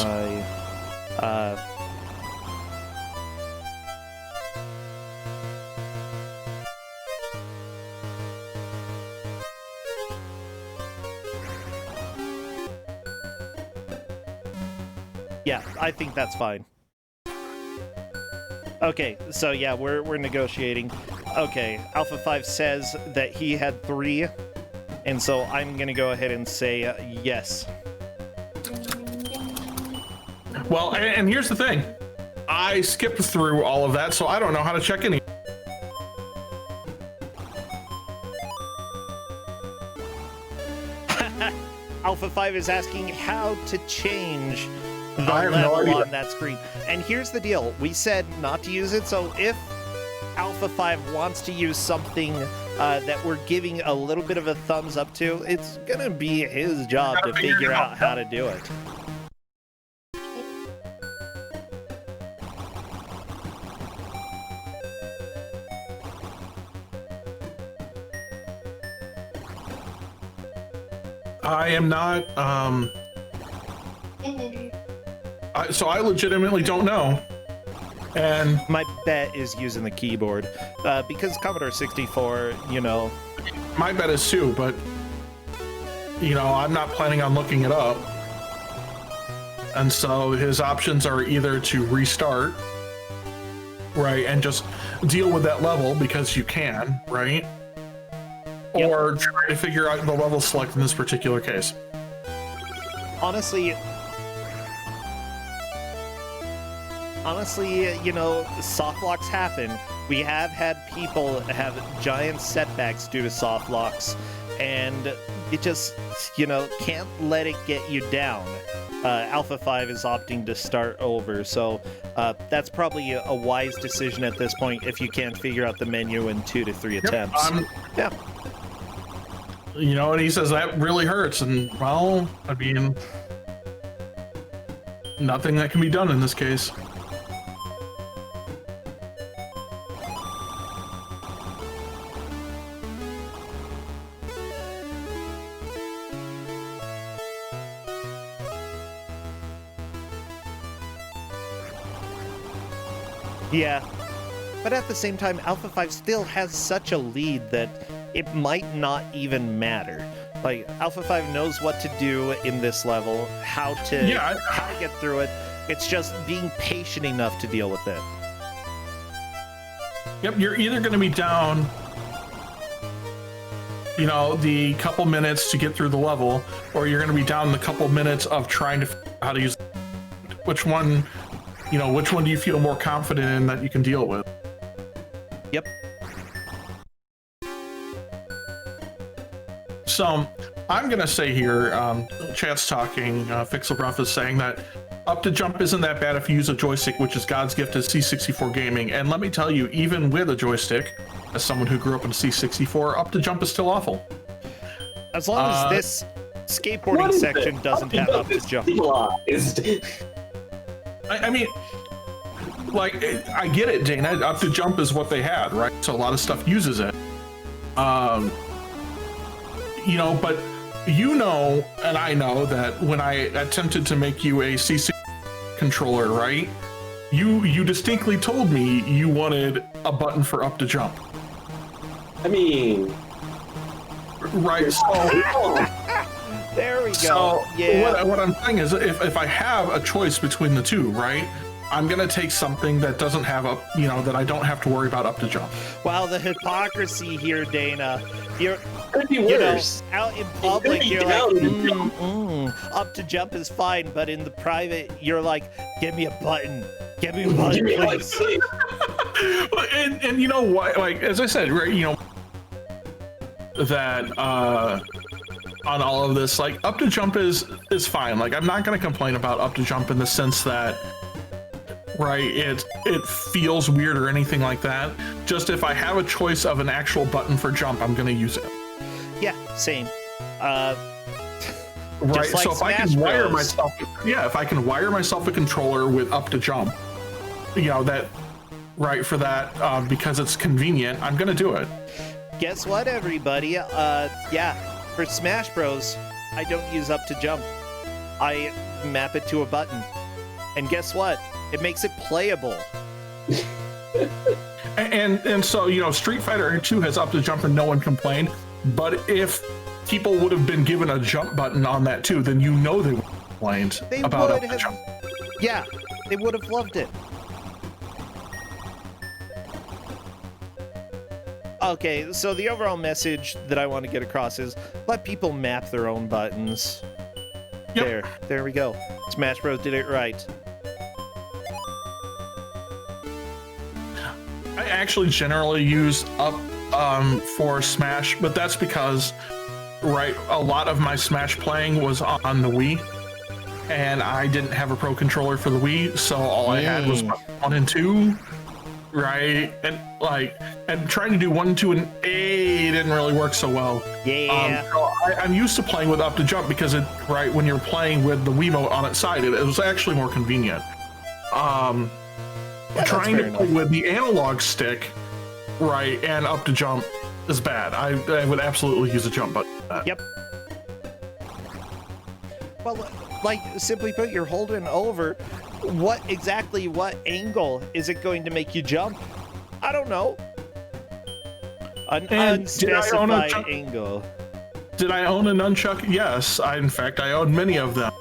A: Yeah, I think that's fine. Okay, so yeah, we're negotiating. Okay, Alpha 5 says that he had 3, and so I'm gonna go ahead and say yes.
B: Well, and here's the thing. I skipped through all of that, so I don't know how to check any.
A: Alpha 5 is asking how to change the level on that screen. And here's the deal. We said not to use it, so if Alpha 5 wants to use something that we're giving a little bit of a thumbs up to, it's gonna be his job to figure out how to do it.
B: I am not, so I legitimately don't know. And
A: my bet is using the keyboard, because Commodore 64, you know.
B: My bet is too, but, you know, I'm not planning on looking it up. And so his options are either to restart, right, and just deal with that level because you can, right? Yep. Or try to figure out the level select in this particular case.
A: Honestly, you know, soft locks happen. We have had people have giant setbacks due to soft locks, and it just, you know, can't let it get you down. Alpha 5 is opting to start over, so that's probably a wise decision at this point if you can't figure out the menu in 2 to 3 attempts. Yeah.
B: You know, and he says that really hurts, and well, I mean, nothing that can be done in this case.
A: Yeah, but at the same time, Alpha 5 still has such a lead that it might not even matter. Like, Alpha 5 knows what to do in this level, how to get through it. It's just being patient enough to deal with it.
B: Yep, you're either going to be down, you know, the couple minutes to get through the level, or you're going to be down the couple minutes of trying to figure out how to use which one, you know, which one do you feel more confident in that you can deal with?
A: Yep.
B: So, I'm gonna say here, chat's talking, Fixel Gruff is saying that up to jump isn't that bad if you use a joystick, which is God's gift to C64 gaming. And let me tell you, even with a joystick, as someone who grew up in C64, up to jump is still awful.
A: As long as this skateboarding section doesn't have up to jump.
B: I mean, like, I get it, Dana. Up to jump is what they had, right? So a lot of stuff uses it. You know, but you know, and I know that when I attempted to make you a C6 controller, right? You distinctly told me you wanted a button for up to jump.
C: I mean,
B: right? So
A: there we go.
B: So
A: yeah.
B: what I'm saying is, if I have a choice between the two, right? I'm gonna take something that doesn't have up, you know, that I don't have to worry about up to jump.
A: Wow, the hypocrisy here, Dana. You're,
C: could be worse.
A: You know, out in public, you're like, up to jump is fine, but in the private, you're like, give me a button. Give me a button, please.
B: and you know what? Like, as I said, right, you know, that on all of this, like, up to jump is fine. Like, I'm not gonna complain about up to jump in the sense that, right, it feels weird or anything like that. Just if I have a choice of an actual button for jump, I'm gonna use it.
A: Yeah, same.
B: Right,
A: like
B: so if
A: Smash
B: I can wire
A: Bros.
B: myself, yeah, if I can wire myself a controller with up to jump, you know, that, right, for that, because it's convenient, I'm gonna do it.
A: Guess what, everybody? Yeah, for Smash Bros, I don't use up to jump. I map it to a button. And guess what? It makes it playable.
B: and so, you know, Street Fighter 2 has up to jump and no one complained. But if people would have been given a jump button on that too, then you know they would have complained about up to jump.
A: Yeah, they would have loved it. Okay, so the overall message that I want to get across is let people map their own buttons.
B: Yep.
A: There we go. Smash Bros did it right.
B: I actually generally use up for Smash, but that's because, right, a lot of my Smash playing was on the Wii, and I didn't have a Pro Controller for the Wii, so all I had was 1 and 2, right? And trying to do 1, 2, and A didn't really work so well.
A: Yeah.
B: So I'm used to playing with up to jump because it, right, when you're playing with the Wiimote on its side, it was actually more convenient.
A: Yeah,
B: trying to play with the analog stick, right, and up to jump is bad. I would absolutely use a jump button for that.
A: Yep. Well, like, simply put, you're holding over. What angle is it going to make you jump? I don't know. An unspecified angle.
B: Did I own a nunchuck? Yes. In fact, I owned many of them.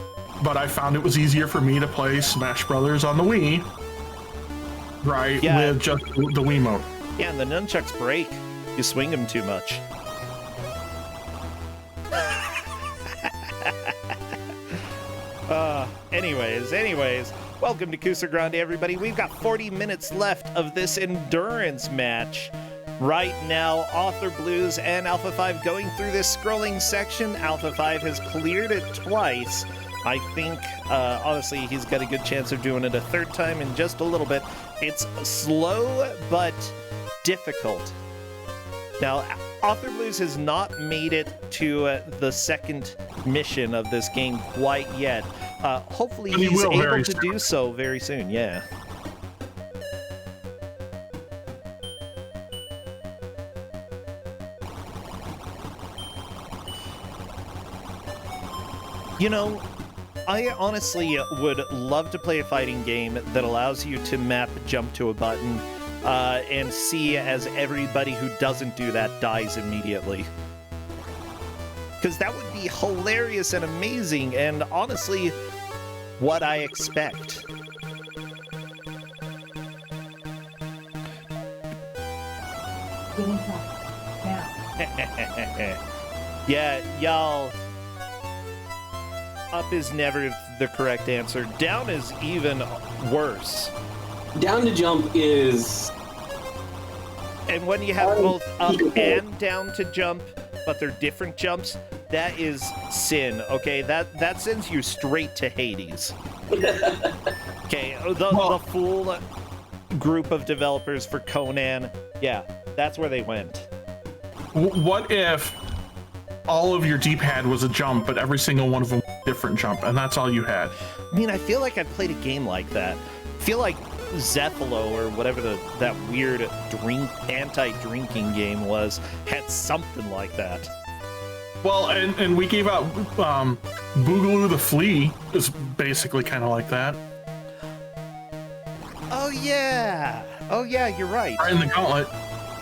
B: But I found it was easier for me to play Smash Brothers on the Wii, right, with just the Wiimote.
A: Yeah, and the nunchucks break. You swing them too much. Anyways, welcome to Ku5ogrande, everybody. We've got 40 minutes left of this endurance match. Right now, Author Blues and Alpha 5 going through this scrolling section. Alpha 5 has cleared it twice. I think, honestly, he's got a good chance of doing it a third time in just a little bit. It's slow, but difficult. Now, Author Blues has not made it to the second mission of this game quite yet. Hopefully he's able to do so very soon, yeah. You know, I honestly would love to play a fighting game that allows you to map jump to a button and see as everybody who doesn't do that dies immediately. Because that would be hilarious and amazing, and honestly, what I expect. Yeah, y'all. Up is never the correct answer. Down is even worse.
C: Down to jump is...
A: And when you have both up and down to jump, but they're different jumps, that is sin, okay? That sends you straight to Hades. Okay, the full group of developers for Conan, yeah, that's where they went.
B: What if all of your D-pad was a jump, but every single one of them was a different jump, and that's all you had?
A: I mean, I feel like I've played a game like that. I feel like Zethalo, or whatever that weird anti-drinking game was, had something like that.
B: Well, and we gave out Boogaloo the Flea is basically kind of like that.
A: Oh yeah, you're right.
B: Right in the gauntlet.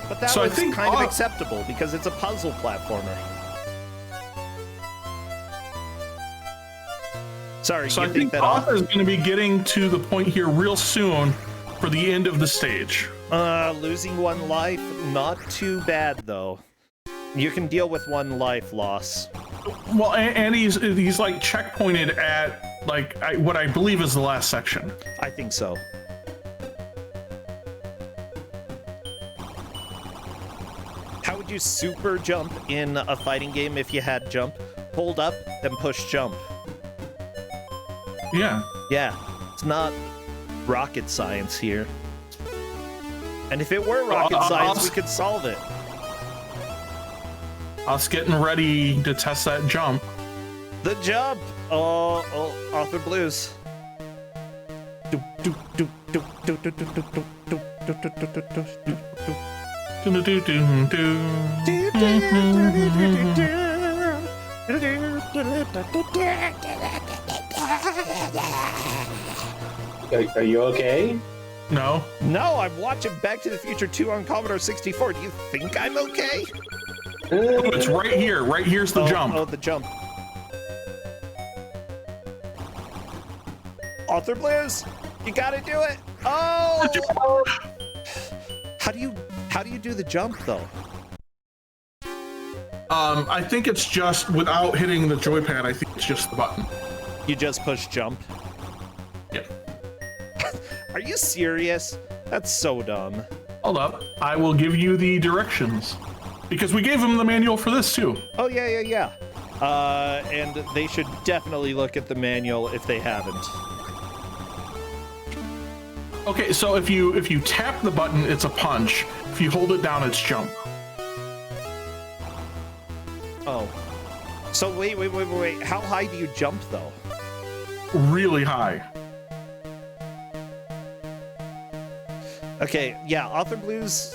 A: But that
B: So
A: was
B: I think
A: kind of acceptable because it's a puzzle platformer. Sorry,
B: So
A: you
B: I think
A: that
B: Arthur's going to be getting to the point here real soon for the end of the stage.
A: Losing one life, not too bad though. You can deal with one life loss.
B: Well, and he's like checkpointed at like what I believe is the last section.
A: I think so. How would you super jump in a fighting game if you had jump? Hold up, then push jump.
B: Yeah.
A: Yeah, it's not rocket science here. And if it were rocket science, we could solve it.
B: Us getting ready to test that jump.
A: The jump! Oh, Arthur Blues.
C: Are you okay?
B: No.
A: No, I'm watching Back to the Future 2 on Commodore 64. Do you think I'm okay?
B: Oh, it's right here. Right here's the jump.
A: Oh, the jump. Arthur Blues, you gotta do it. Oh! How do you do the jump though?
B: I think it's just without hitting the joypad. I think it's just the button.
A: You just push jump.
B: Yeah.
A: Are you serious? That's so dumb.
B: Hold up. I will give you the directions because we gave them the manual for this too.
A: Oh yeah. And they should definitely look at the manual if they haven't.
B: Okay, so if you tap the button, it's a punch. If you hold it down, it's jump.
A: Oh. So wait. How high do you jump though?
B: Really high.
A: Okay, yeah, Arthur Blues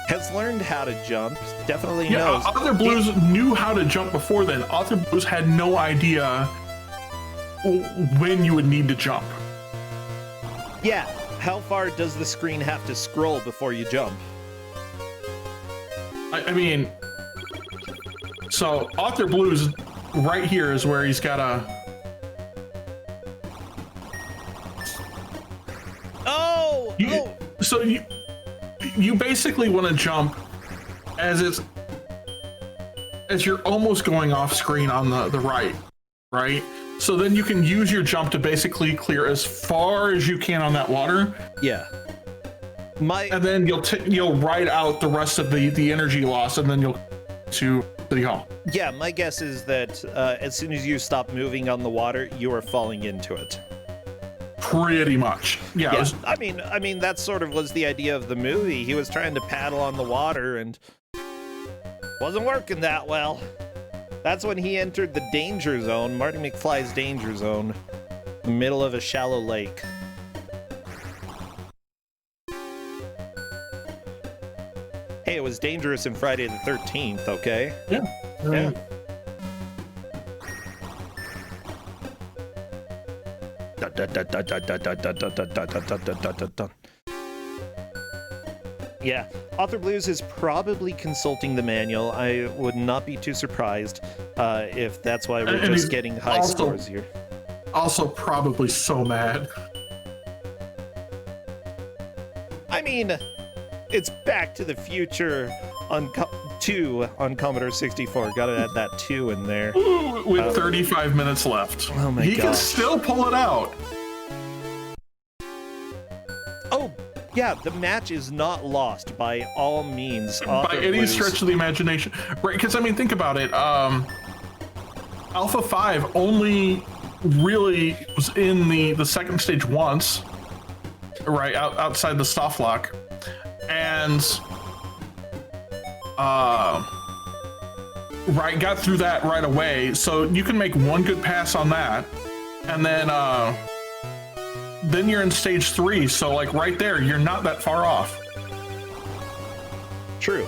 A: has learned how to jump. Definitely
B: Yeah,
A: knows.
B: Arthur Blues knew how to jump before then. Arthur Blues had no idea when you would need to jump.
A: Yeah, how far does the screen have to scroll before you jump?
B: I mean, so Arthur Blues right here is where he's got a. So you basically want to jump as you're almost going off screen on the right? So then you can use your jump to basically clear as far as you can on that water.
A: Yeah.
B: And then you'll ride out the rest of the energy loss, and then you'll to City Hall.
A: Yeah, my guess is that as soon as you stop moving on the water, you are falling into it.
B: Pretty much. Yeah.
A: I mean that sort of was the idea of the movie. He was trying to paddle on the water and wasn't working that well. That's when he entered the danger zone, Marty McFly's danger zone, middle of a shallow lake. Hey, it was dangerous in Friday the 13th, okay?
B: Yeah.
A: Yeah. Yeah, Arthur Blues is probably consulting the manual. I would not be too surprised if that's why we're just getting high scores here.
B: Also probably so mad.
A: I mean, it's Back to the Future on 2 on Commodore 64. Gotta add that 2 in there.
B: With 35 minutes left.
A: Oh my
B: He
A: gosh.
B: can still pull it out.
A: Oh, Yeah, the match is not lost by all means.
B: By any stretch of the imagination, right? Because I mean, think about it. Alpha 5 only really was in the second stage once, right? Outside the soft lock, and right, got through that right away. So you can make one good pass on that, and then you're in stage 3. So like right there, you're not that far off.
A: True.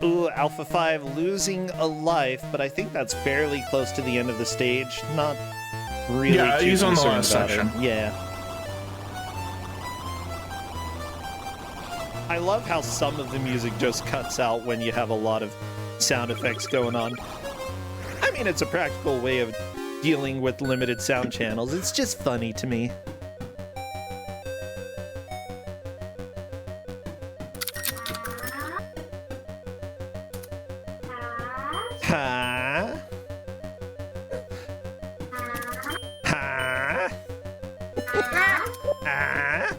A: Ooh, Alpha 5 losing a life, but I think that's fairly close to the end of the stage. Not really.
B: Yeah,
A: too
B: he's on the
A: concerned
B: last
A: about
B: section.
A: it. Yeah. I love how some of the music just cuts out when you have a lot of sound effects going on. I mean, it's a practical way of dealing with limited sound channels. It's just funny to me. Huh? Huh? Huh?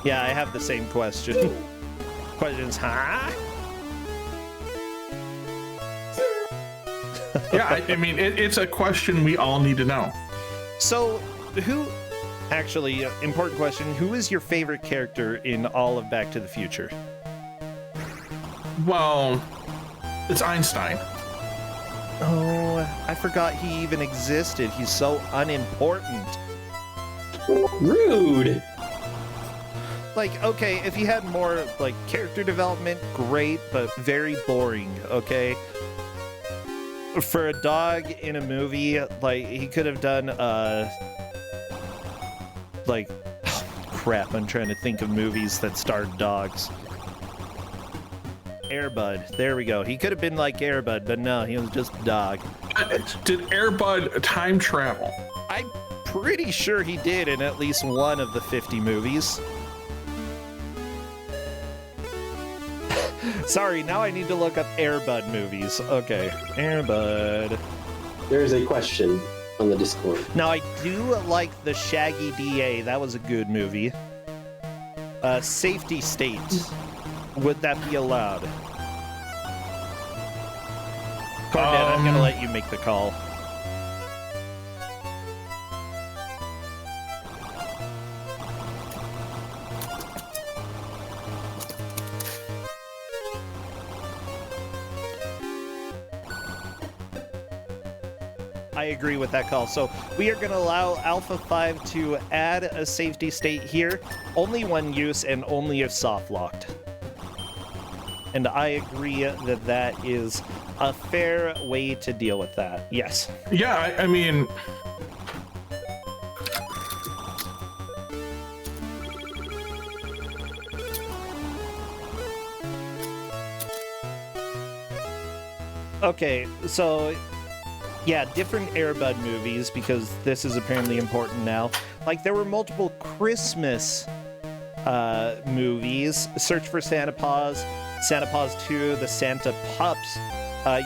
A: Yeah, I have the same question. Questions, huh?
B: Yeah, I mean, it's a question we all need to know.
A: So, actually, important question, who is your favorite character in all of Back to the Future?
B: Well, it's Einstein.
A: Oh, I forgot he even existed. He's so unimportant.
C: Rude.
A: Like, okay, if he had more, like, character development, great, but very boring, okay? For a dog in a movie, like, he could have done, like, crap, I'm trying to think of movies that starred dogs. Air Bud, there we go. He could have been like Air Bud, but no, he was just a dog.
B: Did Air Bud time travel?
A: I'm pretty sure he did in at least one of the 50 movies. Sorry, now I need to look up Air Bud movies. Okay, Air Bud.
C: There is a question on the Discord.
A: Now, I do like the Shaggy DA. That was a good movie. Safety State. Would that be allowed? Cornette, I'm gonna let you make the call. I agree with that call. So we are going to allow Alpha 5 to add a safety state here. Only one use and only if soft locked. And I agree that that is a fair way to deal with that. Yes.
B: Yeah, I mean...
A: Okay, so... yeah, different Air Bud movies, because this is apparently important now. Like, there were multiple Christmas movies. Search for Santa Paws, Santa Paws 2, The Santa Pups.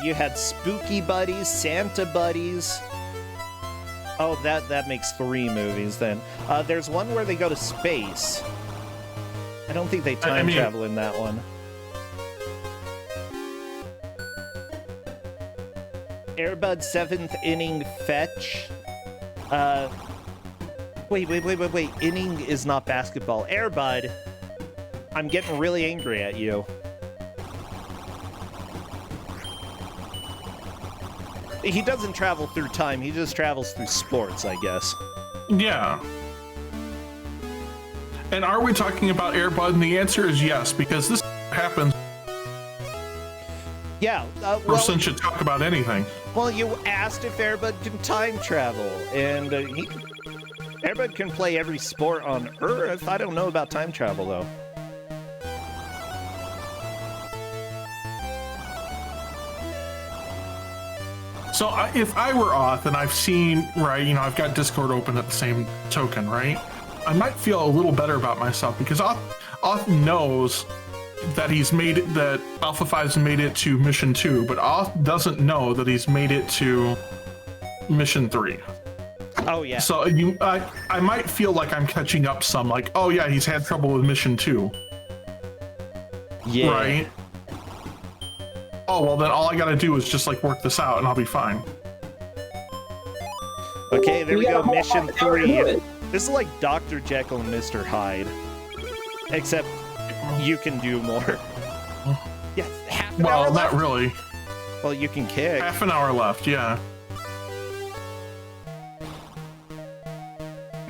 A: You had Spooky Buddies, Santa Buddies. Oh, that makes 3 movies then. There's one where they go to space. I don't think they time travel in that one. Air Bud 7th Inning Fetch. Wait. Inning is not basketball. Air Bud, I'm getting really angry at you. He doesn't travel through time, he just travels through sports, I guess.
B: Yeah. And are we talking about Air Bud? And the answer is yes, because this happens.
A: Yeah,
B: person should talk about anything.
A: Well, you asked if Air Bud can time travel, and Air Bud can play every sport on Earth. I don't know about time travel, though.
B: So if I were Oth and I've seen, right, you know, I've got Discord open at the same token, right? I might feel a little better about myself because Oth knows that he's made it, that Alpha 5's made it to Mission 2, but Oth doesn't know that he's made it to Mission 3.
A: Oh yeah.
B: So I might feel like I'm catching up some, like, oh yeah, he's had trouble with mission 2.
A: Yeah.
B: Right? Oh, well then all I gotta do is just like work this out and I'll be fine.
A: Okay, there we go. Mission 3.
C: it.
A: This is like Dr. Jekyll and Mr. Hyde. Except you can do more. Yeah, half an hour
B: Well,
A: left.
B: not really.
A: Well, you can kick.
B: Half an hour left, yeah.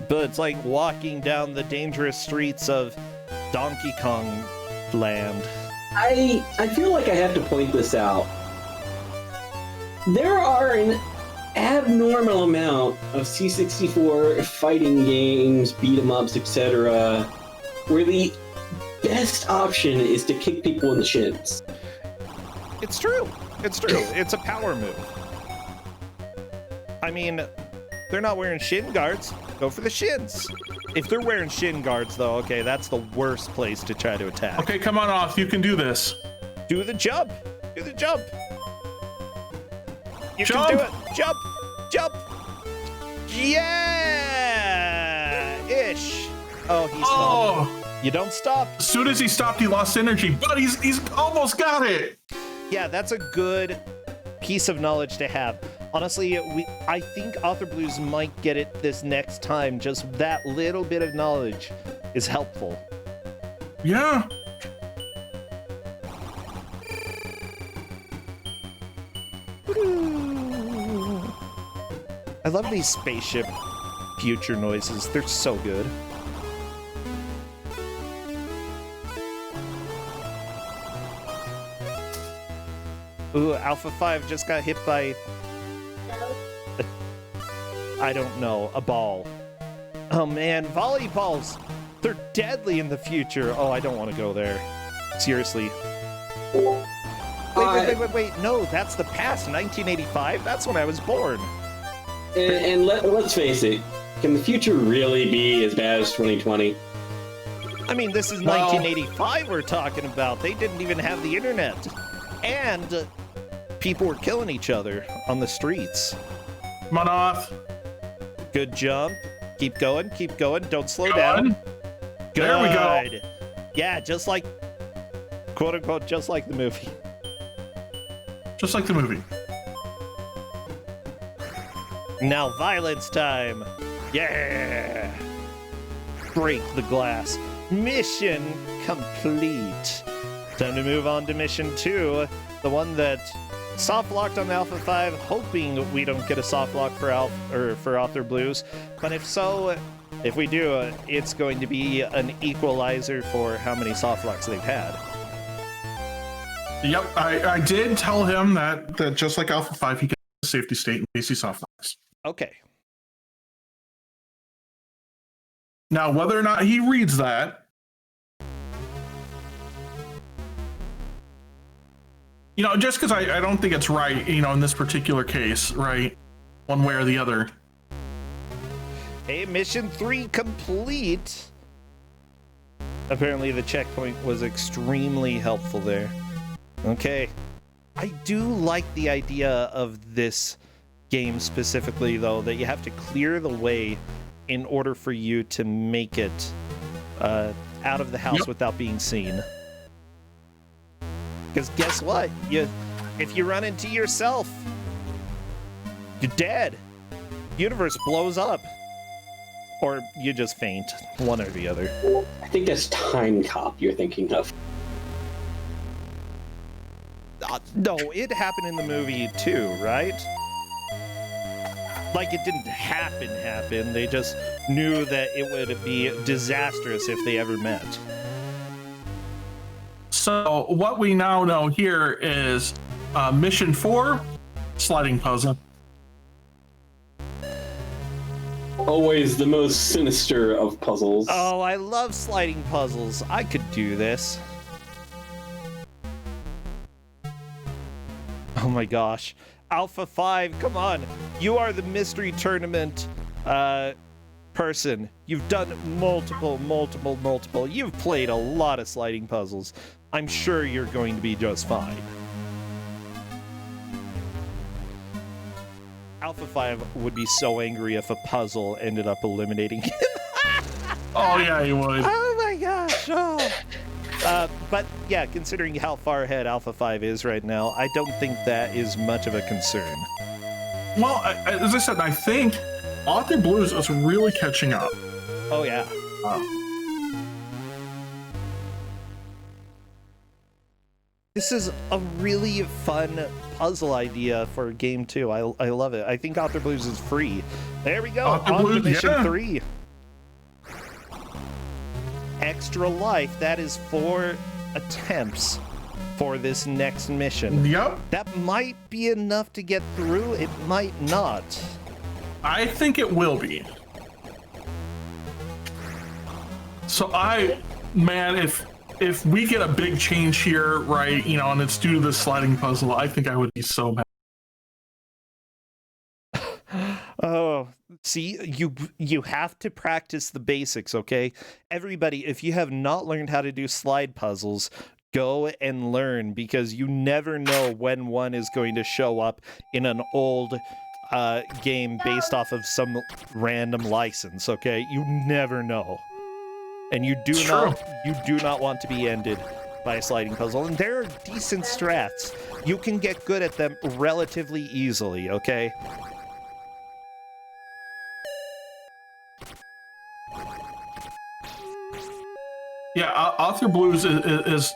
A: But it's like walking down the dangerous streets of Donkey Kong Land.
C: I feel like I have to point this out. There are an abnormal amount of C64 fighting games, beat 'em ups, etc., where the best option is to kick people in the shins.
A: It's true. It's true. It's a power move. I mean, they're not wearing shin guards. Go for the shins. If they're wearing shin guards, though, okay, that's the worst place to try to attack.
B: Okay, come on off. You can do this.
A: Do the jump. Do the jump. You
B: Jump.
A: can do it. Jump. Jump. Yeah. Ish. Oh, he's
B: Oh!
A: You don't stop.
B: As soon as he stopped, he lost energy, but he's almost got it.
A: Yeah, that's a good piece of knowledge to have. Honestly, I think Author Blues might get it this next time. Just that little bit of knowledge is helpful.
B: Yeah.
A: I love these spaceship future noises. They're so good. Ooh, Alpha 5 just got hit by, I don't know, a ball. Oh man, volleyballs! They're deadly in the future. Oh, I don't want to go there. Seriously. Wait. No, that's the past. 1985? That's when I was born.
C: And let's face it, can the future really be as bad as 2020?
A: I mean, this is 1985 we're talking about. They didn't even have the internet. And people were killing each other on the streets.
B: Come on off.
A: Good jump. Keep going. Keep going. Don't slow down. Good.
B: There we go.
A: Yeah, just like, quote unquote, just like the movie.
B: Just like the movie.
A: Now violence time. Yeah. Break the glass. Mission complete. Time to move on to mission 2. The one that soft locked on Alpha 5, hoping we don't get a soft lock for Author Blues. But if so, if we do, it's going to be an equalizer for how many soft locks they've had.
B: Yep, I did tell him that just like Alpha 5, he gets a safety state in case he soft locks.
A: Okay.
B: Now, whether or not he reads that, just because I don't think it's right, in this particular case, right? One way or the other.
A: Hey, mission 3 complete. Apparently the checkpoint was extremely helpful there. Okay. I do like the idea of this game specifically, though, that you have to clear the way in order for you to make it out of the house without being seen. Because guess what? If you run into yourself, you're dead. Universe blows up. Or you just faint. One or the other.
C: I think that's Time Cop you're thinking of.
A: No, it happened in the movie too, right? Like, it didn't happen. They just knew that it would be disastrous if they ever met.
B: So what we now know here is mission 4, sliding puzzle.
C: Always the most sinister of puzzles.
A: Oh, I love sliding puzzles. I could do this. Oh my gosh. Alpha 5, come on. You are the mystery tournament person. You've done multiple. You've played a lot of sliding puzzles. I'm sure you're going to be just fine. Alpha 5 would be so angry if a puzzle ended up eliminating him.
B: Oh yeah, he would.
A: Oh my gosh! Oh. But yeah, considering how far ahead Alpha 5 is right now, I don't think that is much of a concern.
B: Well, as I said, I think Author Blues is really catching up.
A: Oh yeah. This is a really fun puzzle idea for a game too. I love it. I think Author Blues is free. There we go.
B: Author
A: On to
B: Blues,
A: mission
B: yeah.
A: 3. Extra life. That is 4 attempts for this next mission.
B: Yep.
A: That might be enough to get through. It might not.
B: I think it will be. So man, if we get a big change here, right, you know, and it's due to this sliding puzzle, I think I would be so mad.
A: Oh, see, you have to practice the basics, okay? Everybody, if you have not learned how to do slide puzzles, go and learn, because you never know when one is going to show up in an old game based off of some random license, okay? You never know. And you do not want to be ended by a sliding puzzle. And there are decent strats. You can get good at them relatively easily, okay?
B: Yeah, Author Blues is,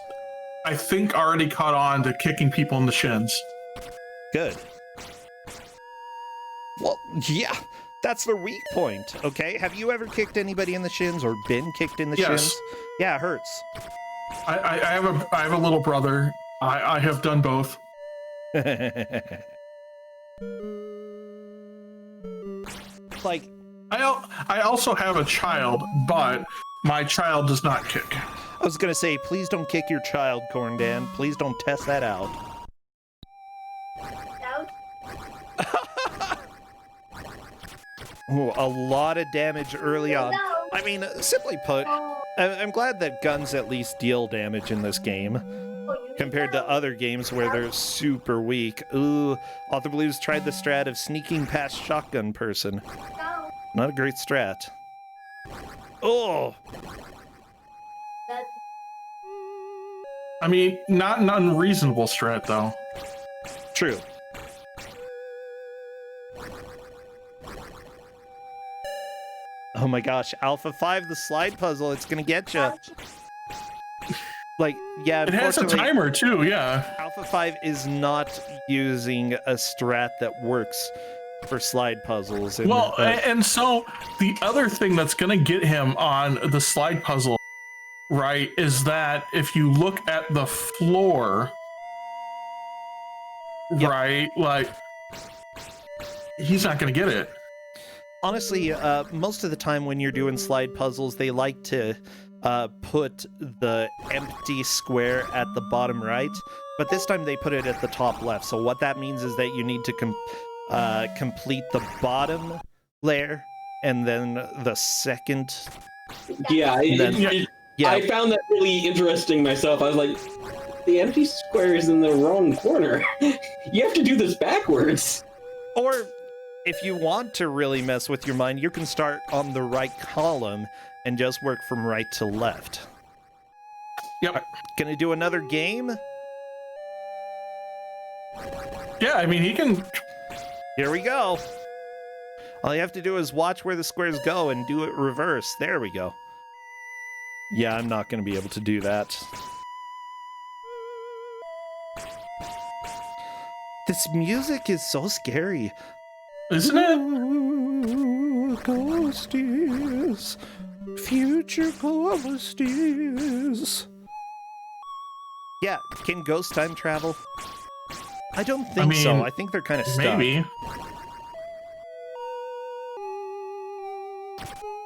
B: I think, already caught on to kicking people in the shins.
A: Good. Well, yeah, that's the weak point, okay? Have you ever kicked anybody in the shins or been kicked in the shins? Yeah, it hurts.
B: I have a little brother. I have done both.
A: Like,
B: I also have a child, but my child does not kick.
A: I was gonna say, please don't kick your child, Corndan. Please don't test that out. Ooh, a lot of damage early on. I mean, simply put, I'm glad that guns at least deal damage in this game, compared to other games where they're super weak. Ooh, Author Blues tried the strat of sneaking past shotgun person. Not a great strat. Oh!
B: I mean, not an unreasonable strat, though.
A: True. Oh my gosh, Alpha 5, the slide puzzle, it's gonna get you. Like, yeah,
B: it has a timer too, yeah.
A: Alpha 5 is not using a strat that works for slide puzzles. And,
B: well, and so the other thing that's gonna get him on the slide puzzle, right, is that if you look at the floor,
A: yep.
B: Right, like, he's not gonna get it.
A: Honestly, most of the time when you're doing slide puzzles, they like to put the empty square at the bottom right, but this time they put it at the top left. So what that means is that you need to complete the bottom layer and then the second.
C: Yeah,
A: yeah.
C: I found that really interesting myself. I was like, the empty square is in the wrong corner. You have to do this backwards.
A: Or if you want to really mess with your mind, you can start on the right column and just work from right to left.
B: Yep.
A: Gonna do another game?
B: Yeah, I mean, he can.
A: Here we go. All you have to do is watch where the squares go and do it reverse. There we go. Yeah, I'm not gonna be able to do that. This music is so scary.
B: Isn't it?
A: Ooh, ghosties, future ghosties. Yeah, can ghost time travel? I don't think so. I think they're kind of stuck.
B: Maybe.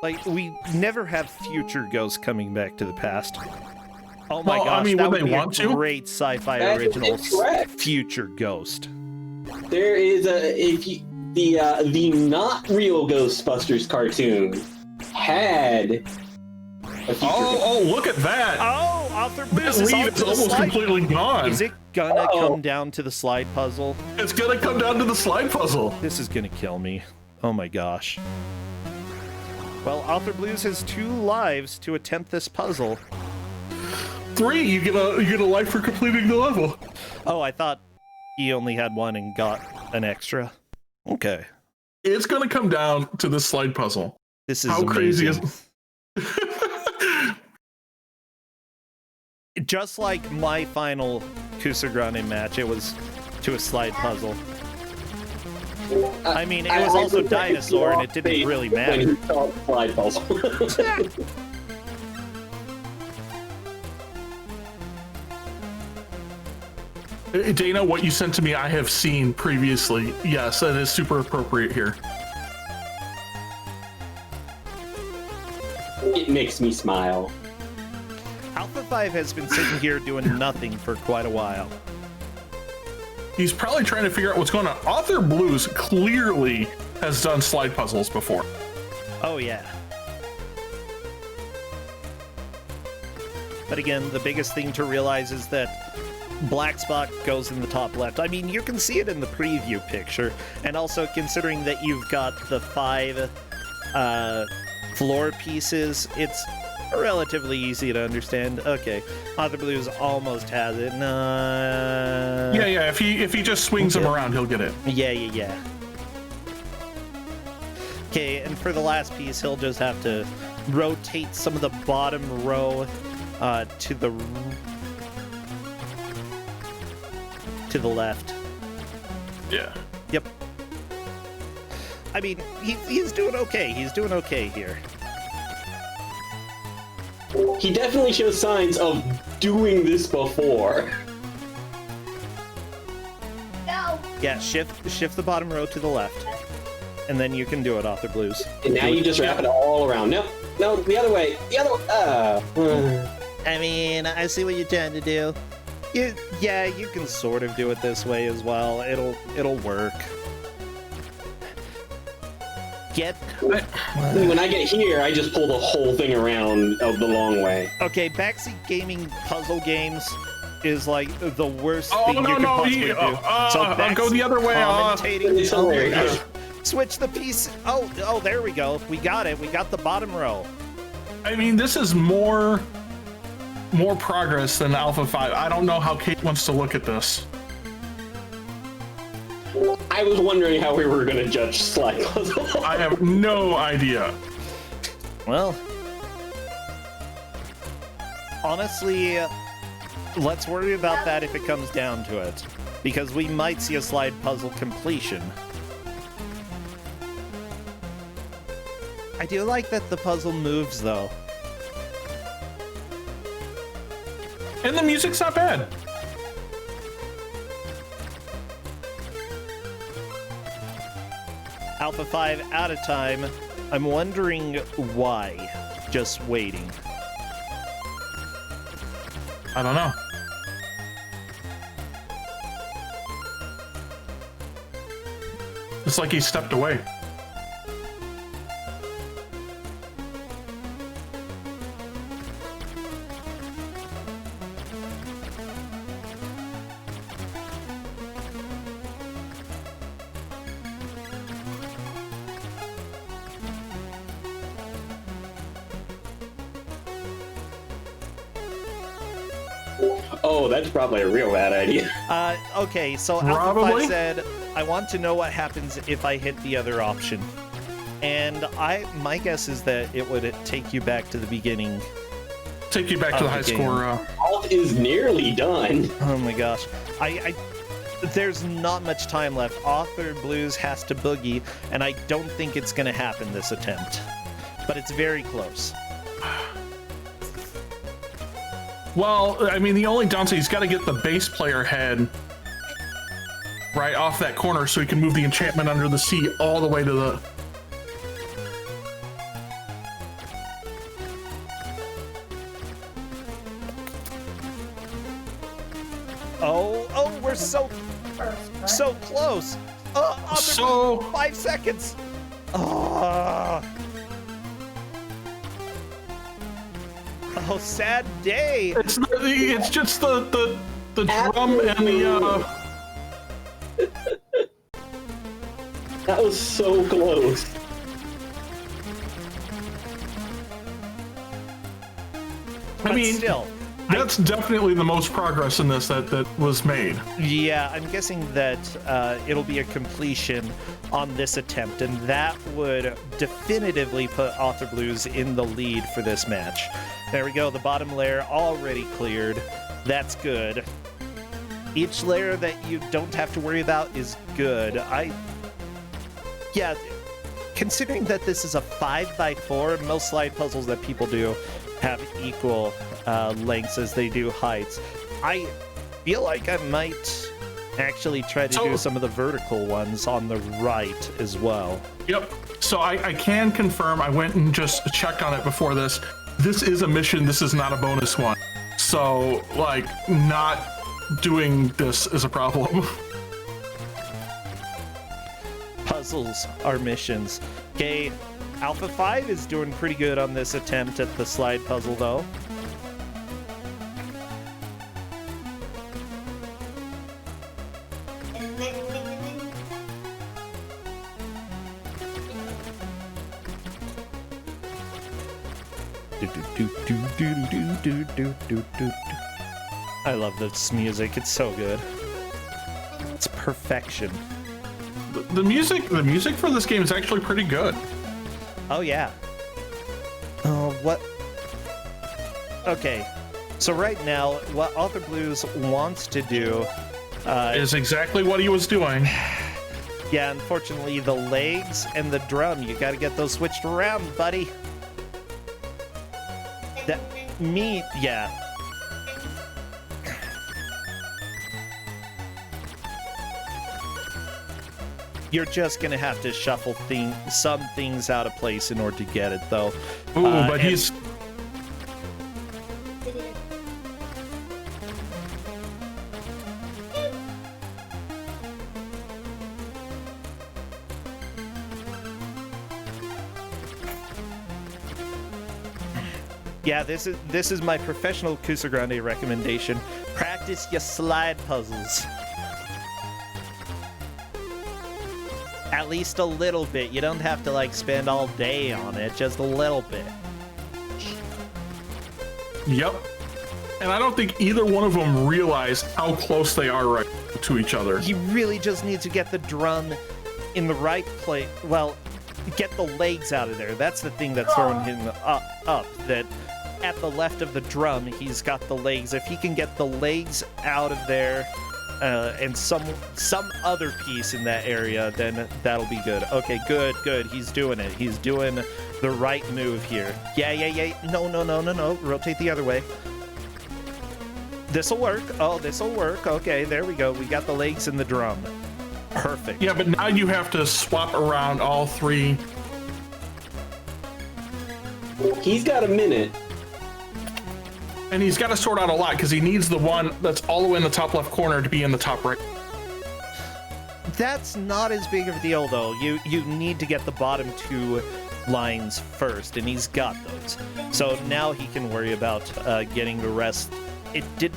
A: Like, we never have future ghosts coming back to the past. Oh my gosh,
B: I mean,
A: that
B: would
A: would
B: they
A: be
B: want
A: a
B: to?
A: great sci-fi
C: That is
A: original
C: incorrect.
A: future ghost.
C: There is the not real Ghostbusters cartoon had a future
B: Oh, look at that!
A: Oh, Author
B: That
A: Blues is
B: lead is almost completely gone.
A: Is it gonna come down to the slide puzzle.
B: It's gonna come down to the slide puzzle.
A: This is gonna kill me. Oh my gosh. Well, Author Blues has 2 lives to attempt this puzzle.
B: 3, you get a life for completing the level.
A: Oh, I thought he only had 1 and got an extra. Okay.
B: It's gonna come down to this slide puzzle.
A: This is
B: how crazy
A: amazing.
B: is
A: Just like my final Ku5ogrande match, it was to a slide puzzle. I mean, it was also Dinosaur, and it didn't really matter.
C: When he saw the slide puzzle.
B: Dana, what you sent to me, I have seen previously. Yes, that is super appropriate here.
C: It makes me smile.
A: Alpha 5 has been sitting here doing nothing for quite a while.
B: He's probably trying to figure out what's going on. Author Blues clearly has done slide puzzles before.
A: Oh, yeah. But again, the biggest thing to realize is that black spot goes in the top left. I mean, you can see it in the preview picture, and also considering that you've got the 5 floor pieces, it's relatively easy to understand. Okay, Author Blues almost has it.
B: Yeah. If he just swings him around, he'll get it.
A: Yeah. Okay, and for the last piece, he'll just have to rotate some of the bottom row to the left.
B: Yeah.
A: Yep. I mean, he's doing okay. He's doing okay here.
C: He definitely shows signs of doing this before.
D: Go.
A: Yeah, shift the bottom row to the left, and then you can do it, Author Blues.
C: And now you just wrap it all around. No, the other way. The other way.
A: I mean, I see what you're trying to do. You can sort of do it this way as well. It'll work.
C: When I get here, I just pull the whole thing around the long way.
A: Okay, backseat gaming puzzle games is like the worst thing you could
B: no,
A: possibly do. So
B: I'll go the other way.
C: It's hilarious.
A: Switch the piece. Oh, there we go. We got it. We got the bottom row.
B: I mean, this is more progress than Alpha 5. I don't know how Kate wants to look at this.
C: I was wondering how we were going to judge slide puzzle.
B: I have no idea.
A: Well, honestly, let's worry about that if it comes down to it, because we might see a slide puzzle completion. I do like that the puzzle moves, though.
B: And the music's not bad.
A: Alpha 5 out of time. I'm wondering why. Just waiting.
B: I don't know. It's like he stepped away.
C: Oh, that's probably a real bad idea.
A: Okay, so Alpha 5 said, I want to know what happens if I hit the other option. And my guess is that it would take you back to the beginning.
B: Take you back to the high score.
C: Alt is nearly done.
A: Oh my gosh. There's not much time left. Author Blues has to boogie, and I don't think it's going to happen this attempt. But it's very close.
B: Well, I mean, the only downside, he's got to get the bass player head right off that corner so he can move the enchantment under the sea all the way to the...
A: Oh, we're so close.
B: So...
A: 5 seconds. Oh, sad day.
B: It's just the the drum and the
C: That was so close.
A: But
B: I mean,
A: still,
B: that's definitely the most progress in this that was made.
A: yeah, I'm guessing that it'll be a completion on this attempt, and that would definitively put Author Blues in the lead for this match. There we go, the bottom layer already cleared. That's good. Each layer that you don't have to worry about is good. Yeah, considering that this is a 5x4, most slide puzzles that people do have equal lengths as they do heights. I feel like I might actually try to do some of the vertical ones on the right as well.
B: Yep. So I can confirm, I went and just checked on it before this. This is a mission, this is not a bonus one. So, like, not doing this is a problem.
A: Puzzles are missions. Okay, Alpha 5 is doing pretty good on this attempt at the slide puzzle, though. I love this music. It's so good. It's perfection.
B: The music for this game is actually pretty good.
A: Oh yeah. Oh, what? Okay. So right now, what Author Blues wants to do
B: Is exactly what he was doing.
A: yeah, unfortunately, the legs and the drum, you got to get those switched around, buddy. Yeah. You're just gonna have to shuffle some things out of place in order to get it, though.
B: Ooh, but he's...
A: Yeah, this is my professional Ku5ogrande recommendation. Practice your slide puzzles. At least a little bit. You don't have to like spend all day on it, just a little bit.
B: Yep. And I don't think either one of them realize how close they are right to each other.
A: You really just need to get the drum in the right place. Well, get the legs out of there. That's the thing that's throwing him up. That at the left of the drum, he's got the legs. If he can get the legs out of there and some other piece in that area, then that'll be good. Okay, good. He's doing it. He's doing the right move here. Yeah. No. Rotate the other way. This'll work. Oh, this'll work. Okay, there we go. We got the legs and the drum. Perfect.
B: Yeah, but now you have to swap around all three.
C: He's got a minute.
B: And he's got to sort out a lot because he needs the one that's all the way in the top left corner to be in the top right.
A: That's not as big of a deal, though. You need to get the bottom two lines first, and he's got those. So now he can worry about getting the rest. It did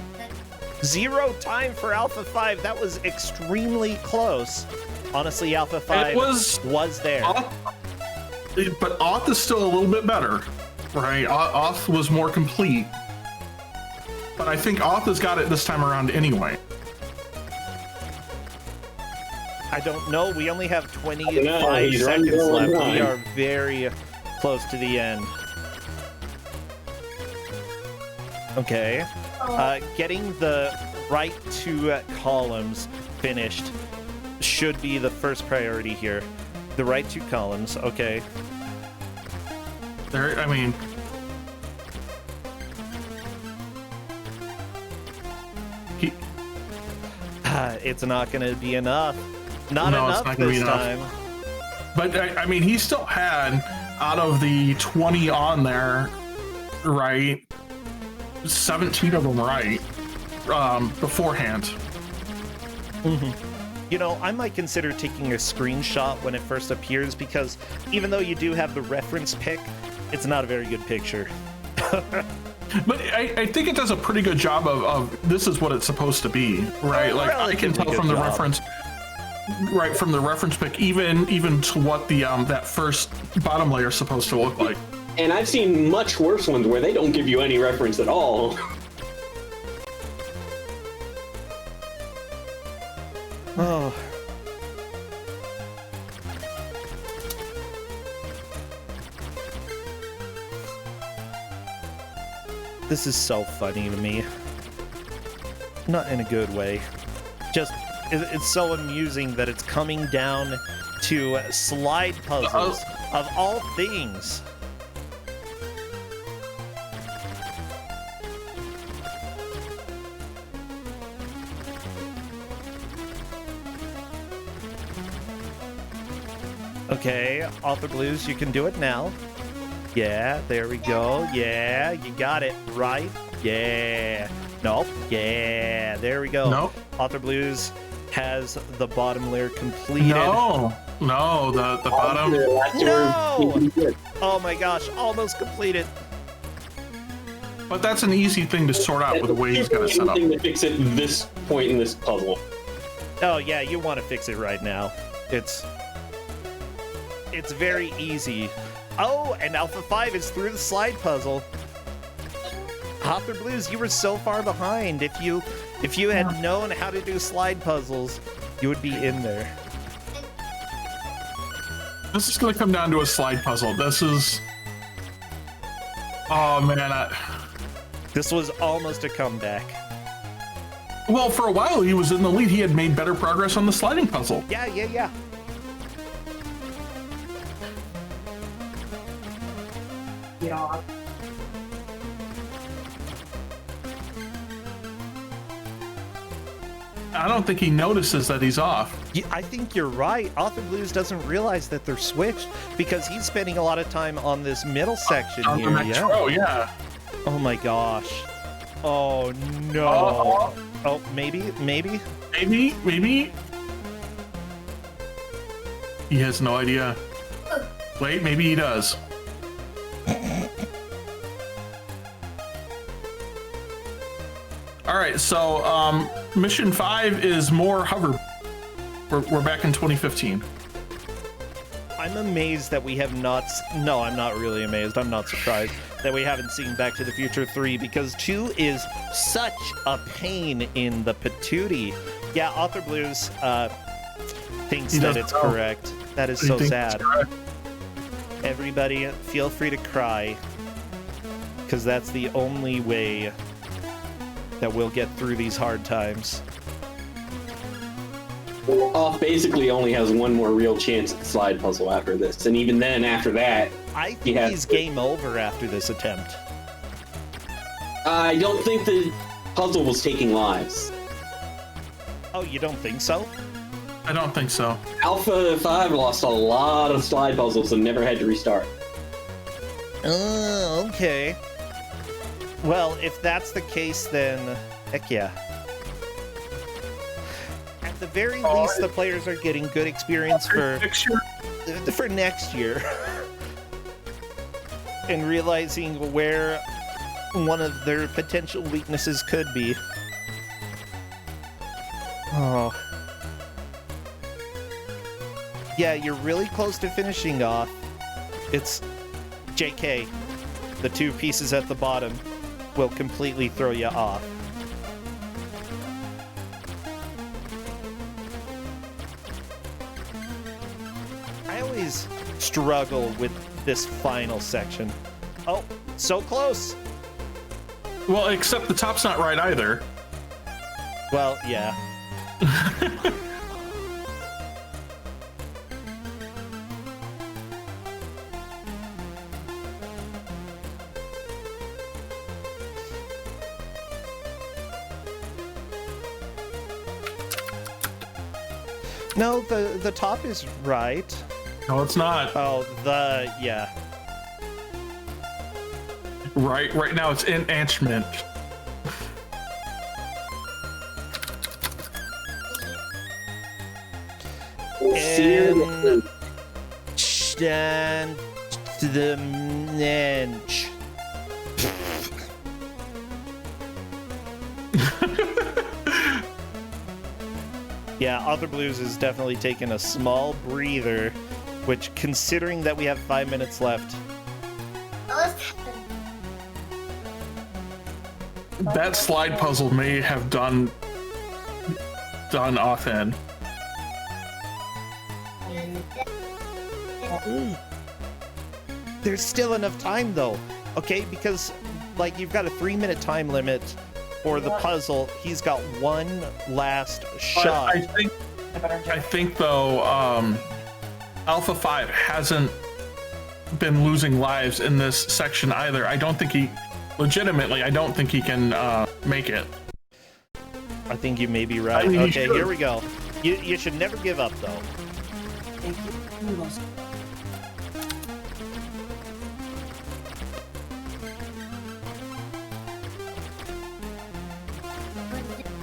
A: 0 time for Alpha 5. That was extremely close. Honestly, Alpha 5 was there.
B: But Auth is still a little bit better, right? Auth was more complete. But I think Auth has got it this time around anyway.
A: I don't know. We only have 25 seconds left. We are very close to the end. Okay. Getting the right two columns finished should be the first priority here. The right two columns. Okay.
B: There, I mean...
A: It's not going to be enough. Not enough this time.
B: But, I mean, he still had, out of the 20 on there, right, 17 of them right, beforehand.
A: Mm-hmm. You know, I might consider taking a screenshot when it first appears, because even though you do have the reference pic, it's not a very good picture.
B: But I think it does a pretty good job of this is what it's supposed to be, right? Like I can tell from the reference, right, from the reference pic, even to what the that first bottom layer is supposed to look like.
C: And I've seen much worse ones where they don't give you any reference at all.
A: Oh. This is so funny to me. Not in a good way. Just, it's so amusing that it's coming down to slide puzzles of all things. Okay, Author Blues, you can do it now. Yeah, there we go. Yeah, you got it right. Yeah. Nope. Yeah, there we go.
B: Nope.
A: Author Blues has the bottom layer completed.
B: No, the bottom.
A: No! Oh my gosh, almost completed.
B: But that's an easy thing to sort out with the way he's got it set up.
C: Thing to fix it this point in this puzzle.
A: Oh yeah, you want to fix it right now. It's very easy. Oh, and Alpha 5 is through the slide puzzle. Author Blues, you were so far behind. If you had known how to do slide puzzles, you would be in there.
B: This is going to come down to a slide puzzle. This is... Oh, man.
A: This was almost a comeback.
B: Well, for a while he was in the lead. He had made better progress on the sliding puzzle.
A: Yeah.
E: Yeah.
B: I don't think he notices that he's off.
A: I think you're right. Author Blues doesn't realize that they're switched because he's spending a lot of time on this middle section
B: On
A: here.
B: the next row, yeah.
A: Oh my gosh. Oh no. Oh, maybe.
B: Maybe. He has no idea. Wait, maybe he does. All right, so mission 5 is more hover. We're back in 2015.
A: I'm amazed that we have not... No, I'm not really amazed. I'm not surprised that we haven't seen Back to the Future 3 because 2 is such a pain in the patootie. Yeah, Author Blues thinks that it's correct. That is so sad. Everybody, feel free to cry because that's the only way that we'll get through these hard times.
C: Off basically only has one more real chance at the slide puzzle after this, and even then, after that,
A: I think he's game over after this attempt.
C: I don't think the puzzle was taking lives.
A: Oh, you don't think so?
B: I don't think so.
C: Alpha 5 lost a lot of slide puzzles and never had to restart.
A: Oh, okay. Well, if that's the case, then heck yeah. At the very least, the players are getting good experience for next year. And realizing where one of their potential weaknesses could be. Oh. Yeah, you're really close to finishing off. It's JK. The two pieces at the bottom will completely throw you off. I always struggle with this final section. Oh, so close.
B: Well, except the top's not right either.
A: Well, yeah. No, the top is right.
B: No, it's not.
A: Oh, yeah.
B: Right now it's enhancement.
A: And to the mensch. Yeah, Author Blues is definitely taking a small breather, which, considering that we have 5 minutes left,
B: That slide puzzle may have done off end.
A: there's still enough time though, okay? Because, like, you've got a 3-minute time limit for the puzzle. He's got one last shot.
B: I think though, Alpha 5 hasn't been losing lives in this section either. I don't think he can make it.
A: I think you may be right.
B: I mean,
A: Okay, here we go. You should never give up though.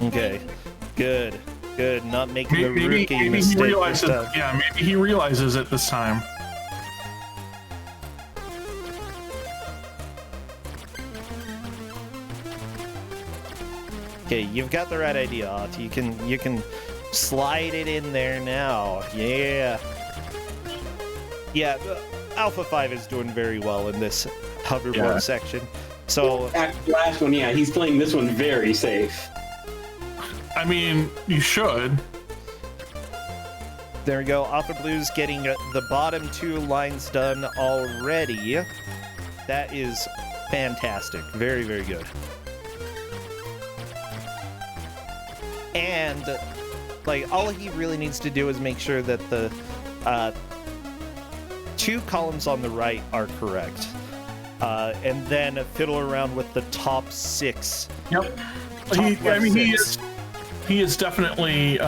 A: Okay, good. Not making the rookie mistake this time.
B: Yeah, maybe he realizes it this time.
A: Okay, you've got the right idea, Ot. You can slide it in there now. Yeah. Yeah, Alpha 5 is doing very well in this hoverboard section. So
C: After the last one, yeah, he's playing this one very safe.
B: I mean, you should.
A: there we go. Author Blues getting the bottom 2 lines done already. That is fantastic. Very, very good. And, like, all he really needs to do is make sure that the 2 columns on the right are correct. And then fiddle around with the top 6.
B: Yep. He is definitely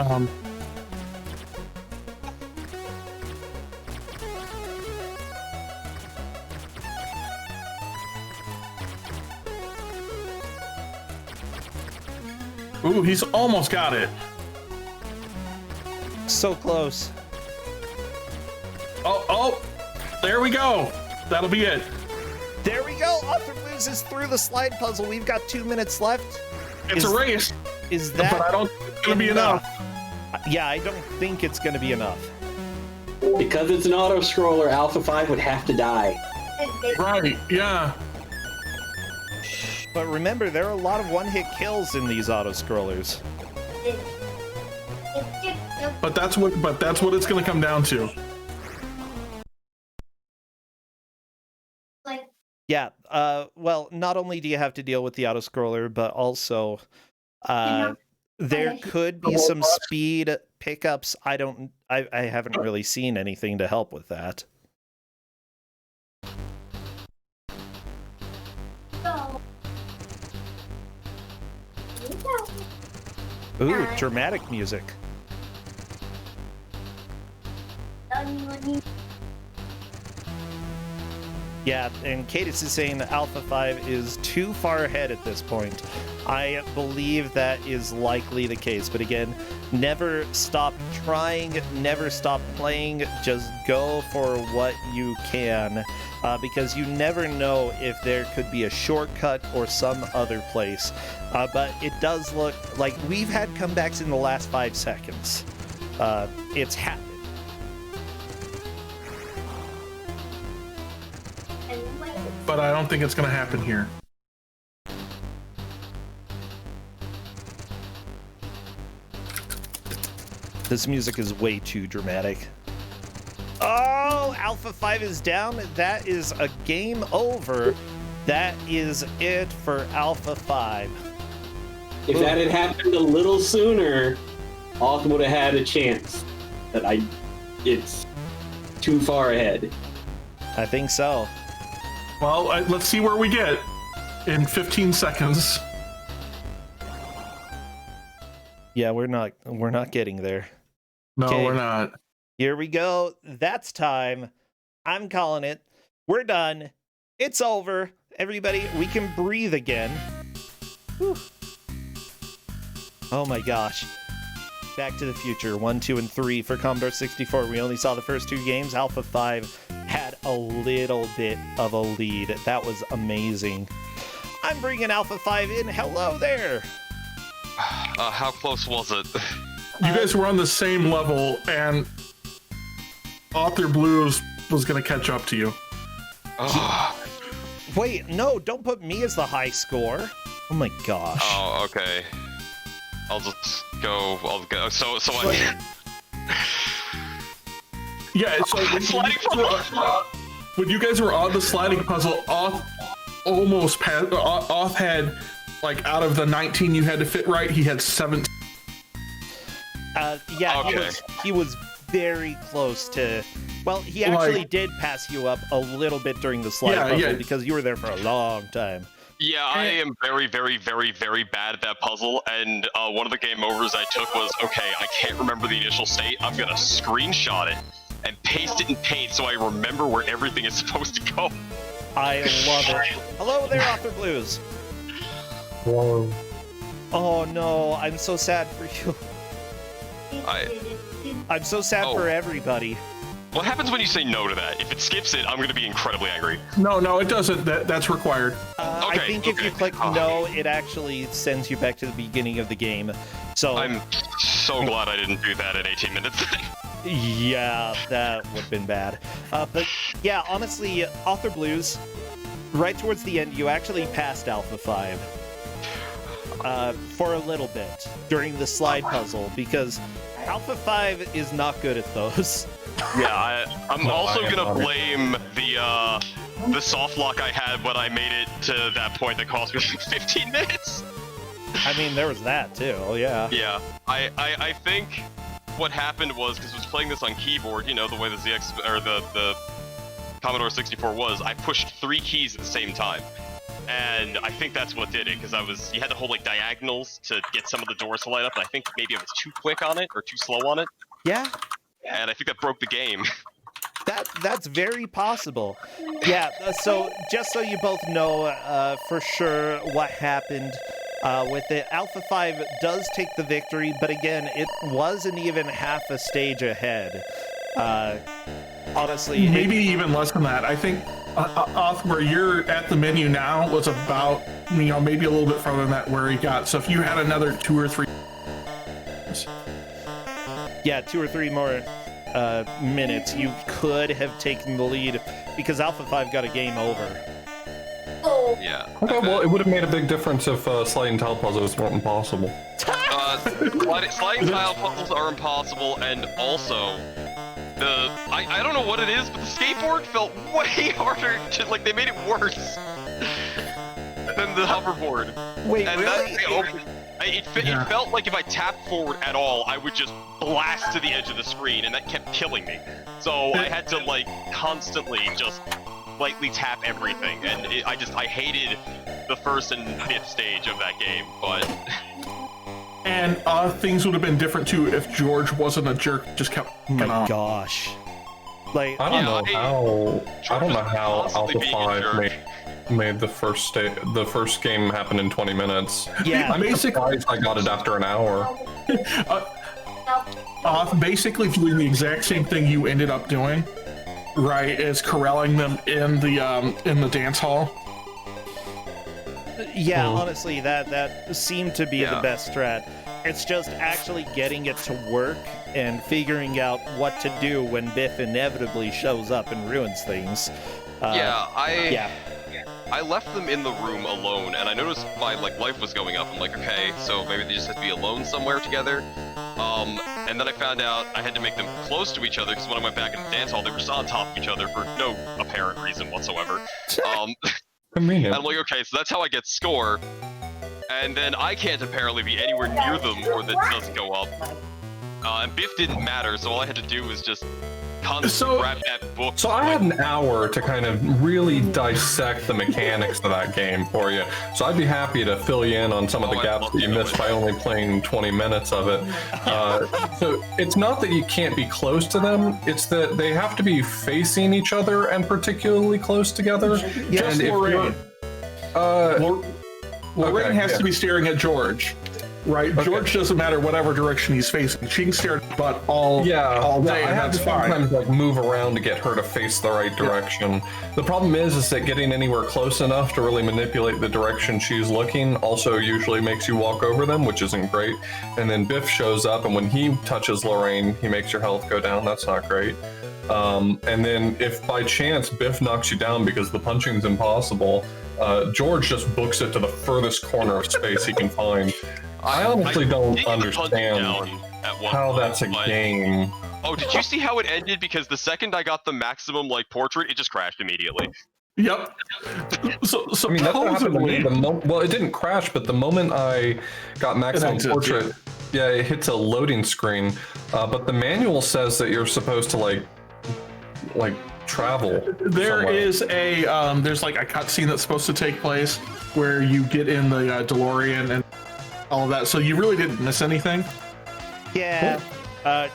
B: Ooh, he's almost got it.
A: So close.
B: Oh, there we go. That'll be it.
A: There we go. Author Blues is through the slide puzzle. We've got 2 minutes left.
B: It's a race.
A: Is that?
B: But I don't think it's gonna be enough.
A: Yeah, I don't think it's gonna be enough.
C: Because it's an auto scroller, Alpha 5 would have to die.
B: Right? Yeah.
A: But remember, there are a lot of one-hit kills in these auto scrollers.
B: But that's what it's gonna come down to.
A: Yeah. Well, not only do you have to deal with the auto scroller, but also there could be some speed pickups. I haven't really seen anything to help with that. Ooh, dramatic music. Yeah, and Cadis is saying that Alpha 5 is too far ahead at this point. I believe that is likely the case, but again, never stop trying, never stop playing, just go for what you can, because you never know if there could be a shortcut or some other place. But it does look like we've had comebacks in the last 5 seconds. It's happened.
B: But I don't think it's gonna happen here.
A: This music is way too dramatic. Oh, Alpha 5 is down. That is a game over. That is it for Alpha 5.
C: If that had happened a little sooner, Alpha would have had a chance. But it's too far ahead.
A: I think so.
B: Well, let's see where we get in 15 seconds.
A: Yeah, we're not getting there.
B: No,
A: Okay.
B: we're not.
A: Here we go. That's time. I'm calling it. We're done. It's over. Everybody, we can breathe again. Whew. Oh my gosh. Back to the Future 1, 2, and 3 for Commodore 64. We only saw the first 2 games. Alpha 5 had a little bit of a lead. That was amazing. I'm bringing Alpha 5 in. Hello there.
E: How close was it?
B: You guys were on the same level, and Author Blues was going to catch up to you.
A: Wait, no, don't put me as the high score. Oh my gosh.
E: Oh, okay. I'll go. So I.
B: Yeah, so when you guys were on the sliding puzzle, Auth almost passed. Auth had, like, out of the 19 you had to fit right, he had 17.
A: Yeah,
E: Okay.
A: he was very close to. Well, he actually did pass you up a little bit during the slide puzzle because you were there for a long time.
E: Yeah, I am very, very, very, very bad at that puzzle, and one of the game overs I took was, okay, I can't remember the initial state, I'm gonna screenshot it and paste it in Paint so I remember where everything is supposed to go.
A: I love it. Hello there, Author Blues.
F: Whoa.
A: Oh no, I'm so sad for you. I'm so sad for everybody.
E: What happens when you say no to that? If it skips it, I'm gonna be incredibly angry.
B: No, it doesn't. That's required.
A: I think if you click no, it actually sends you back to the beginning of the game. So
E: I'm so glad I didn't do that in 18 minutes.
A: Yeah, that would have been bad. But yeah, honestly, Author Blues, right towards the end, you actually passed Alpha 5 for a little bit during the slide puzzle, because Alpha 5 is not good at those.
E: Yeah, I'm also gonna blame the soft lock I had when I made it to that point that cost me 15 minutes.
A: I mean, there was that too. Oh yeah.
E: Yeah, I think what happened was, because I was playing this on keyboard, you know, the way the ZX or the Commodore 64 was, I pushed 3 keys at the same time. And I think that's what did it, because you had to hold like diagonals to get some of the doors to light up, and I think maybe I was too quick on it or too slow on it.
A: Yeah.
E: And I think that broke the game.
A: That's very possible. Yeah, so just so you both know for sure what happened with it, Alpha 5 does take the victory, but again, it wasn't even half a stage ahead. Honestly,
B: maybe even less than that. I think off where you're at the menu now was about, maybe a little bit farther than that where he got. So if you had another 2 or 3.
A: Yeah, 2 or 3 more minutes, you could have taken the lead, because Alpha 5 got a game over.
D: Oh.
E: Yeah.
F: Okay, well, it would have made a big difference if sliding tile puzzles weren't impossible.
E: Sliding tile puzzles are impossible, and also, I don't know what it is, but the skateboard felt way harder to, they made it worse than the hoverboard.
A: Wait,
E: and
A: really?
E: It felt like if I tapped forward at all, I would just blast to the edge of the screen, and that kept killing me. So I had to, constantly just lightly tap everything, and I hated the first and 5th stage of that game, but...
B: And things would have been different, too, if George wasn't a jerk, just kept...
A: Oh my gosh.
F: I don't know how Alpha 5 made the first game happen in 20 minutes.
A: Yeah,
F: I'm surprised I got it after an hour.
B: Basically doing the exact same thing you ended up doing, right, is corralling them in the dance hall.
A: Yeah, honestly, that seemed to be the best strat. It's just actually getting it to work and figuring out what to do when Biff inevitably shows up and ruins things.
E: I left them in the room alone, and I noticed my life was going up. I'm like, okay, so maybe they just have to be alone somewhere together. And then I found out I had to make them close to each other, because when I went back in the dance hall, they were still on top of each other for no apparent reason whatsoever.
F: Convenient.
E: And I'm like, okay, so that's how I get score. And then I can't apparently be anywhere near them, or that doesn't go up. And Biff didn't matter, so all I had to do was just constantly grab that book.
F: So I had an hour to kind of really dissect the mechanics of that game for you. So I'd be happy to fill you in on some of the gaps that you missed by only playing 20 minutes of it. So it's not that you can't be close to them, it's that they have to be facing each other and particularly close together.
B: Yes,
F: and
B: Lorraine. Lorraine has to be staring at George. Right, George doesn't matter whatever direction he's facing. She can stare at butt all day,
F: I
B: and
F: have
B: that's
F: to
B: fine.
F: sometimes like move around to get her to face the right direction. The problem is that getting anywhere close enough to really manipulate the direction she's looking also usually makes you walk over them, which isn't great. And then Biff shows up, and when he touches Lorraine, he makes your health go down. That's not great. And then if by chance Biff knocks you down because the punching's impossible, George just books it to the furthest corner of space he can find. I honestly don't understand how that's a game.
E: Oh, did you see how it ended? Because the second I got the maximum like portrait, it just crashed immediately.
B: Yep. So
F: I mean, that's what happened to me.
B: supposedly,
F: Well, it didn't crash, but the moment I got maximum
B: exits,
F: portrait, yeah, it hits a loading screen. But the manual says that you're supposed to like travel.
B: there
F: somewhere.
B: is a there's like a cutscene that's supposed to take place where you get in the DeLorean and all of that. So you really didn't miss anything.
A: Yeah,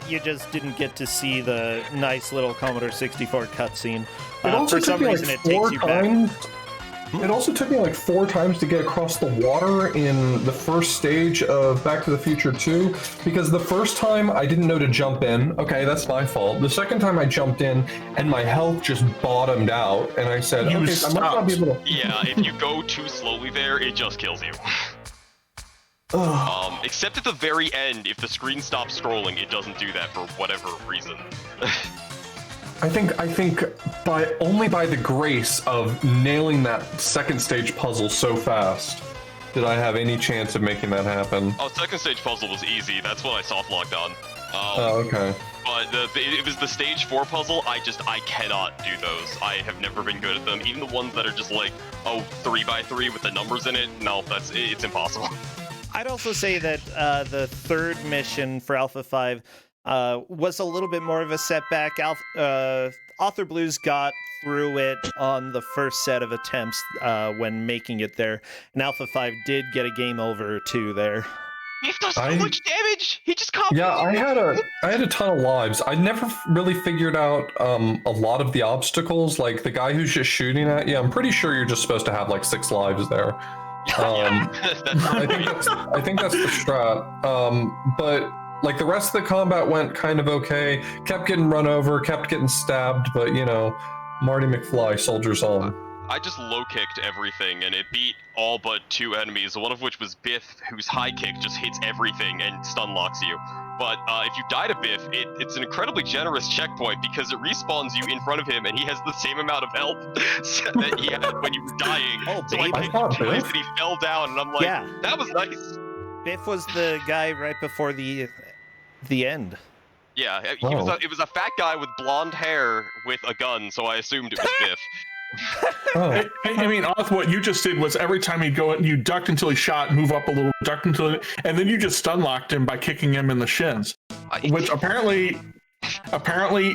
A: you just didn't get to see the nice little Commodore 64 cutscene.
F: It also
A: For
F: took
A: some
F: me
A: reason,
F: like
A: it takes
F: 4
A: you back.
F: times. It also took me like 4 times to get across the water in the first stage of Back to the Future 2, because the first time I didn't know to jump in. Okay, that's my fault. The second time I jumped in and my health just bottomed out, and I said,
B: You
F: okay, so I might not be able to.
E: Yeah, if you go too slowly there, it just kills you. Except at the very end, if the screen stops scrolling, it doesn't do that for whatever reason.
F: I think only by the grace of nailing that second stage puzzle so fast did I have any chance of making that happen.
E: Oh, second stage puzzle was easy. That's what I soft locked on.
F: Oh, okay.
E: But it was the stage 4 puzzle. I cannot do those. I have never been good at them. Even the ones that are just like 3x3 with the numbers in it. No, it's impossible.
A: I'd also say that the third mission for Alpha 5 was a little bit more of a setback. Author Blues got through it on the first set of attempts when making it there, and Alpha 5 did get a game over or two there.
E: Biff does so much damage. He just can't.
F: Yeah, I had a ton of lives. I never really figured out a lot of the obstacles. Like the guy who's just shooting at you, I'm pretty sure you're just supposed to have like 6 lives there. I think that's the strat. But like the rest of the combat went kind of okay. Kept getting run over, kept getting stabbed, but you know, Marty McFly soldiers on.
E: I just low-kicked everything, and it beat all but 2 enemies, one of which was Biff, whose high kick just hits everything and stun locks you. But if you die to Biff, it's an incredibly generous checkpoint because it respawns you in front of him, and he has the same amount of health that he had when you were dying.
A: Oh,
E: so I
A: baby.
E: kicked him twice, and he fell down, and I'm like,
A: Yeah.
E: that was nice.
A: Biff was the guy right before the end.
E: Yeah, it
F: Oh.
E: was a fat guy with blonde hair with a gun, so I assumed it was Biff.
F: Oh.
B: I mean, Oth, what you just did was every time he'd go in, you ducked until he shot, move up a little, ducked until, and then you just stun locked him by kicking him in the shins, which apparently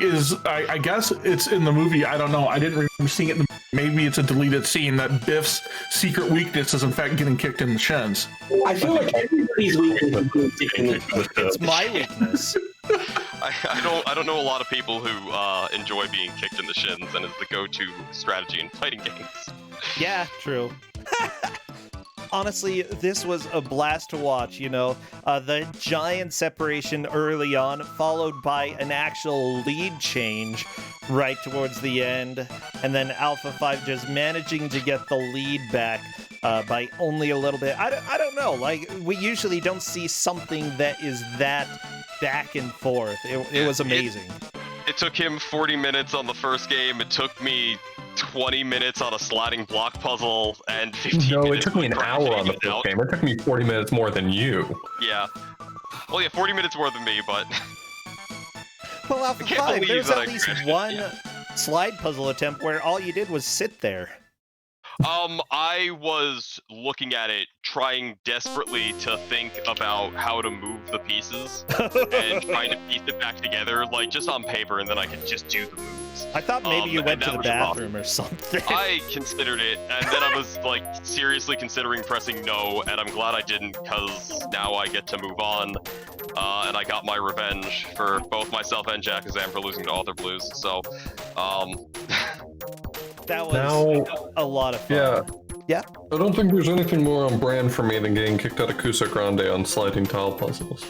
B: is, I guess it's in the movie. I don't know. I didn't remember seeing it. Maybe it's a deleted scene that Biff's secret weakness is in fact getting kicked in the shins.
C: I feel like everybody's weakness is being taken into
A: It's my weakness.
E: I don't know a lot of people who enjoy being kicked in the shins and is the go-to strategy in fighting games.
A: Yeah, true. Honestly, this was a blast to watch, you know. The giant separation early on, followed by an actual lead change right towards the end, and then Alpha 5 just managing to get the lead back by only a little bit. I don't know, like, we usually don't see something that is that back and forth. It was amazing.
E: It took him 40 minutes on the first game. It took me 20 minutes on a sliding block puzzle, and 15 minutes.
F: No, it took me an hour on the first game. It took me 40 minutes more than you.
E: Yeah. Well, yeah, 40 minutes more than me, but...
A: Well, Alpha
E: I can't
A: 5,
E: believe
A: there's
E: that
A: at
E: I
A: least
E: crashed.
A: one
E: Yeah.
A: slide puzzle attempt where all you did was sit there.
E: I was looking at it, trying desperately to think about how to move the pieces, and trying to piece it back together, like, just on paper, and then I could just do the moves.
A: I thought maybe you
E: and
A: went
E: that
A: to the
E: was rough.
A: bathroom or something.
E: I considered it, and then I was, like, seriously considering pressing no, and I'm glad I didn't, because now I get to move on, and I got my revenge for both myself and Jackazam for losing to Author Blues, so,
A: That was
F: Now-
A: a lot of fun.
F: Yeah.
A: Yeah.
F: I don't think there's anything more on brand for me than getting kicked out of Ku5ogrande on sliding tile puzzles.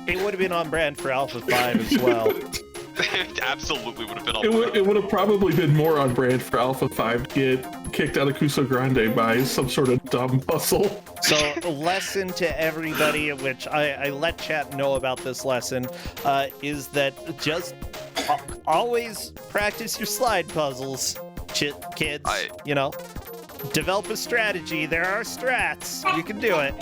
A: It would have been on brand for Alpha 5 as well.
E: It absolutely would have been on
B: It would have probably been more on brand for Alpha 5 to get kicked out of Ku5ogrande by some sort of dumb puzzle.
A: So, a lesson to everybody, which I let chat know about this lesson, is that just always practice your slide puzzles, kids. You know, develop a strategy. There are strats. You can do it.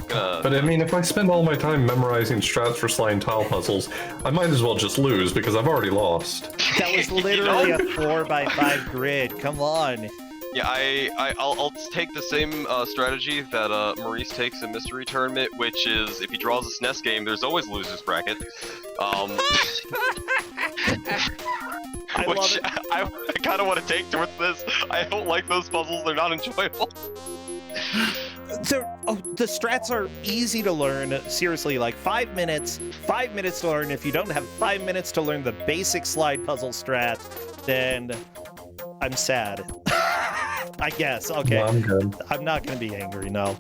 F: But I mean, if I spend all my time memorizing strats for sliding tile puzzles, I might as well just lose because I've already lost.
A: That was literally a 4x5 grid. Come on.
E: Yeah, I'll take the same strategy that Maurice takes in Mystery Tournament, which is if he draws a SNES game, there's always losers bracket.
A: I love
E: Which
A: it.
E: I kind of want to take towards this. I don't like those puzzles; they're not enjoyable.
A: The strats are easy to learn. Seriously, like 5 minutes. 5 minutes to learn. If you don't have 5 minutes to learn the basic slide puzzle strat, then I'm sad. I guess. Okay.
F: No, I'm good.
A: I'm not going to be angry, no.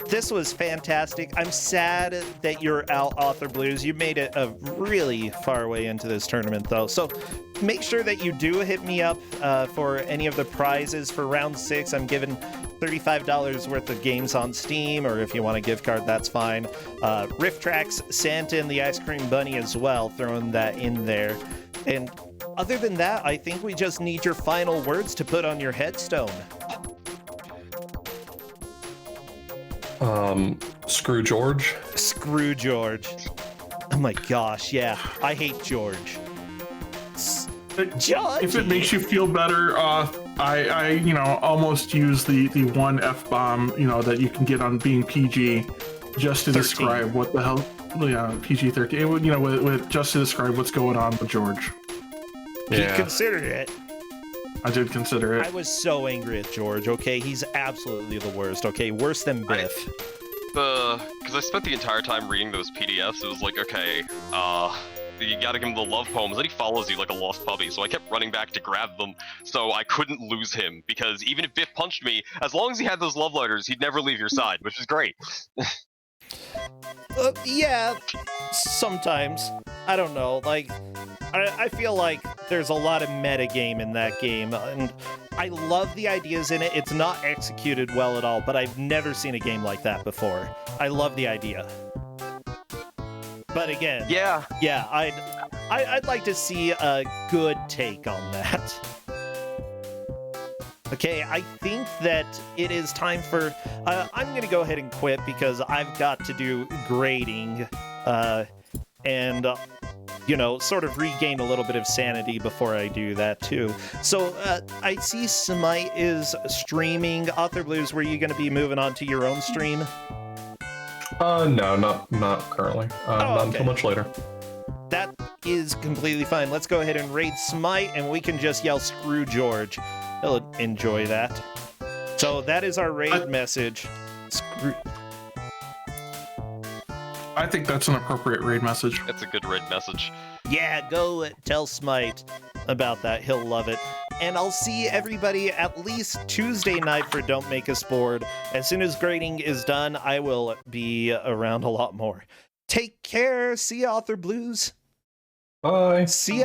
A: This was fantastic. I'm sad that you're out, Author Blues. You made it a really far way into this tournament, though. So make sure that you do hit me up for any of the prizes for round 6. I'm giving $35 worth of games on Steam, or if you want a gift card, that's fine. Rift Tracks, Santa, and the Ice Cream Bunny as well, throwing that in there. And other than that, I think we just need your final words to put on your headstone.
F: Screw George.
A: Screw George. Oh my gosh, yeah. I hate George. George!
B: If it makes you feel better, I almost use the one F-bomb, that you can get on being PG just to
A: 13.
B: describe what the hell, PG-13, with just to describe what's going on with George.
A: He considered it.
B: I did consider
A: I
B: it.
A: was so angry at George, okay? He's absolutely the worst, okay? Worse than Biff.
E: Because I spent the entire time reading those PDFs, it was like, okay, you gotta give him the love poems, and he follows you like a lost puppy, so I kept running back to grab them, so I couldn't lose him, because even if Biff punched me, as long as he had those love letters, he'd never leave your side, which is great.
A: Yeah, sometimes. I don't know, like, I feel like there's a lot of metagame in that game, and I love the ideas in it. It's not executed well at all, but I've never seen a game like that before. I love the idea. But again,
E: Yeah.
A: I'd like to see a good take on that. Okay, I think that it is time for... I'm going to go ahead and quit because I've got to do grading and, sort of regain a little bit of sanity before I do that, too. So, I see Smite is streaming. Author Blues, were you going to be moving on to your own stream?
F: No, not currently. Not until much later.
A: That is completely fine. Let's go ahead and raid Smite, and we can just yell, "Screw George." He'll enjoy that. So that is our raid message. Screw.
B: I think that's an appropriate raid message.
E: It's a good raid message.
A: Yeah, go tell Smite about that. He'll love it. And I'll see everybody at least Tuesday night for Don't Make Us Bored. As soon as grading is done, I will be around a lot more. Take care. See you, Author Blues.
F: Bye.
A: See you,